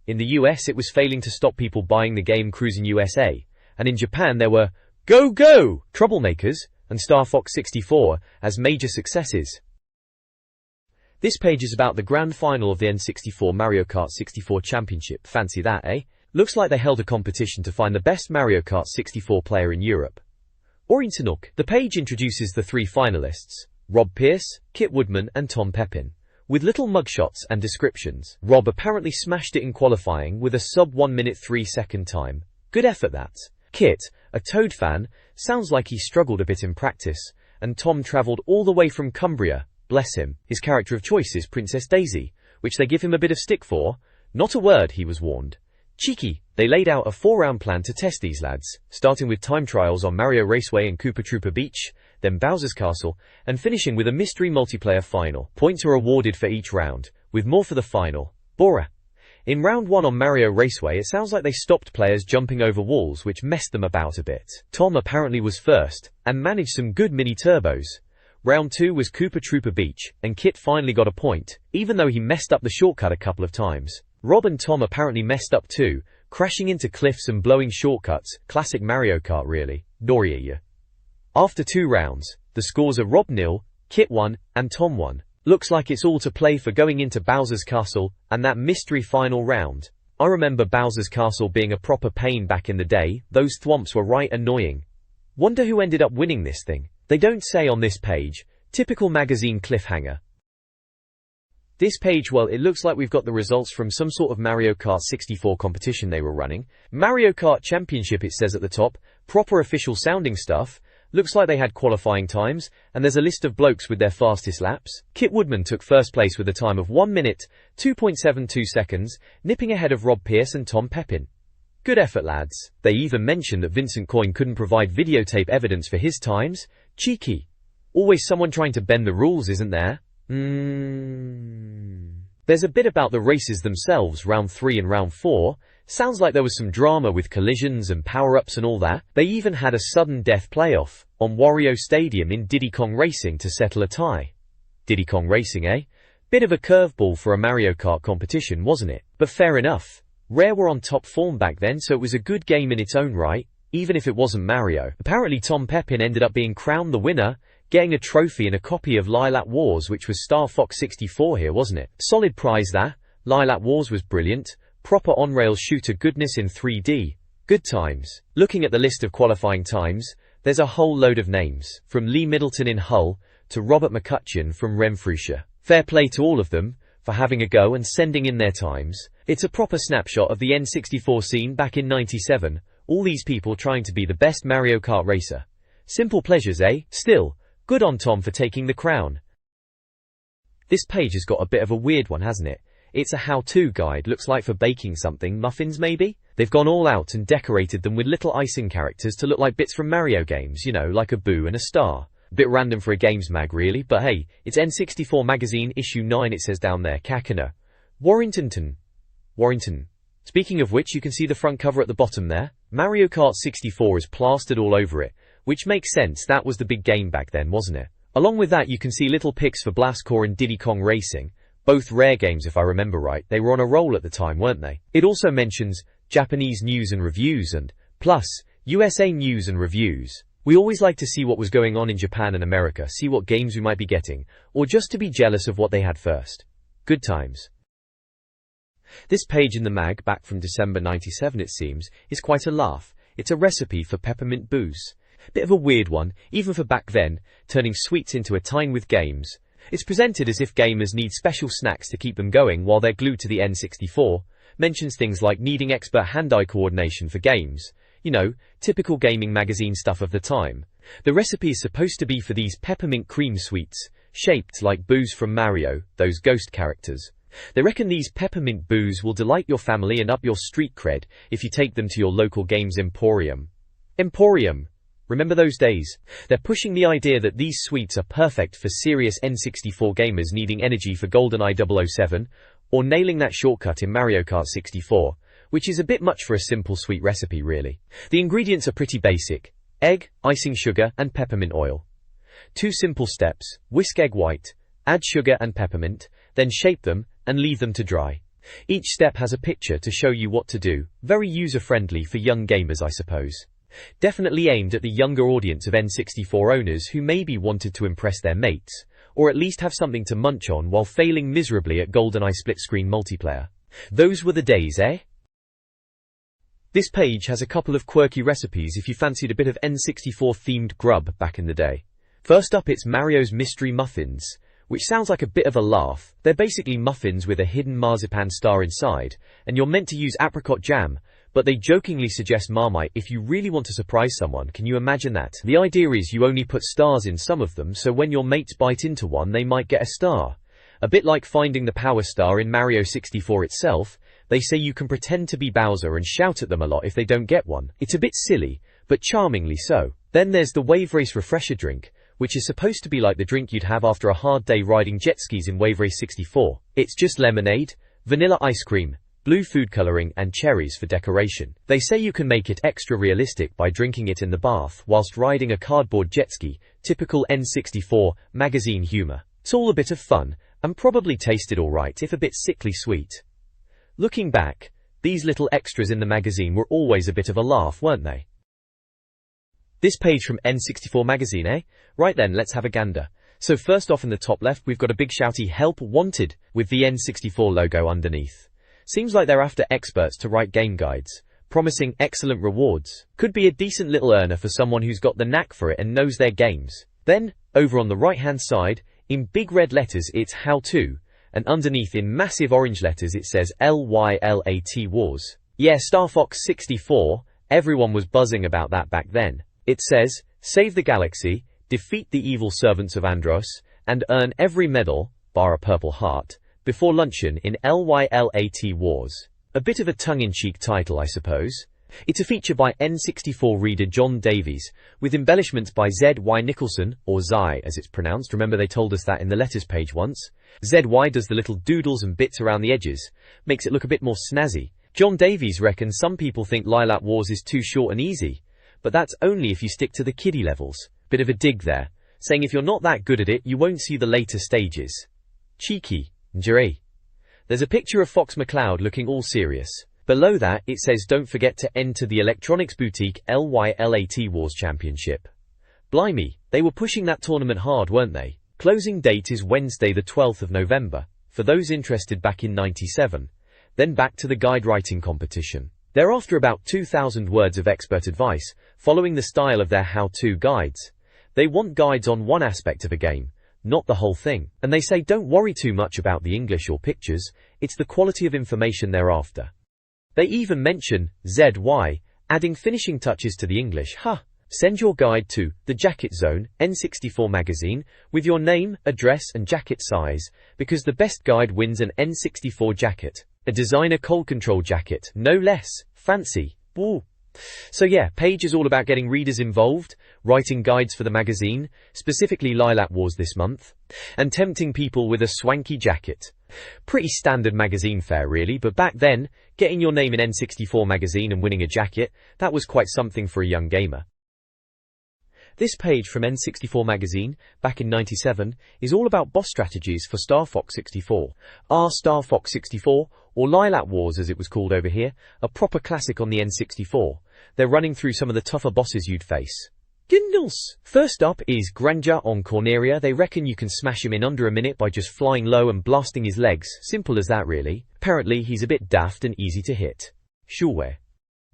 In the US it was failing to stop people buying the game Cruising USA, and in Japan there were Go Go! Troublemakers and Star Fox 64 as major successes. This page is about the grand final of the N64 Mario Kart 64 Championship. Fancy that, eh? Looks like they held a competition to find the best Mario Kart 64 player in Europe. Orientanuk. The page introduces the three finalists, Rob Pierce, Kit Woodman and Tom Pepin, with little mugshots and descriptions. Rob apparently smashed it in qualifying with a sub 1 minute 3 second time. Good effort that. Kit, a Toad fan, sounds like he struggled a bit in practice, and Tom travelled all the way from Cumbria. Bless him. His character of choice is Princess Daisy, which they give him a bit of stick for. Not a word, he was warned. Cheeky. They laid out a 4-round plan to test these lads, starting with time trials on Mario Raceway and Koopa Troopa Beach, then Bowser's Castle, and finishing with a mystery multiplayer final. Points are awarded for each round, with more for the final. Bora. In round 1 on Mario Raceway it sounds like they stopped players jumping over walls, which messed them about a bit. Tom apparently was first, and managed some good mini-turbos. Round 2 was Koopa Troopa Beach, and Kit finally got a point, even though he messed up the shortcut a couple of times. Rob and Tom apparently messed up too, crashing into cliffs and blowing shortcuts. Classic Mario Kart really. Doria. After 2 rounds, the scores are Rob 0, Kit 1, and Tom 1. Looks like it's all to play for going into Bowser's Castle, and that mystery final round. I remember Bowser's Castle being a proper pain back in the day. Those thwomps were right annoying. Wonder who ended up winning this thing. They don't say on this page. Typical magazine cliffhanger. This page, well, it looks like we've got the results from some sort of Mario Kart 64 competition they were running. Mario Kart Championship it says at the top. Proper official sounding stuff. Looks like they had qualifying times, and there's a list of blokes with their fastest laps. Kit Woodman took first place with a time of 1 minute, 2.72 seconds, nipping ahead of Rob Pierce and Tom Pepin. Good effort, lads. They even mentioned that Vincent Coyne couldn't provide videotape evidence for his times. Cheeky. Always someone trying to bend the rules, isn't there? There's a bit about the races themselves, round 3 and round 4. Sounds like there was some drama with collisions and power-ups and all that. They even had a sudden death playoff on Wario Stadium in Diddy Kong Racing to settle a tie. Diddy Kong Racing, eh? Bit of a curveball for a Mario Kart competition, wasn't it? But fair enough. Rare were on top form back then, so it was a good game in its own right, even if it wasn't Mario. Apparently Tom Pepin ended up being crowned the winner, getting a trophy and a copy of Lilac Wars, which was Star Fox 64 here, wasn't it? Solid prize that. Lilac Wars was brilliant. Proper on-rail shooter goodness in 3D. Good times. Looking at the list of qualifying times, there's a whole load of names, from Lee Middleton in Hull to Robert McCutcheon from Renfrewshire. Fair play to all of them for having a go and sending in their times. It's a proper snapshot of the N64 scene back in '97, all these people trying to be the best Mario Kart racer. Simple pleasures, eh? Still, good on Tom for taking the crown. This page has got a bit of a weird one, hasn't it? It's a how-to guide, looks like for baking something, muffins maybe? They've gone all out and decorated them with little icing characters to look like bits from Mario games, you know, like a boo and a star. A bit random for a games mag really, but hey, it's N64 Magazine issue 9 it says down there, Kakano. Warrington. Speaking of which, you can see the front cover at the bottom there. Mario Kart 64 is plastered all over it, which makes sense, that was the big game back then, wasn't it? Along with that you can see little pics for Blastcore and Diddy Kong Racing. Both rare games if I remember right. They were on a roll at the time, weren't they? It also mentions Japanese news and reviews and, plus, USA news and reviews. We always like to see what was going on in Japan and America, see what games we might be getting, or just to be jealous of what they had first. Good times. This page in the mag, back from December '97 it seems, is quite a laugh. It's a recipe for peppermint booze. Bit of a weird one, even for back then, turning sweets into a time with games. It's presented as if gamers need special snacks to keep them going while they're glued to the N64, mentions things like needing expert hand-eye coordination for games. You know, typical gaming magazine stuff of the time. The recipe is supposed to be for these peppermint cream sweets, shaped like boos from Mario, those ghost characters. They reckon these peppermint boos will delight your family and up your street cred if you take them to your local games emporium. Emporium. Remember those days? They're pushing the idea that these sweets are perfect for serious N64 gamers needing energy for GoldenEye 007, or nailing that shortcut in Mario Kart 64, which is a bit much for a simple sweet recipe really. The ingredients are pretty basic. egg, icing sugar, and peppermint oil. 2 simple steps: whisk egg white, add sugar and peppermint, then shape them and leave them to dry. Each step has a picture to show you what to do. Very user-friendly for young gamers, I suppose. Definitely aimed at the younger audience of N64 owners who maybe wanted to impress their mates, or at least have something to munch on while failing miserably at GoldenEye split-screen multiplayer. Those were the days, eh? This page has a couple of quirky recipes if you fancied a bit of N64-themed grub back in the day. First up, it's Mario's Mystery Muffins, which sounds like a bit of a laugh. They're basically muffins with a hidden marzipan star inside, and you're meant to use apricot jam, but they jokingly suggest Marmite if you really want to surprise someone. Can you imagine that? The idea is you only put stars in some of them, so when your mates bite into one, they might get a star. A bit like finding the power star in Mario 64 itself. They say you can pretend to be Bowser and shout at them a lot if they don't get one. It's a bit silly, but charmingly so. Then there's the Wave Race refresher drink, which is supposed to be like the drink you'd have after a hard day riding jet skis in Wave Race 64. It's just lemonade, vanilla ice cream, blue food coloring, and cherries for decoration. They say you can make it extra realistic by drinking it in the bath whilst riding a cardboard jet ski. Typical N64 Magazine humor. It's all a bit of fun, and probably tasted alright if a bit sickly sweet. Looking back, these little extras in the magazine were always a bit of a laugh, weren't they? This page from N64 Magazine, eh? Right then, let's have a gander. So first off in the top left, we've got a big shouty "Help Wanted" with the N64 logo underneath. Seems like they're after experts to write game guides, promising excellent rewards. Could be a decent little earner for someone who's got the knack for it and knows their games. Then, over on the right-hand side, in big red letters, it's "How To," and underneath in massive orange letters it says LYLAT Wars. Yeah, Star Fox 64, everyone was buzzing about that back then. It says, save the galaxy, defeat the evil servants of Andros, and earn every medal, bar a purple heart, before luncheon in LYLAT Wars. A bit of a tongue-in-cheek title, I suppose. It's a feature by N64 reader John Davies, with embellishments by Z.Y. Nicholson, or Zai as it's pronounced. Remember they told us that in the letters page once. Z.Y. does the little doodles and bits around the edges, makes it look a bit more snazzy. John Davies reckons some people think Lilat Wars is too short and easy, but that's only if you stick to the kiddie levels. Bit of a dig there, saying if you're not that good at it, you won't see the later stages. Cheeky, Jerry. There's a picture of Fox McCloud looking all serious. Below that, it says don't forget to enter the Electronics Boutique LYLAT Wars Championship. Blimey, they were pushing that tournament hard, weren't they? Closing date is Wednesday the 12th of November, for those interested back in '97. Then back to the guide writing competition. They're after about 2,000 words of expert advice, following the style of their how-to guides. They want guides on one aspect of a game, not the whole thing. And they say don't worry too much about the English or pictures, it's the quality of information they're after. They even mention ZY, adding finishing touches to the English. Send your guide to The Jacket Zone, N64 Magazine, with your name, address and jacket size, because the best guide wins an N64 jacket. A designer cold control jacket, no less. Fancy. Woo. So yeah, page is all about getting readers involved, writing guides for the magazine, specifically Lilat Wars this month, and tempting people with a swanky jacket. Pretty standard magazine fare really, but back then, getting your name in N64 Magazine and winning a jacket, that was quite something for a young gamer. This page from N64 Magazine, back in '97, is all about boss strategies for Star Fox 64. Star Fox 64, or Lilat Wars as it was called over here, a proper classic on the N64. They're running through some of the tougher bosses you'd face. Gindles! First up is Granja on Corneria. They reckon you can smash him in under a minute by just flying low and blasting his legs. Simple as that really. Apparently he's a bit daft and easy to hit. Sure.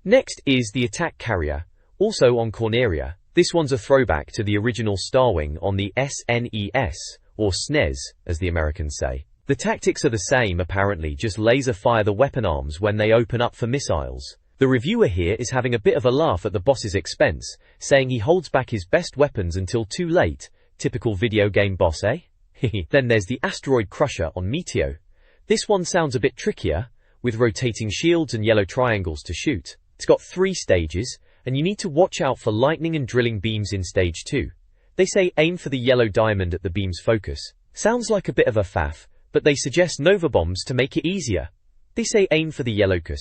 Next is the Attack Carrier, also on Corneria. This one's a throwback to the original Starwing on the SNES, or SNES, as the Americans say. The tactics are the same apparently, just laser fire the weapon arms when they open up for missiles. The reviewer here is having a bit of a laugh at the boss's expense, saying he holds back his best weapons until too late. Typical video game boss, eh? Then there's the Asteroid Crusher on Meteo. This one sounds a bit trickier, with rotating shields and yellow triangles to shoot. It's got 3 stages, and you need to watch out for lightning and drilling beams in stage 2. They say aim for the yellow diamond at the beam's focus. Sounds like a bit of a faff, but they suggest Nova Bombs to make it easier. They say aim for the yellowcus.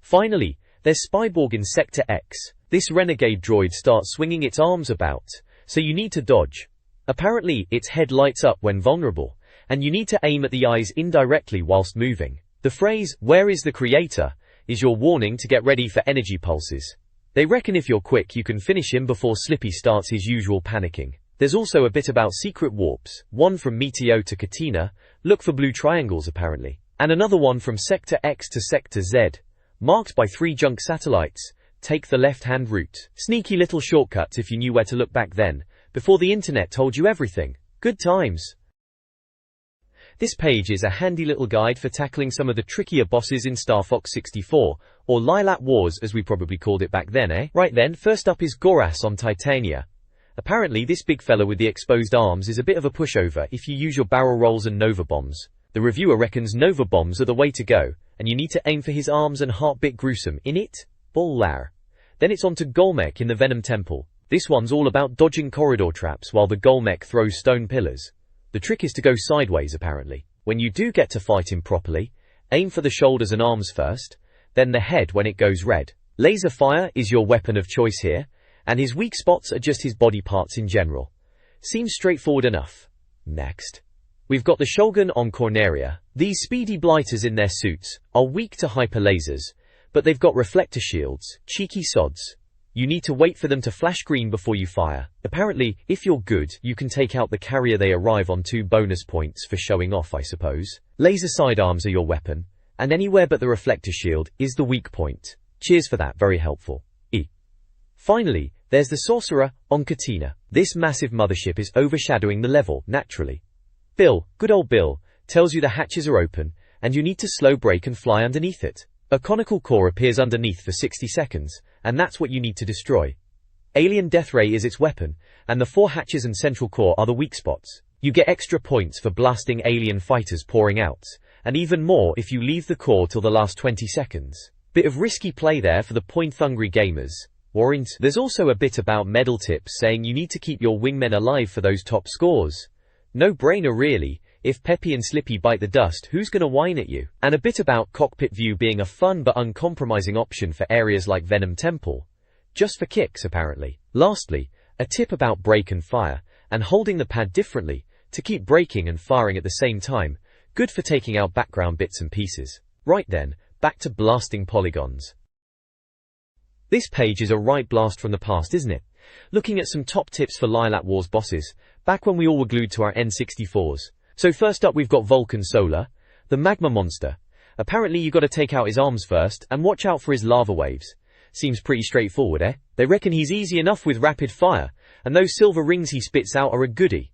Finally, there's Spyborg in Sector X. This renegade droid starts swinging its arms about, so you need to dodge. Apparently, its head lights up when vulnerable, and you need to aim at the eyes indirectly whilst moving. The phrase, "Where is the creator?" is your warning to get ready for energy pulses. They reckon if you're quick you can finish him before Slippy starts his usual panicking. There's also a bit about secret warps, one from Meteo to Katina, look for blue triangles apparently, and another one from Sector X to Sector Z, marked by 3 junk satellites. Take the left-hand route. Sneaky little shortcuts if you knew where to look back then, before the internet told you everything. Good times. This page is a handy little guide for tackling some of the trickier bosses in Star Fox 64, or Lilac Wars as we probably called it back then, eh? Right then, first up is Goras on Titania. Apparently this big fella with the exposed arms is a bit of a pushover if you use your barrel rolls and Nova Bombs. The reviewer reckons Nova Bombs are the way to go, and you need to aim for his arms and heart bit gruesome, in it? Bullar. Then it's on to Golmek in the Venom Temple. This one's all about dodging corridor traps while the Golmek throws stone pillars. The trick is to go sideways apparently. When you do get to fight him properly, aim for the shoulders and arms first, then the head when it goes red. Laser fire is your weapon of choice here, and his weak spots are just his body parts in general. Seems straightforward enough. Next. We've got the Shogun on Corneria. These speedy blighters in their suits are weak to hyper lasers, but they've got reflector shields, cheeky sods. You need to wait for them to flash green before you fire. Apparently, if you're good, you can take out the carrier they arrive on 2 bonus points for showing off, I suppose. Laser sidearms are your weapon, and anywhere but the reflector shield is the weak point. Cheers for that, very helpful. Finally, there's the Sorcerer on Katina. This massive mothership is overshadowing the level, naturally. Bill, good old Bill, tells you the hatches are open, and you need to slow brake and fly underneath it. A conical core appears underneath for 60 seconds, and that's what you need to destroy. Alien Death Ray is its weapon, and the 4 hatches and central core are the weak spots. You get extra points for blasting alien fighters pouring out, and even more if you leave the core till the last 20 seconds. Bit of risky play there for the point-hungry gamers. Warrant. There's also a bit about medal tips saying you need to keep your wingmen alive for those top scores. No brainer really. If Peppy and Slippy bite the dust, who's gonna whine at you? And a bit about cockpit view being a fun but uncompromising option for areas like Venom Temple. Just for kicks, apparently. Lastly, a tip about brake and fire, and holding the pad differently, to keep braking and firing at the same time. Good for taking out background bits and pieces. Right then, back to blasting polygons. This page is a right blast from the past, isn't it? Looking at some top tips for Lilac Wars bosses, back when we all were glued to our N64s. So first up we've got Vulcan Solar, the magma monster. Apparently you gotta take out his arms first, and watch out for his lava waves. Seems pretty straightforward, eh? They reckon he's easy enough with rapid fire, and those silver rings he spits out are a goodie.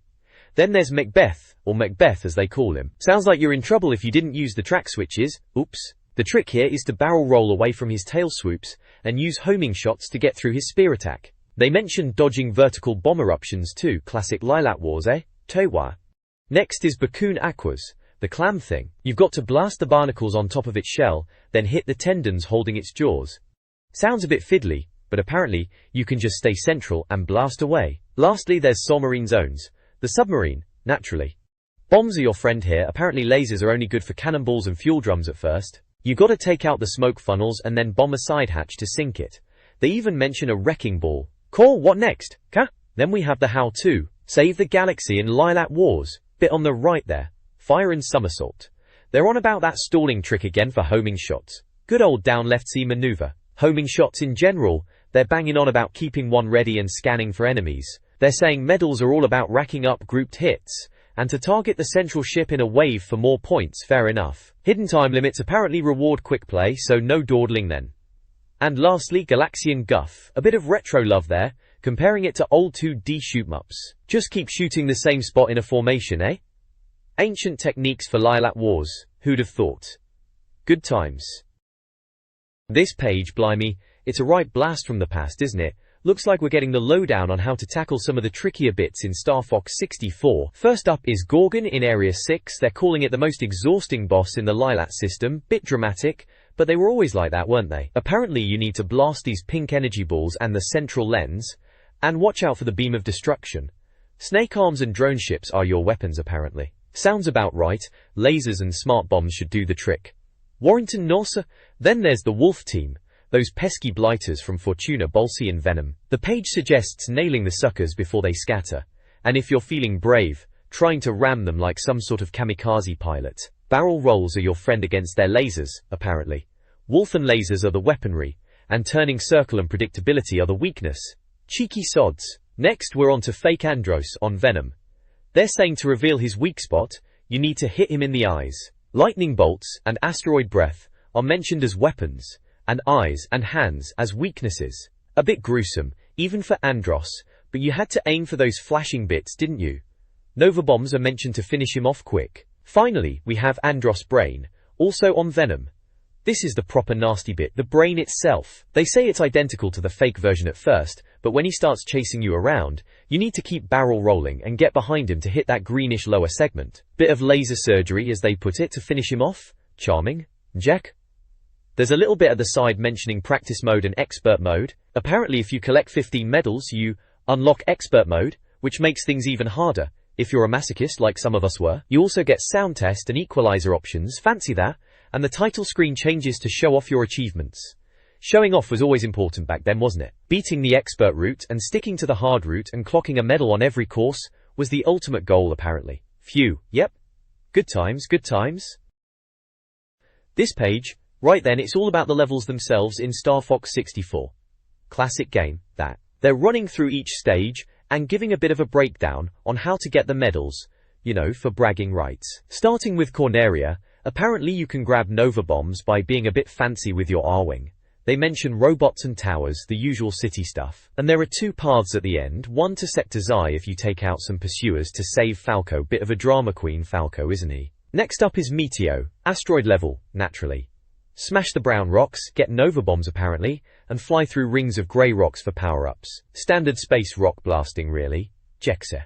Then there's Macbeth, or Macbeth as they call him. Sounds like you're in trouble if you didn't use the track switches. Oops. The trick here is to barrel roll away from his tail swoops, and use homing shots to get through his spear attack. They mentioned dodging vertical bomb eruptions too, classic Lilac Wars, eh? Tewa. Next is Bakun Aquas, the clam thing. You've got to blast the barnacles on top of its shell, then hit the tendons holding its jaws. Sounds a bit fiddly, but apparently, you can just stay central and blast away. Lastly there's submarine zones, the submarine, naturally. Bombs are your friend here, apparently lasers are only good for cannonballs and fuel drums at first. You gotta take out the smoke funnels and then bomb a side hatch to sink it. They even mention a wrecking ball. Cool, what next? Then we have the how-to. Save the galaxy in Lilac Wars. Bit on the right there. Fire and somersault. They're on about that stalling trick again for homing shots. Good old down left C maneuver. Homing shots in general, they're banging on about keeping one ready and scanning for enemies. They're saying medals are all about racking up grouped hits, and to target the central ship in a wave for more points, fair enough. Hidden time limits apparently reward quick play, so no dawdling then. And lastly, Galaxian Guff. A bit of retro love there, comparing it to old 2D shoot-em-ups. Just keep shooting the same spot in a formation, eh? Ancient techniques for Lilac Wars, who'd have thought? Good times. This page, blimey, it's a right blast from the past, isn't it? Looks like we're getting the lowdown on how to tackle some of the trickier bits in Star Fox 64. First up is Gorgon in Area 6. They're calling it the most exhausting boss in the Lilac system. Bit dramatic, but they were always like that, weren't they? Apparently you need to blast these pink energy balls and the central lens, and watch out for the beam of destruction. Snake arms and drone ships are your weapons apparently. Sounds about right. Lasers and smart bombs should do the trick. Warrington Norsa. Then there's the Wolf team. Those pesky blighters from Fortuna, Bolsi and Venom. The page suggests nailing the suckers before they scatter. And if you're feeling brave, trying to ram them like some sort of kamikaze pilot. Barrel rolls are your friend against their lasers, apparently. Wolf and lasers are the weaponry, and turning circle and predictability are the weakness. Cheeky sods. Next we're on to fake Andros on Venom. They're saying to reveal his weak spot, you need to hit him in the eyes. Lightning bolts and asteroid breath are mentioned as weapons, and eyes and hands as weaknesses. A bit gruesome, even for Andros, but you had to aim for those flashing bits, didn't you? Nova bombs are mentioned to finish him off quick. Finally, we have Andros' brain, also on Venom. This is the proper nasty bit, the brain itself. They say it's identical to the fake version at first, but when he starts chasing you around, you need to keep barrel rolling and get behind him to hit that greenish lower segment. Bit of laser surgery, as they put it, to finish him off. Charming. Jack? There's a little bit at the side mentioning practice mode and expert mode. Apparently if you collect 15 medals, you unlock expert mode, which makes things even harder. If you're a masochist like some of us were, you also get sound test and equalizer options, fancy that, and the title screen changes to show off your achievements. Showing off was always important back then, wasn't it? Beating the expert route and sticking to the hard route and clocking a medal on every course was the ultimate goal apparently. Phew, yep. Good times, good times. This page, right then, it's all about the levels themselves in Star Fox 64. Classic game, that. They're running through each stage and giving a bit of a breakdown on how to get the medals, you know, for bragging rights. Starting with Corneria, apparently you can grab Nova bombs by being a bit fancy with your R-Wing. They mention robots and towers, the usual city stuff. And there are two paths at the end, one to Sector Xi if you take out some pursuers to save Falco. Bit of a drama queen, Falco, isn't he? Next up is Meteo, asteroid level, naturally. Smash the brown rocks, get Nova bombs apparently, and fly through rings of grey rocks for power-ups. Standard space rock blasting really. Jexer.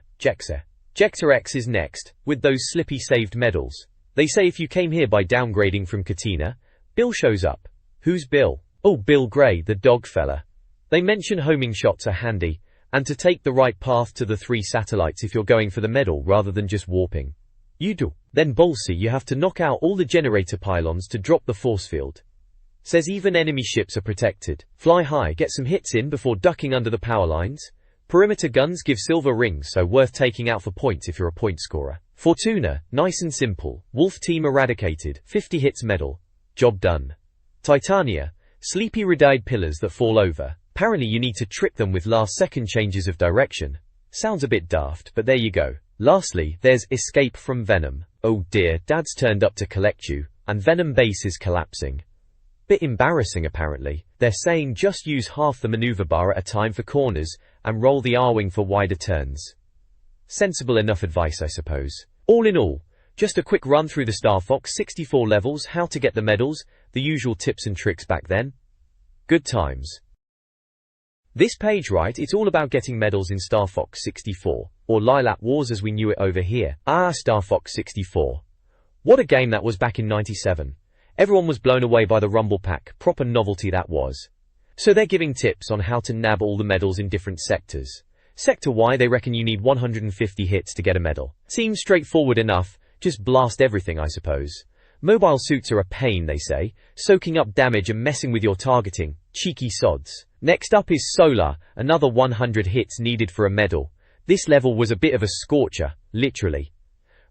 Jector X is next, with those slippy saved medals. They say if you came here by downgrading from Katina, Bill shows up. Who's Bill? Oh, Bill Gray, the dog fella. They mention homing shots are handy, and to take the right path to the 3 satellites if you're going for the medal rather than just warping. You do. Then Bolsi, you have to knock out all the generator pylons to drop the force field. Says even enemy ships are protected. Fly high, get some hits in before ducking under the power lines. Perimeter guns give silver rings, so worth taking out for points if you're a point scorer. Fortuna, nice and simple. Wolf team eradicated, 50 hits medal. Job done. Titania, sleepy red-eyed pillars that fall over. Apparently you need to trick them with last-second changes of direction. Sounds a bit daft, but there you go. Lastly, there's Escape from Venom. Oh dear, Dad's turned up to collect you, and Venom base is collapsing. Bit embarrassing apparently. They're saying just use half the maneuver bar at a time for corners, and roll the R-Wing for wider turns. Sensible enough advice, I suppose. All in all, just a quick run through the Star Fox 64 levels, how to get the medals, the usual tips and tricks back then. Good times. This page, right, it's all about getting medals in Star Fox 64, or Lilac Wars as we knew it over here. Star Fox 64. What a game that was back in '97. Everyone was blown away by the Rumble Pack, proper novelty that was. So they're giving tips on how to nab all the medals in different sectors. Sector Y, they reckon you need 150 hits to get a medal. Seems straightforward enough, just blast everything I suppose. Mobile suits are a pain, they say, soaking up damage and messing with your targeting. Cheeky sods. Next up is Solar, another 100 hits needed for a medal. This level was a bit of a scorcher, literally.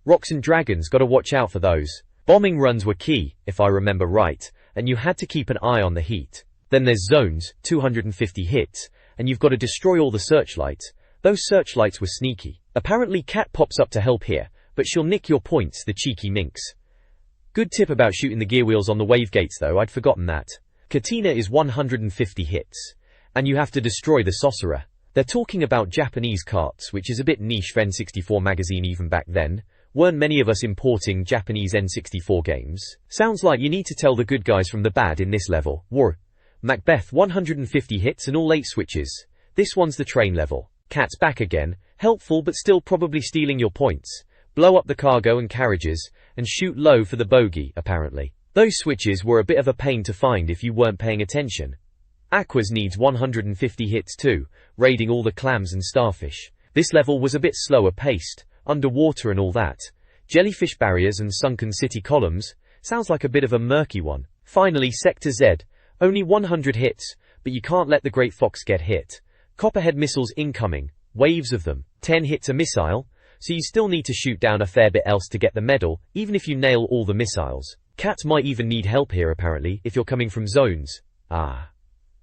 Rocks and dragons, gotta watch out for those. Bombing runs were key, if I remember right, and you had to keep an eye on the heat. Then there's zones, 250 hits, and you've got to destroy all the searchlights. Those searchlights were sneaky. Apparently Cat pops up to help here, but she'll nick your points, the cheeky minx. Good tip about shooting the gear wheels on the wave gates though, I'd forgotten that. Katina is 150 hits, and you have to destroy the sorcerer. They're talking about Japanese carts, which is a bit niche for N64 Magazine even back then. Weren't many of us importing Japanese N64 games? Sounds like you need to tell the good guys from the bad in this level. War. Macbeth, 150 hits and all 8 switches. This one's the train level. Cat's back again, helpful but still probably stealing your points. Blow up the cargo and carriages, and shoot low for the bogey, apparently. Those switches were a bit of a pain to find if you weren't paying attention. Aquas needs 150 hits too, raiding all the clams and starfish. This level was a bit slower paced, underwater and all that. Jellyfish barriers and sunken city columns, sounds like a bit of a murky one. Finally Sector Z, Only 100 hits, but you can't let the Great Fox get hit. Copperhead missiles incoming, waves of them, 10 hits a missile, so you still need to shoot down a fair bit else to get the medal, even if you nail all the missiles. Cats might even need help here apparently, if you're coming from zones. Ah.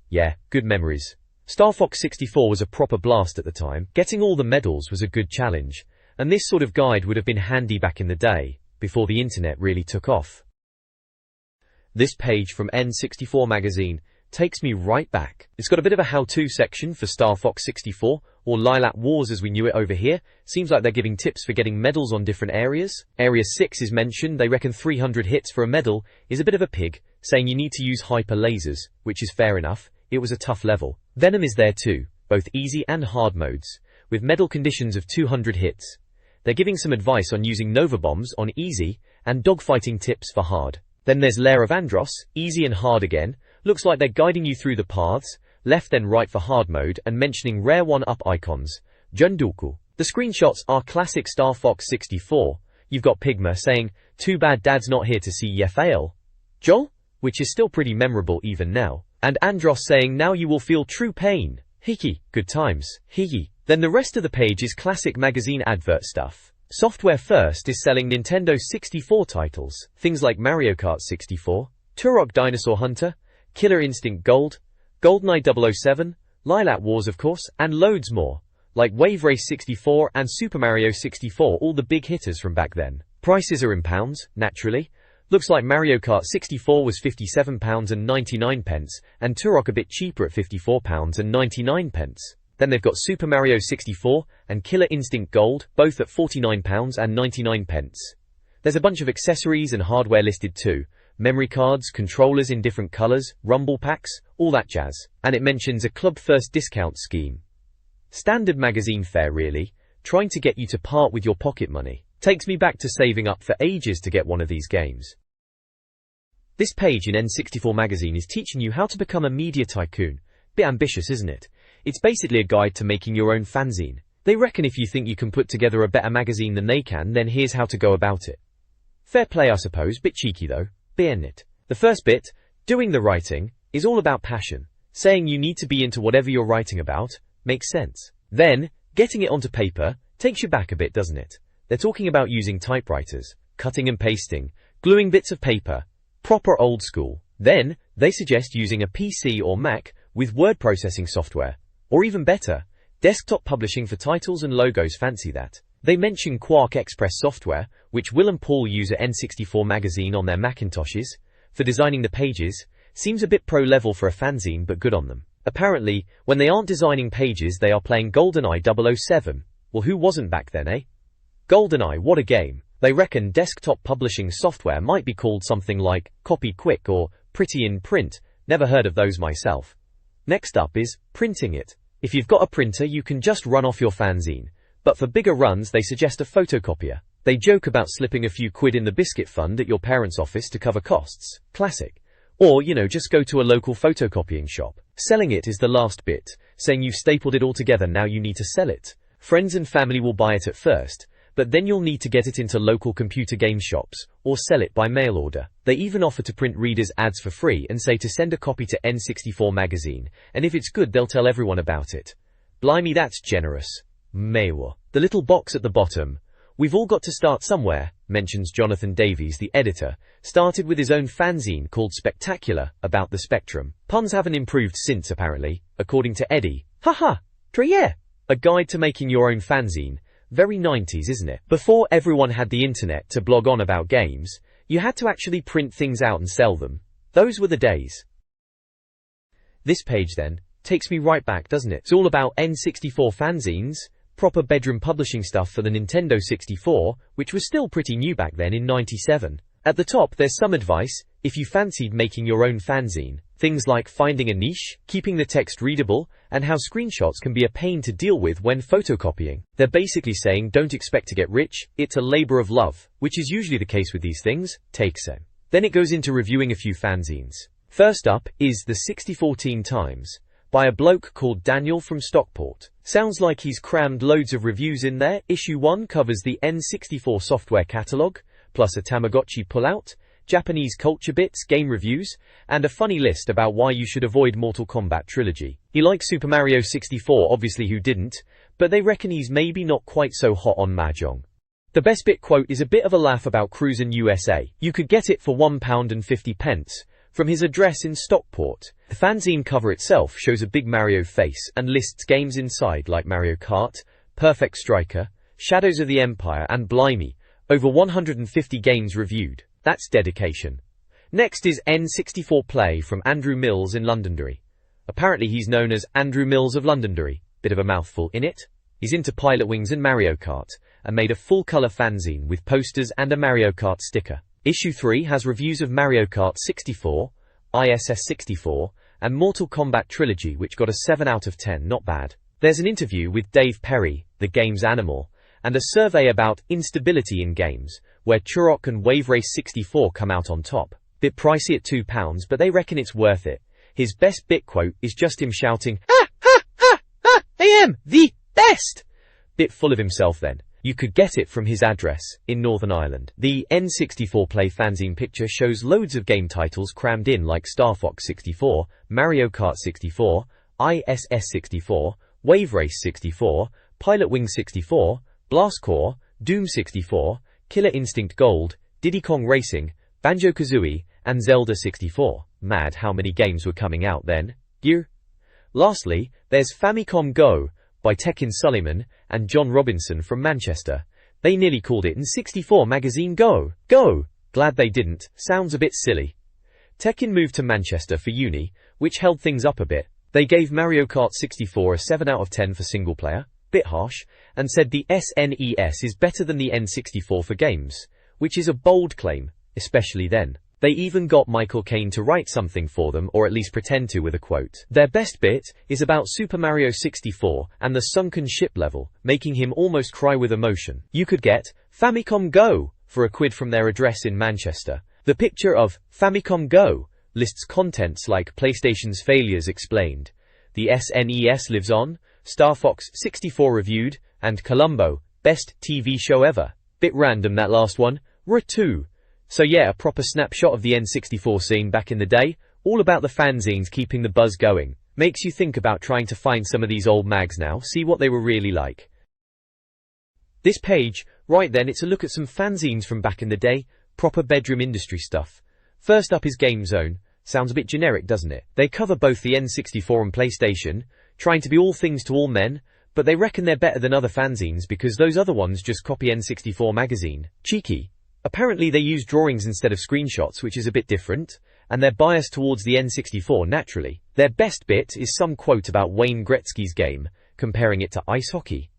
Yeah, good memories. Star Fox 64 was a proper blast at the time. Getting all the medals was a good challenge, and this sort of guide would have been handy back in the day, before the internet really took off. This page from N64 Magazine takes me right back. It's got a bit of a how-to section for Star Fox 64, or Lilac Wars as we knew it over here. Seems like they're giving tips for getting medals on different areas. Area 6 is mentioned. They reckon 300 hits for a medal is a bit of a pig, saying you need to use hyper lasers, which is fair enough. It was a tough level. Venom is there too, both easy and hard modes, with medal conditions of 200 hits. They're giving some advice on using Nova Bombs on easy, and dogfighting tips for hard. Then there's Lair of Andross, easy and hard again. Looks like they're guiding you through the paths, left then right for hard mode, and mentioning rare 1-up icons. Junduku. The screenshots are classic Star Fox 64. You've got Pigma saying, "Too bad Dad's not here to see ye fail." Joel, which is still pretty memorable even now. And Andross saying, "Now you will feel true pain. Hiki, good times. Hiki." Then the rest of the page is classic magazine advert stuff. Software First is selling Nintendo 64 titles, things like Mario Kart 64, Turok Dinosaur Hunter, Killer Instinct Gold, GoldenEye 007, Lilac Wars of course, and loads more, like Wave Race 64 and Super Mario 64, all the big hitters from back then. Prices are in pounds, naturally. Looks like Mario Kart 64 was £57.99, and Turok a bit cheaper at £54.99. Then they've got Super Mario 64 and Killer Instinct Gold, both at £49.99. There's a bunch of accessories and hardware listed too. Memory cards, controllers in different colors, rumble packs, all that jazz. And it mentions a Club First discount scheme. Standard magazine fare really, trying to get you to part with your pocket money. Takes me back to saving up for ages to get one of these games. This page in N64 Magazine is teaching you how to become a media tycoon. Bit ambitious, isn't it? It's basically a guide to making your own fanzine. They reckon if you think you can put together a better magazine than they can, then here's how to go about it. Fair play I suppose, bit cheeky though. Bien it. The first bit, doing the writing, is all about passion. Saying you need to be into whatever you're writing about, makes sense. Then, getting it onto paper, takes you back a bit, doesn't it? They're talking about using typewriters, cutting and pasting, gluing bits of paper, proper old school. Then, they suggest using a PC or Mac with word processing software. Or even better, desktop publishing for titles and logos, fancy that. They mention Quark Express software, which Will and Paul use at N64 Magazine on their Macintoshes, for designing the pages. Seems a bit pro-level for a fanzine, but good on them. Apparently, when they aren't designing pages they are playing GoldenEye 007. Well, who wasn't back then, eh? GoldenEye, what a game. They reckon desktop publishing software might be called something like Copy Quick or Pretty in Print. Never heard of those myself. Next up is printing it. If you've got a printer you can just run off your fanzine. But for bigger runs they suggest a photocopier. They joke about slipping a few quid in the biscuit fund at your parents' office to cover costs. Classic. Or, just go to a local photocopying shop. Selling it is the last bit, saying you've stapled it all together, now you need to sell it. Friends and family will buy it at first, but then you'll need to get it into local computer game shops, or sell it by mail order. They even offer to print readers' ads for free and say to send a copy to N64 Magazine, and if it's good they'll tell everyone about it. Blimey, that's generous. Mewa. The little box at the bottom, "We've all got to start somewhere," mentions Jonathan Davies, the editor, started with his own fanzine called Spectacular, about the Spectrum. Puns haven't improved since apparently, according to Eddie. Haha, yeah. A guide to making your own fanzine. Very 90s, isn't it? Before everyone had the internet to blog on about games, you had to actually print things out and sell them. Those were the days. This page then takes me right back, doesn't it? It's all about N64 fanzines, proper bedroom publishing stuff for the Nintendo 64, which was still pretty new back then in '97. At the top there's some advice, if you fancied making your own fanzine. Things like finding a niche, keeping the text readable, and how screenshots can be a pain to deal with when photocopying. They're basically saying don't expect to get rich, it's a labor of love, which is usually the case with these things. Take some. Then it goes into reviewing a few fanzines. First up is the 6014 Times, by a bloke called Daniel from Stockport. Sounds like he's crammed loads of reviews in there. Issue 1 covers the N64 software catalogue, plus a Tamagotchi pullout, Japanese culture bits, game reviews, and a funny list about why you should avoid Mortal Kombat trilogy. He likes Super Mario 64, obviously who didn't, but they reckon he's maybe not quite so hot on Mahjong. The best bit quote is a bit of a laugh about cruisin' USA. You could get it for £1.50 from his address in Stockport. The fanzine cover itself shows a big Mario face and lists games inside like Mario Kart, Perfect Striker, Shadows of the Empire and blimey, over 150 games reviewed. That's dedication. Next is N64 Play from Andrew Mills in Londonderry. Apparently he's known as Andrew Mills of Londonderry. Bit of a mouthful, innit? He's into Pilot Wings and Mario Kart, and made a full-colour fanzine with posters and a Mario Kart sticker. Issue 3 has reviews of Mario Kart 64, ISS 64, and Mortal Kombat Trilogy, which got a 7 out of 10, not bad. There's an interview with Dave Perry, the game's animal, and a survey about instability in games, where Turok and Wave Race 64 come out on top. Bit pricey at £2, but they reckon it's worth it. His best bit quote is just him shouting, "Ha ha ha ha, I am the best!" Bit full of himself then. You could get it from his address in Northern Ireland. The N64 Play fanzine picture shows loads of game titles crammed in like Star Fox 64, Mario Kart 64, ISS 64, Wave Race 64, Pilot Wings 64, Blast Corps, Doom 64, Killer Instinct Gold, Diddy Kong Racing, Banjo-Kazooie, and Zelda 64. Mad how many games were coming out then. Lastly, there's Famicom Go by Tekin Suleiman and John Robinson from Manchester. They nearly called it N64 Magazine Go. Glad they didn't, sounds a bit silly. Tekin moved to Manchester for uni, which held things up a bit. They gave Mario Kart 64 a 7 out of 10 for single player, bit harsh, and said the SNES is better than the N64 for games, which is a bold claim, especially then. They even got Michael Caine to write something for them, or at least pretend to, with a quote. Their best bit is about Super Mario 64 and the sunken ship level, making him almost cry with emotion. You could get Famicom Go for £1 from their address in Manchester. The picture of Famicom Go lists contents like PlayStation's failures explained, the SNES lives on, Star Fox 64 reviewed, and Columbo, best TV show ever. Bit random that last one, R2. So yeah, a proper snapshot of the N64 scene back in the day, all about the fanzines keeping the buzz going. Makes you think about trying to find some of these old mags now, see what they were really like. This page, right then, it's a look at some fanzines from back in the day, proper bedroom industry stuff. First up is Game Zone. Sounds a bit generic, doesn't it? They cover both the N64 and PlayStation, trying to be all things to all men, but they reckon they're better than other fanzines because those other ones just copy N64 Magazine. Cheeky. Apparently they use drawings instead of screenshots, which is a bit different, and they're biased towards the N64 naturally. Their best bit is some quote about Wayne Gretzky's game, comparing it to ice hockey.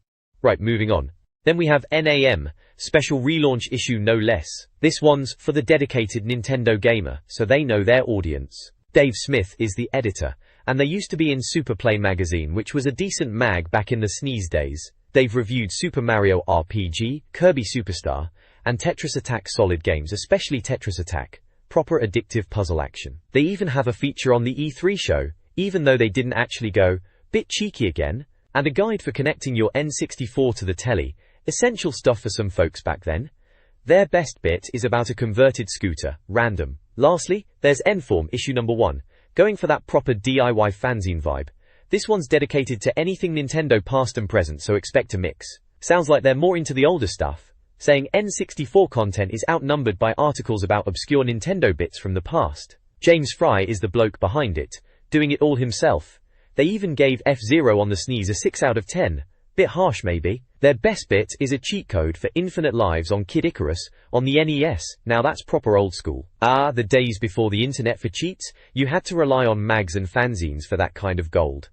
Right, moving on. Then we have NAM, special relaunch issue no less. This one's for the dedicated Nintendo gamer, so they know their audience. Dave Smith is the editor, and they used to be in Super Play magazine, which was a decent mag back in the SNES days. They've reviewed Super Mario RPG, Kirby Superstar, and Tetris Attack solid games, especially Tetris Attack. Proper addictive puzzle action. They even have a feature on the E3 show, even though they didn't actually go. Bit cheeky again. And a guide for connecting your N64 to the telly. Essential stuff for some folks back then. Their best bit is about a converted scooter. Random. Lastly, there's N-Form issue number 1. Going for that proper DIY fanzine vibe. This one's dedicated to anything Nintendo past and present, so expect a mix. Sounds like they're more into the older stuff, saying N64 content is outnumbered by articles about obscure Nintendo bits from the past. James Fry is the bloke behind it, doing it all himself. They even gave F-Zero on the SNES a 6 out of 10. Bit harsh maybe. Their best bit is a cheat code for infinite lives on Kid Icarus on the NES. Now that's proper old school. The days before the internet for cheats, you had to rely on mags and fanzines for that kind of gold.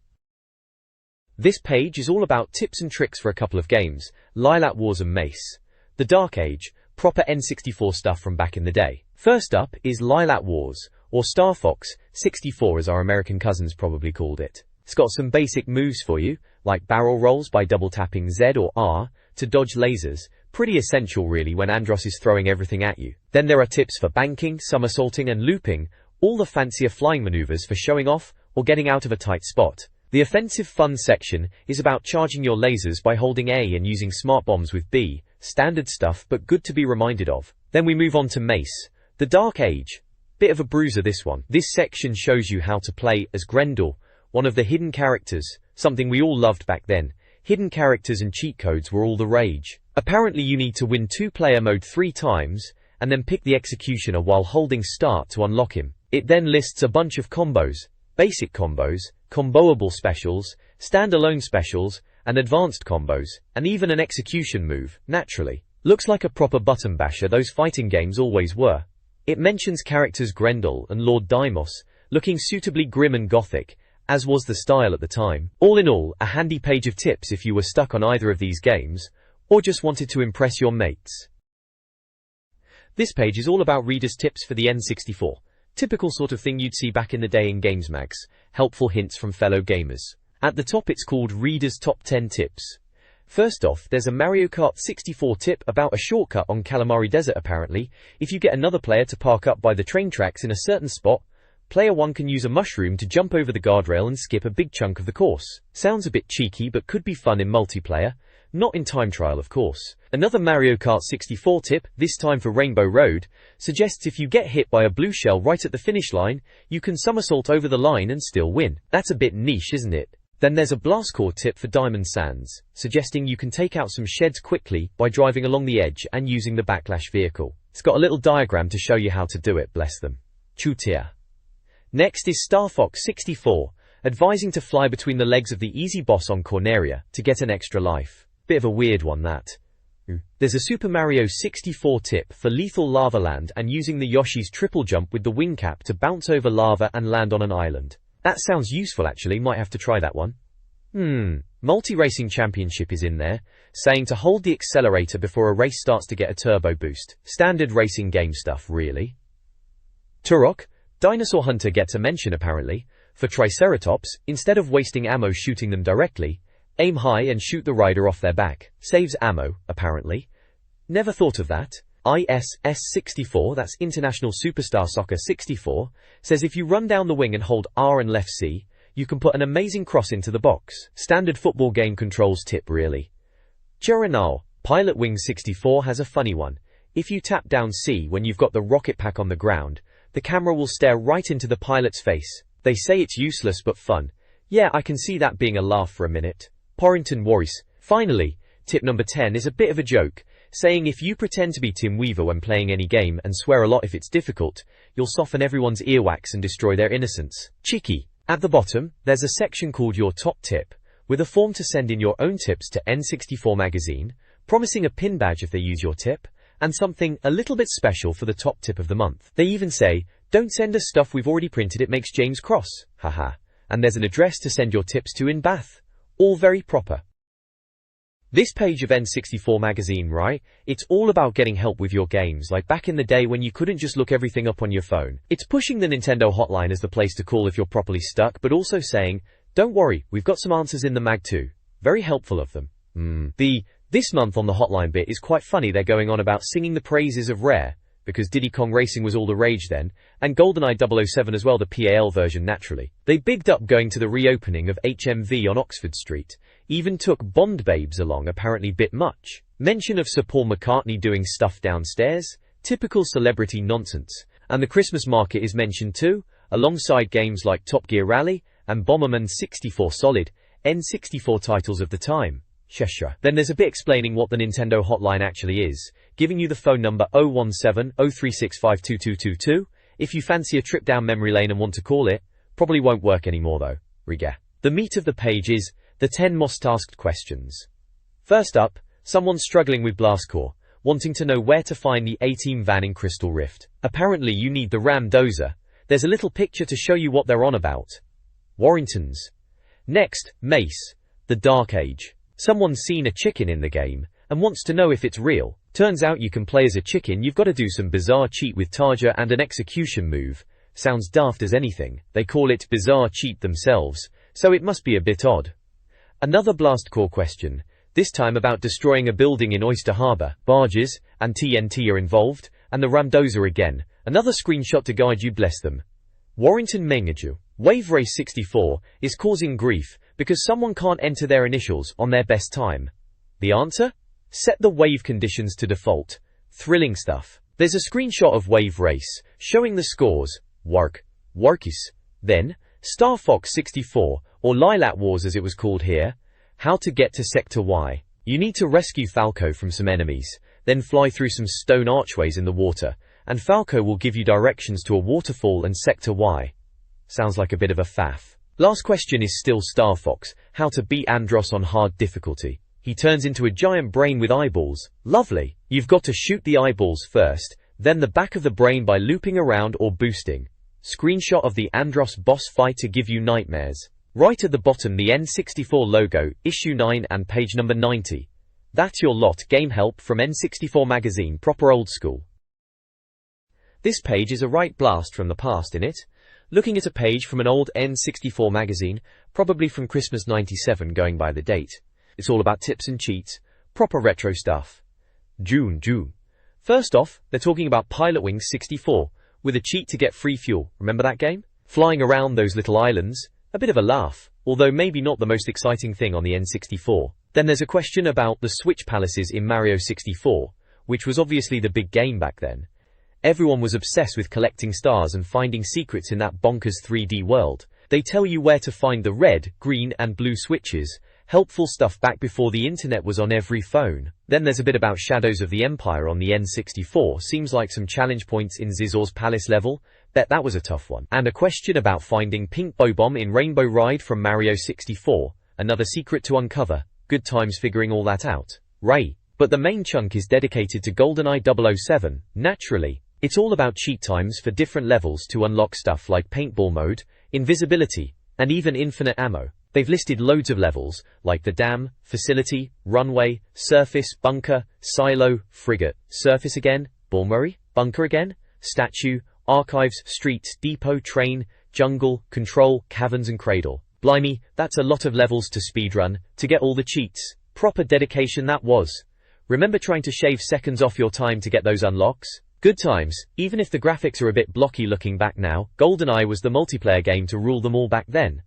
This page is all about tips and tricks for a couple of games, Lilac Wars and Mace. The Dark Age, proper N64 stuff from back in the day. First up is Lilac Wars, or Star Fox 64 as our American cousins probably called it. It's got some basic moves for you, like barrel rolls by double tapping Z or R to dodge lasers. Pretty essential really when Andros is throwing everything at you. Then there are tips for banking, somersaulting and looping, all the fancier flying maneuvers for showing off or getting out of a tight spot. The offensive fun section is about charging your lasers by holding A and using smart bombs with B. Standard stuff, but good to be reminded of. Then we move on to Mace, The Dark Age. Bit of a bruiser this one. This section shows you how to play as Grendel, one of the hidden characters, something we all loved back then. Hidden characters and cheat codes were all the rage. Apparently you need to win 2-player mode 3 times, and then pick the executioner while holding start to unlock him. It then lists a bunch of combos, basic combos, comboable specials, standalone specials, and advanced combos, and even an execution move, naturally. Looks like a proper button basher those fighting games always were. It mentions characters Grendel and Lord Deimos, looking suitably grim and gothic, as was the style at the time. All in all, a handy page of tips if you were stuck on either of these games, or just wanted to impress your mates. This page is all about readers' tips for the N64. Typical sort of thing you'd see back in the day in games mags, helpful hints from fellow gamers. At the top it's called Readers' Top 10 Tips. First off, there's a Mario Kart 64 tip about a shortcut on Calamari Desert apparently. If you get another player to park up by the train tracks in a certain spot, player 1 can use a mushroom to jump over the guardrail and skip a big chunk of the course. Sounds a bit cheeky but could be fun in multiplayer. Not in time trial of course. Another Mario Kart 64 tip, this time for Rainbow Road, suggests if you get hit by a blue shell right at the finish line, you can somersault over the line and still win. That's a bit niche, isn't it? Then there's a Blastcore tip for Diamond Sands, suggesting you can take out some sheds quickly by driving along the edge and using the backlash vehicle. It's got a little diagram to show you how to do it, bless them. Chutia. Next is Star Fox 64, advising to fly between the legs of the easy boss on Corneria to get an extra life. Bit of a weird one that. There's a Super Mario 64 tip for lethal lava land and using the Yoshi's triple jump with the wing cap to bounce over lava and land on an island. That sounds useful actually, might have to try that one. Multi-Racing Championship is in there, saying to hold the accelerator before a race starts to get a turbo boost. Standard racing game stuff, really. Turok, Dinosaur Hunter gets a mention apparently. For Triceratops, instead of wasting ammo shooting them directly, aim high and shoot the rider off their back. Saves ammo, apparently. Never thought of that. ISS64, that's International Superstar Soccer 64, says if you run down the wing and hold R and left C, you can put an amazing cross into the box. Standard football game controls tip really. Chirinal, Pilot Wing 64 has a funny one. If you tap down C when you've got the rocket pack on the ground, the camera will stare right into the pilot's face. They say it's useless but fun. Yeah, I can see that being a laugh for a minute. Porrington Warris. Finally, tip number 10 is a bit of a joke, saying if you pretend to be Tim Weaver when playing any game and swear a lot if it's difficult, you'll soften everyone's earwax and destroy their innocence. Cheeky. At the bottom, there's a section called Your Top Tip, with a form to send in your own tips to N64 Magazine, promising a pin badge if they use your tip, and something a little bit special for the top tip of the month. They even say, don't send us stuff we've already printed, it makes James cross. Haha. And there's an address to send your tips to in Bath. All very proper. This page of N64 Magazine, right? It's all about getting help with your games, like back in the day when you couldn't just look everything up on your phone. It's pushing the Nintendo hotline as the place to call if you're properly stuck, but also saying, don't worry, we've got some answers in the mag too. Very helpful of them. This month on the hotline bit is quite funny. They're going on about singing the praises of Rare, because Diddy Kong Racing was all the rage then, and GoldenEye 007 as well, the PAL version naturally. They bigged up going to the reopening of HMV on Oxford Street, even took Bond babes along, apparently bit much. Mention of Sir Paul McCartney doing stuff downstairs, typical celebrity nonsense. And the Christmas market is mentioned too, alongside games like Top Gear Rally and Bomberman 64 solid, N64 titles of the time. Shesha. Then there's a bit explaining what the Nintendo hotline actually is, giving you the phone number 017-03652222, if you fancy a trip down memory lane and want to call it. Probably won't work anymore though. Riga. The meat of the page is the 10 most asked questions. First up, someone struggling with Blastcore, wanting to know where to find the A-Team van in Crystal Rift. Apparently you need the Ram Dozer. There's a little picture to show you what they're on about. Warringtons. Next, Mace, the Dark Age. Someone's seen a chicken in the game, and wants to know if it's real. Turns out you can play as a chicken, you've got to do some bizarre cheat with Tarja and an execution move. Sounds daft as anything. They call it bizarre cheat themselves, so it must be a bit odd. Another Blastcore question, this time about destroying a building in Oyster Harbour. Barges and TNT are involved, and the Ramdozer again. Another screenshot to guide you, bless them. Warrington Mengaju. Wave Race 64 is causing grief because someone can't enter their initials on their best time. The answer? Set the wave conditions to default. Thrilling stuff. There's a screenshot of Wave Race, showing the scores, Warkis, then, Star Fox 64, or Lilac Wars as it was called here, how to get to Sector Y. You need to rescue Falco from some enemies, then fly through some stone archways in the water, and Falco will give you directions to a waterfall and Sector Y. Sounds like a bit of a faff. Last question is still Star Fox, how to beat Andros on hard difficulty. He turns into a giant brain with eyeballs. Lovely. You've got to shoot the eyeballs first, then the back of the brain by looping around or boosting. Screenshot of the Andros boss fight to give you nightmares. Right at the bottom the N64 logo, issue 9 and page number 90. That's your lot. Game help from N64 Magazine, proper old school. This page is a right blast from the past in it. Looking at a page from an old N64 magazine, probably from Christmas '97 going by the date. It's all about tips and cheats, proper retro stuff. June. First off, they're talking about Pilotwings 64, with a cheat to get free fuel. Remember that game? Flying around those little islands. A bit of a laugh, although maybe not the most exciting thing on the N64. Then there's a question about the Switch Palaces in Mario 64, which was obviously the big game back then. Everyone was obsessed with collecting stars and finding secrets in that bonkers 3D world. They tell you where to find the red, green and blue switches. Helpful stuff back before the internet was on every phone. Then there's a bit about Shadows of the Empire on the N64. Seems like some challenge points in Zizor's Palace level. Bet that was a tough one. And a question about finding Pink Bow-Bomb in Rainbow Ride from Mario 64. Another secret to uncover. Good times figuring all that out. Right. But the main chunk is dedicated to GoldenEye 007. Naturally. It's all about cheat times for different levels to unlock stuff like paintball mode, invisibility, and even infinite ammo. They've listed loads of levels, like the dam, facility, runway, surface, bunker, silo, frigate, surface again, Bulmurray, bunker again, statue, archives, streets, depot, train, jungle, control, caverns and cradle. Blimey, that's a lot of levels to speedrun, to get all the cheats. Proper dedication that was. Remember trying to shave seconds off your time to get those unlocks? Good times, even if the graphics are a bit blocky looking back now. GoldenEye was the multiplayer game to rule them all back then.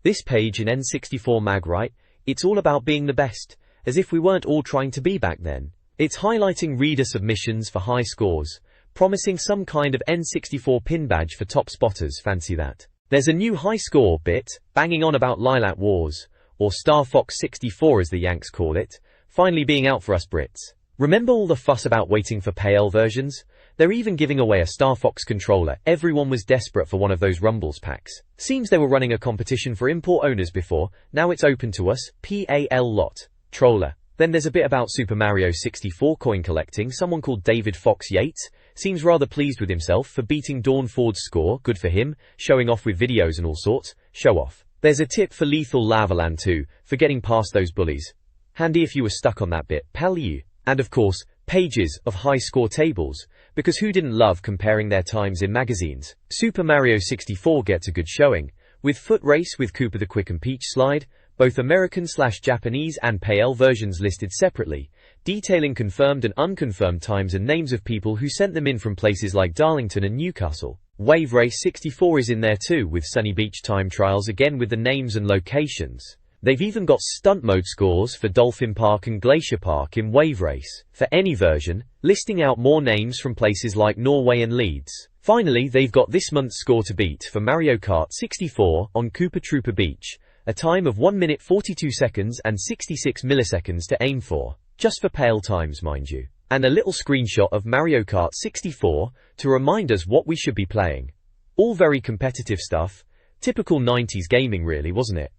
This page in N64 Mag, right? It's all about being the best, as if we weren't all trying to be back then. It's highlighting reader submissions for high scores, promising some kind of N64 pin badge for top spotters. Fancy that. There's a new high score bit, banging on about Lilac Wars, or Star Fox 64 as the Yanks call it, finally being out for us Brits. Remember all the fuss about waiting for PAL versions? They're even giving away a Star Fox controller. Everyone was desperate for one of those Rumbles packs. Seems they were running a competition for import owners before, now it's open to us. PAL lot. Troller. Then there's a bit about Super Mario 64 coin collecting. Someone called David Fox Yates seems rather pleased with himself for beating Dawn Ford's score. Good for him, showing off with videos and all sorts. Show off. There's a tip for Lethal Lavaland too, for getting past those bullies. Handy if you were stuck on that bit. Pal you. And of course, pages of high score tables, because who didn't love comparing their times in magazines? Super Mario 64 gets a good showing, with Foot Race with Koopa the Quick and Peach Slide, both American/Japanese and PAL versions listed separately, detailing confirmed and unconfirmed times and names of people who sent them in from places like Darlington and Newcastle. Wave Race 64 is in there too, with Sunny Beach time trials again with the names and locations. They've even got stunt mode scores for Dolphin Park and Glacier Park in Wave Race, for any version, listing out more names from places like Norway and Leeds. Finally, they've got this month's score to beat for Mario Kart 64 on Koopa Troopa Beach, a time of 1 minute 42 seconds and 66 milliseconds to aim for, just for PAL times mind you. And a little screenshot of Mario Kart 64 to remind us what we should be playing. All very competitive stuff, typical 90s gaming really, wasn't it?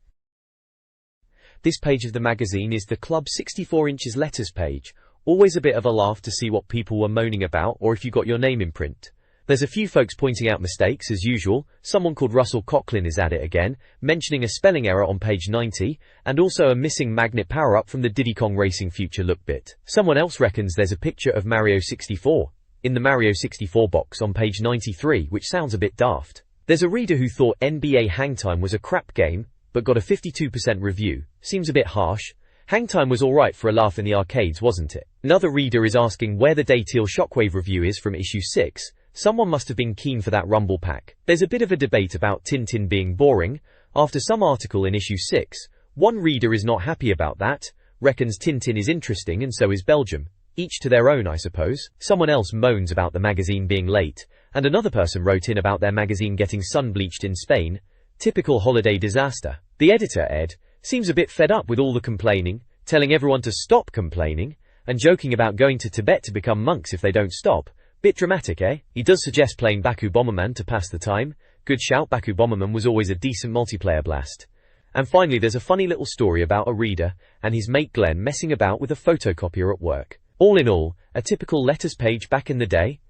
This page of the magazine is the Club 64 inches letters page, always a bit of a laugh to see what people were moaning about or if you got your name in print. There's a few folks pointing out mistakes as usual. Someone called Russell Coughlin is at it again, mentioning a spelling error on page 90, and also a missing magnet power-up from the Diddy Kong Racing Future Look bit. Someone else reckons there's a picture of Mario 64 in the Mario 64 box on page 93, which sounds a bit daft. There's a reader who thought NBA Hangtime was a crap game, but got a 52% review. Seems a bit harsh. Hangtime was alright for a laugh in the arcades, wasn't it? Another reader is asking where the Dayteel Shockwave review is from issue 6. Someone must have been keen for that Rumble pack. There's a bit of a debate about Tintin being boring. After some article in issue 6, one reader is not happy about that, reckons Tintin is interesting and so is Belgium. Each to their own, I suppose. Someone else moans about the magazine being late, and another person wrote in about their magazine getting sun-bleached in Spain. Typical holiday disaster. The editor, Ed, seems a bit fed up with all the complaining, telling everyone to stop complaining, and joking about going to Tibet to become monks if they don't stop. Bit dramatic, eh? He does suggest playing Baku Bomberman to pass the time. Good shout, Baku Bomberman was always a decent multiplayer blast. And finally, there's a funny little story about a reader and his mate Glenn messing about with a photocopier at work. All in all, a typical letters page back in the day.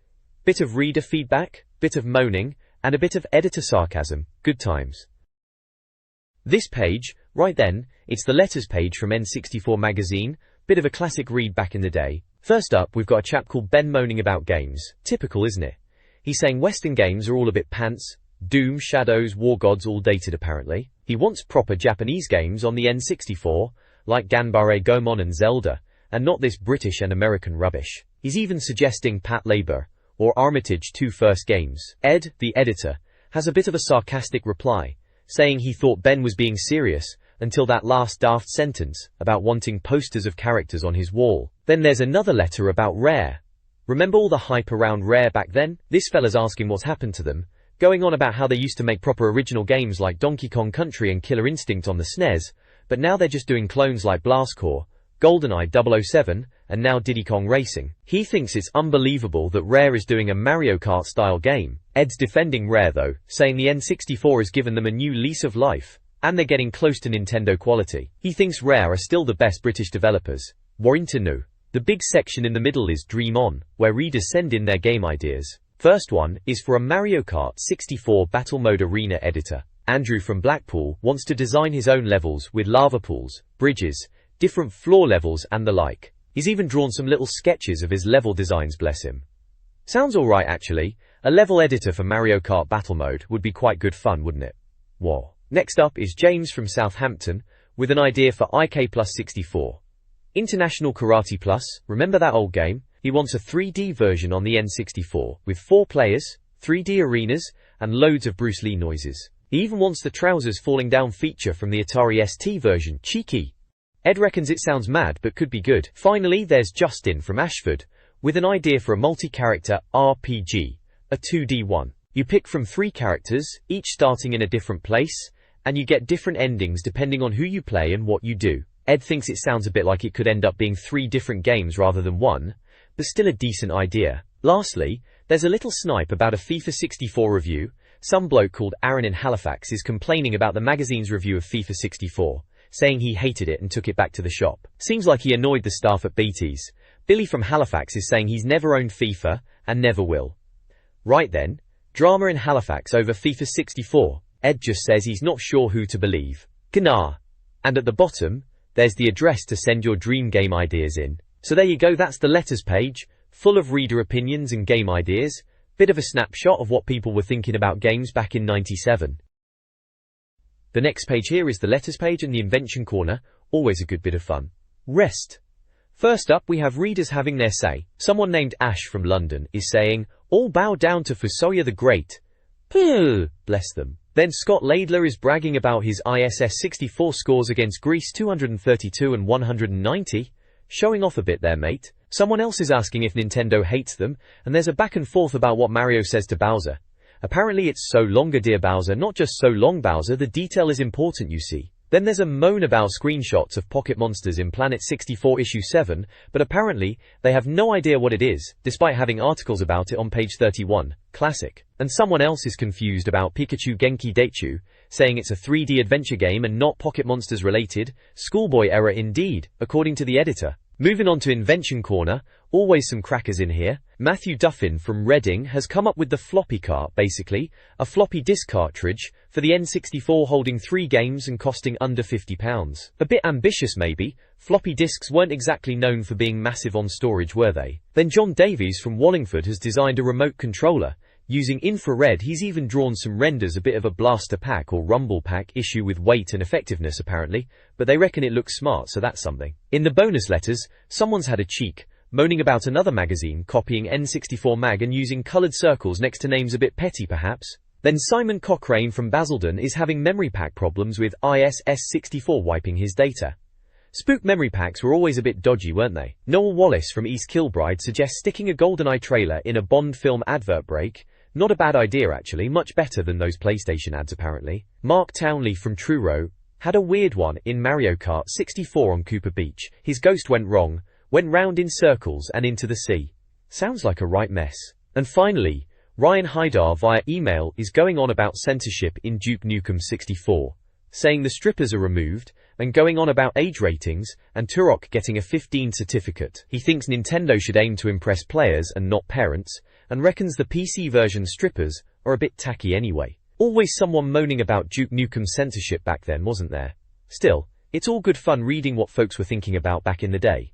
Bit of reader feedback, bit of moaning, and a bit of editor sarcasm. Good times. This page, right then, it's the letters page from N64 Magazine. Bit of a classic read back in the day. First up, we've got a chap called Ben moaning about games. Typical, isn't it? He's saying Western games are all a bit pants. Doom, Shadows, War Gods all dated apparently. He wants proper Japanese games on the N64, like Ganbare Goemon and Zelda, and not this British and American rubbish. He's even suggesting Pat Labor, or Armitage 2 first games. Ed, the editor, has a bit of a sarcastic reply, saying he thought Ben was being serious until that last daft sentence about wanting posters of characters on his wall. Then there's another letter about Rare. Remember all the hype around Rare back then? This fella's asking what's happened to them, going on about how they used to make proper original games like Donkey Kong Country and Killer Instinct on the SNES, but now they're just doing clones like Blast Corps, GoldenEye 007, and now Diddy Kong Racing. He thinks it's unbelievable that Rare is doing a Mario Kart style game. Ed's defending Rare though, saying the N64 has given them a new lease of life, and they're getting close to Nintendo quality. He thinks Rare are still the best British developers. Warrington. The big section in the middle is Dream On, where readers send in their game ideas. First one is for a Mario Kart 64 Battle Mode Arena editor. Andrew from Blackpool wants to design his own levels with lava pools, bridges, different floor levels and the like. He's even drawn some little sketches of his level designs, bless him. Sounds alright actually. A level editor for Mario Kart Battle Mode would be quite good fun, wouldn't it? Whoa. Next up is James from Southampton with an idea for IK Plus 64. International Karate Plus, remember that old game? He wants a 3D version on the N64 with 4 players, 3D arenas, and loads of Bruce Lee noises. He even wants the trousers falling down feature from the Atari ST version. Cheeky. Ed reckons it sounds mad but could be good. Finally, there's Justin from Ashford with an idea for a multi-character RPG, a 2D one. You pick from 3 characters, each starting in a different place, and you get different endings depending on who you play and what you do. Ed thinks it sounds a bit like it could end up being 3 different games rather than 1, but still a decent idea. Lastly, there's a little snipe about a FIFA 64 review. Some bloke called Aaron in Halifax is complaining about the magazine's review of FIFA 64, saying he hated it and took it back to the shop. Seems like he annoyed the staff at BT's. Billy from Halifax is saying he's never owned FIFA, and never will. Right then, drama in Halifax over FIFA 64. Ed just says he's not sure who to believe. Gnar. And at the bottom, there's the address to send your dream game ideas in. So there you go, that's the letters page, full of reader opinions and game ideas. Bit of a snapshot of what people were thinking about games back in '97. The next page here is the letters page and the invention corner, always a good bit of fun. Rest. First up we have readers having their say. Someone named Ash from London is saying, all bow down to Fusoya the Great. Bless them. Then Scott Laidler is bragging about his ISS 64 scores against Greece 232 and 190. Showing off a bit there, mate. Someone else is asking if Nintendo hates them, and there's a back and forth about what Mario says to Bowser. Apparently it's so longer dear Bowser, not just so long Bowser, the detail is important you see. Then there's a moan about screenshots of Pocket Monsters in Planet 64 issue 7, but apparently they have no idea what it is, despite having articles about it on page 31. Classic. And someone else is confused about Pikachu Genki Daichu, saying it's a 3D adventure game and not Pocket Monsters related. Schoolboy error indeed, according to the editor. Moving on to Invention Corner, always some crackers in here. Matthew Duffin from Reading has come up with the floppy cart, basically, a floppy disk cartridge for the N64 holding 3 games and costing under £50. A bit ambitious maybe, floppy disks weren't exactly known for being massive on storage, were they? Then John Davies from Wallingford has designed a remote controller. Using infrared, he's even drawn some renders, a bit of a blaster pack or rumble pack issue with weight and effectiveness apparently, but they reckon it looks smart, so that's something. In the bonus letters, someone's had a cheek, moaning about another magazine copying N64 Mag and using coloured circles next to names a bit petty perhaps. Then Simon Cochrane from Basildon is having memory pack problems with ISS 64 wiping his data. Spook memory packs were always a bit dodgy, weren't they? Noel Wallace from East Kilbride suggests sticking a GoldenEye trailer in a Bond film advert break. Not a bad idea actually, much better than those PlayStation ads apparently. Mark Townley from Truro had a weird one in Mario Kart 64 on Cooper Beach. His ghost went wrong, went round in circles and into the sea. Sounds like a right mess. And finally, Ryan Haidar via email is going on about censorship in Duke Nukem 64, saying the strippers are removed, and going on about age ratings, and Turok getting a 15 certificate. He thinks Nintendo should aim to impress players and not parents, and reckons the PC version strippers are a bit tacky anyway. Always someone moaning about Duke Nukem censorship back then, wasn't there? Still, it's all good fun reading what folks were thinking about back in the day.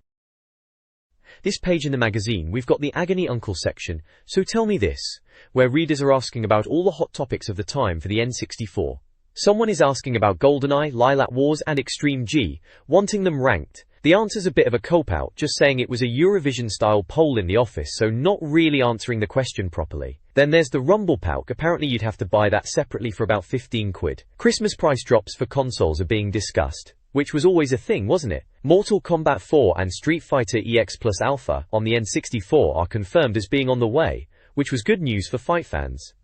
This page in the magazine, we've got the Agony Uncle section, so tell me this, where readers are asking about all the hot topics of the time for the N64. Someone is asking about GoldenEye, Lilac Wars and Extreme G, wanting them ranked. The answer's a bit of a cop-out, just saying it was a Eurovision-style poll in the office, so not really answering the question properly. Then there's the Rumble Pack. Apparently you'd have to buy that separately for about 15 quid. Christmas price drops for consoles are being discussed, which was always a thing, wasn't it? Mortal Kombat 4 and Street Fighter EX Plus Alpha on the N64 are confirmed as being on the way, which was good news for fight fans.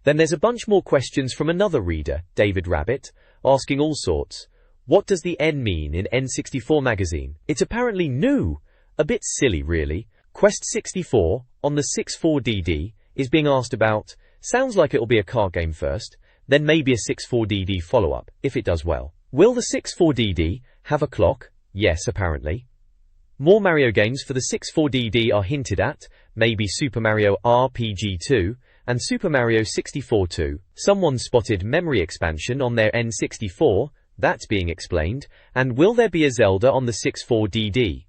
Then there's a bunch more questions from another reader, David Rabbit, asking all sorts. What does the N mean in N64 Magazine? It's apparently new. A bit silly, really. Quest 64, on the 64DD, is being asked about. Sounds like it'll be a card game first, then maybe a 64DD follow-up, if it does well. Will the 64DD have a clock? Yes, apparently. More Mario games for the 64DD are hinted at, maybe Super Mario RPG 2, and Super Mario 64 2. Someone spotted memory expansion on their N64, that's being explained, and will there be a Zelda on the 64DD?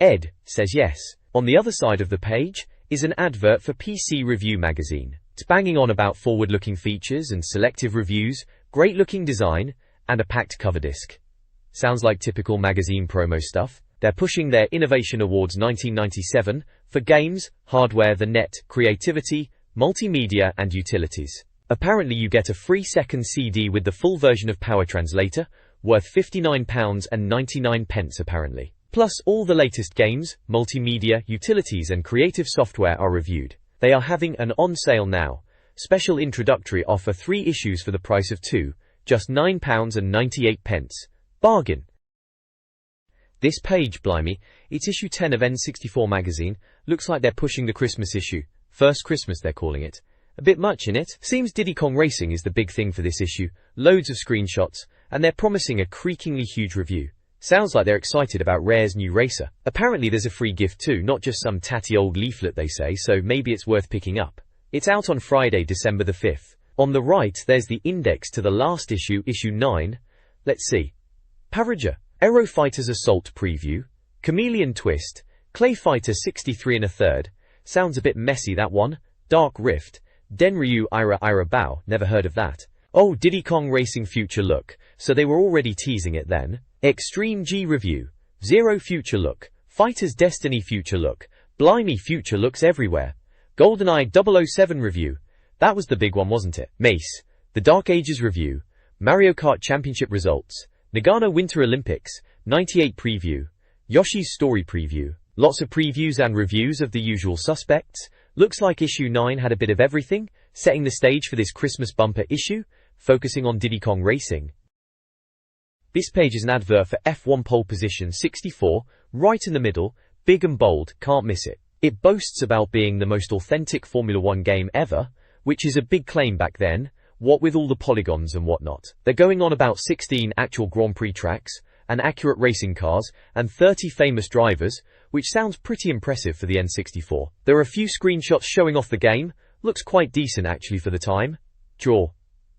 Ed says yes. On the other side of the page is an advert for PC Review magazine. It's banging on about forward-looking features and selective reviews, great-looking design, and a packed cover disc. Sounds like typical magazine promo stuff. They're pushing their Innovation Awards 1997 for games, hardware, the net, creativity, multimedia and utilities. Apparently you get a free second CD with the full version of Power Translator, worth £59.99 apparently. Plus all the latest games, multimedia, utilities and creative software are reviewed. They are having an on sale now. Special introductory offer 3 issues for the price of 2, just £9.98. Bargain. This page, blimey, it's issue 10 of N64 Magazine. Looks like they're pushing the Christmas issue. First Christmas they're calling it. A bit much in it. Seems Diddy Kong Racing is the big thing for this issue. Loads of screenshots, and they're promising a creakingly huge review. Sounds like they're excited about Rare's new racer. Apparently there's a free gift too, not just some tatty old leaflet they say, so maybe it's worth picking up. It's out on Friday, December the 5th. On the right there's the index to the last issue, issue 9. Let's see. Parager. Aero Fighters Assault Preview. Chameleon Twist. Clay Fighter 63 1/3. Sounds a bit messy, that one. Dark Rift. Denryu Ira Bao, never heard of that. Oh, Diddy Kong Racing Future Look, so they were already teasing it then. Extreme G Review. Zero Future Look. Fighters Destiny Future Look. Blimey, Future Looks everywhere. GoldenEye 007 Review. That was the big one, wasn't it? Mace. The Dark Ages Review. Mario Kart Championship Results. Nagano Winter Olympics. 98 Preview. Yoshi's Story Preview. Lots of previews and reviews of the usual suspects. Looks like issue 9 had a bit of everything, setting the stage for this Christmas bumper issue, focusing on Diddy Kong Racing. This page is an advert for F1 Pole Position 64, right in the middle, big and bold, can't miss it. It boasts about being the most authentic Formula 1 game ever, which is a big claim back then, what with all the polygons and whatnot. They're going on about 16 actual Grand Prix tracks, and accurate racing cars, and 30 famous drivers, which sounds pretty impressive for the N64. There are a few screenshots showing off the game, looks quite decent actually for the time. Draw.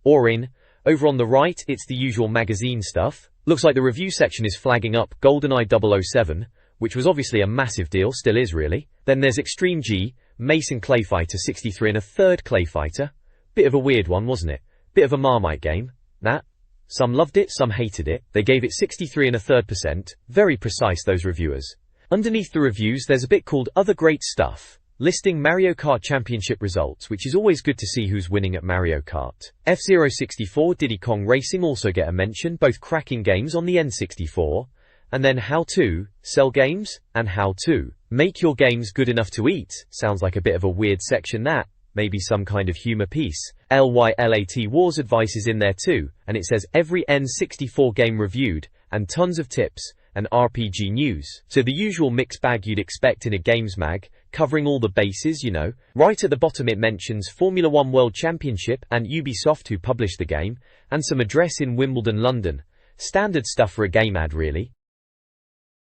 Or in. Over on the right, it's the usual magazine stuff. Looks like the review section is flagging up GoldenEye 007, which was obviously a massive deal, still is really. Then there's Extreme G, Mace and Clay Fighter 63 1/3 Clay Fighter. Bit of a weird one, wasn't it? Bit of a Marmite game. That. Some loved it, some hated it. They gave it 63 1/3%. Very precise, those reviewers. Underneath the reviews there's a bit called Other Great Stuff, listing Mario Kart Championship results, which is always good to see who's winning at Mario Kart. F-Zero 64, Diddy Kong Racing also get a mention, both cracking games on the N64. And then how to sell games and how to make your games good enough to eat. Sounds like a bit of a weird section that. Maybe some kind of humor piece. LYLAT Wars advice is in there too, and it says every N64 game reviewed, and tons of tips, and RPG news. So the usual mixed bag you'd expect in a games mag, covering all the bases, you know. Right at the bottom it mentions Formula 1 World Championship and Ubisoft who published the game, and some address in Wimbledon, London. Standard stuff for a game ad really.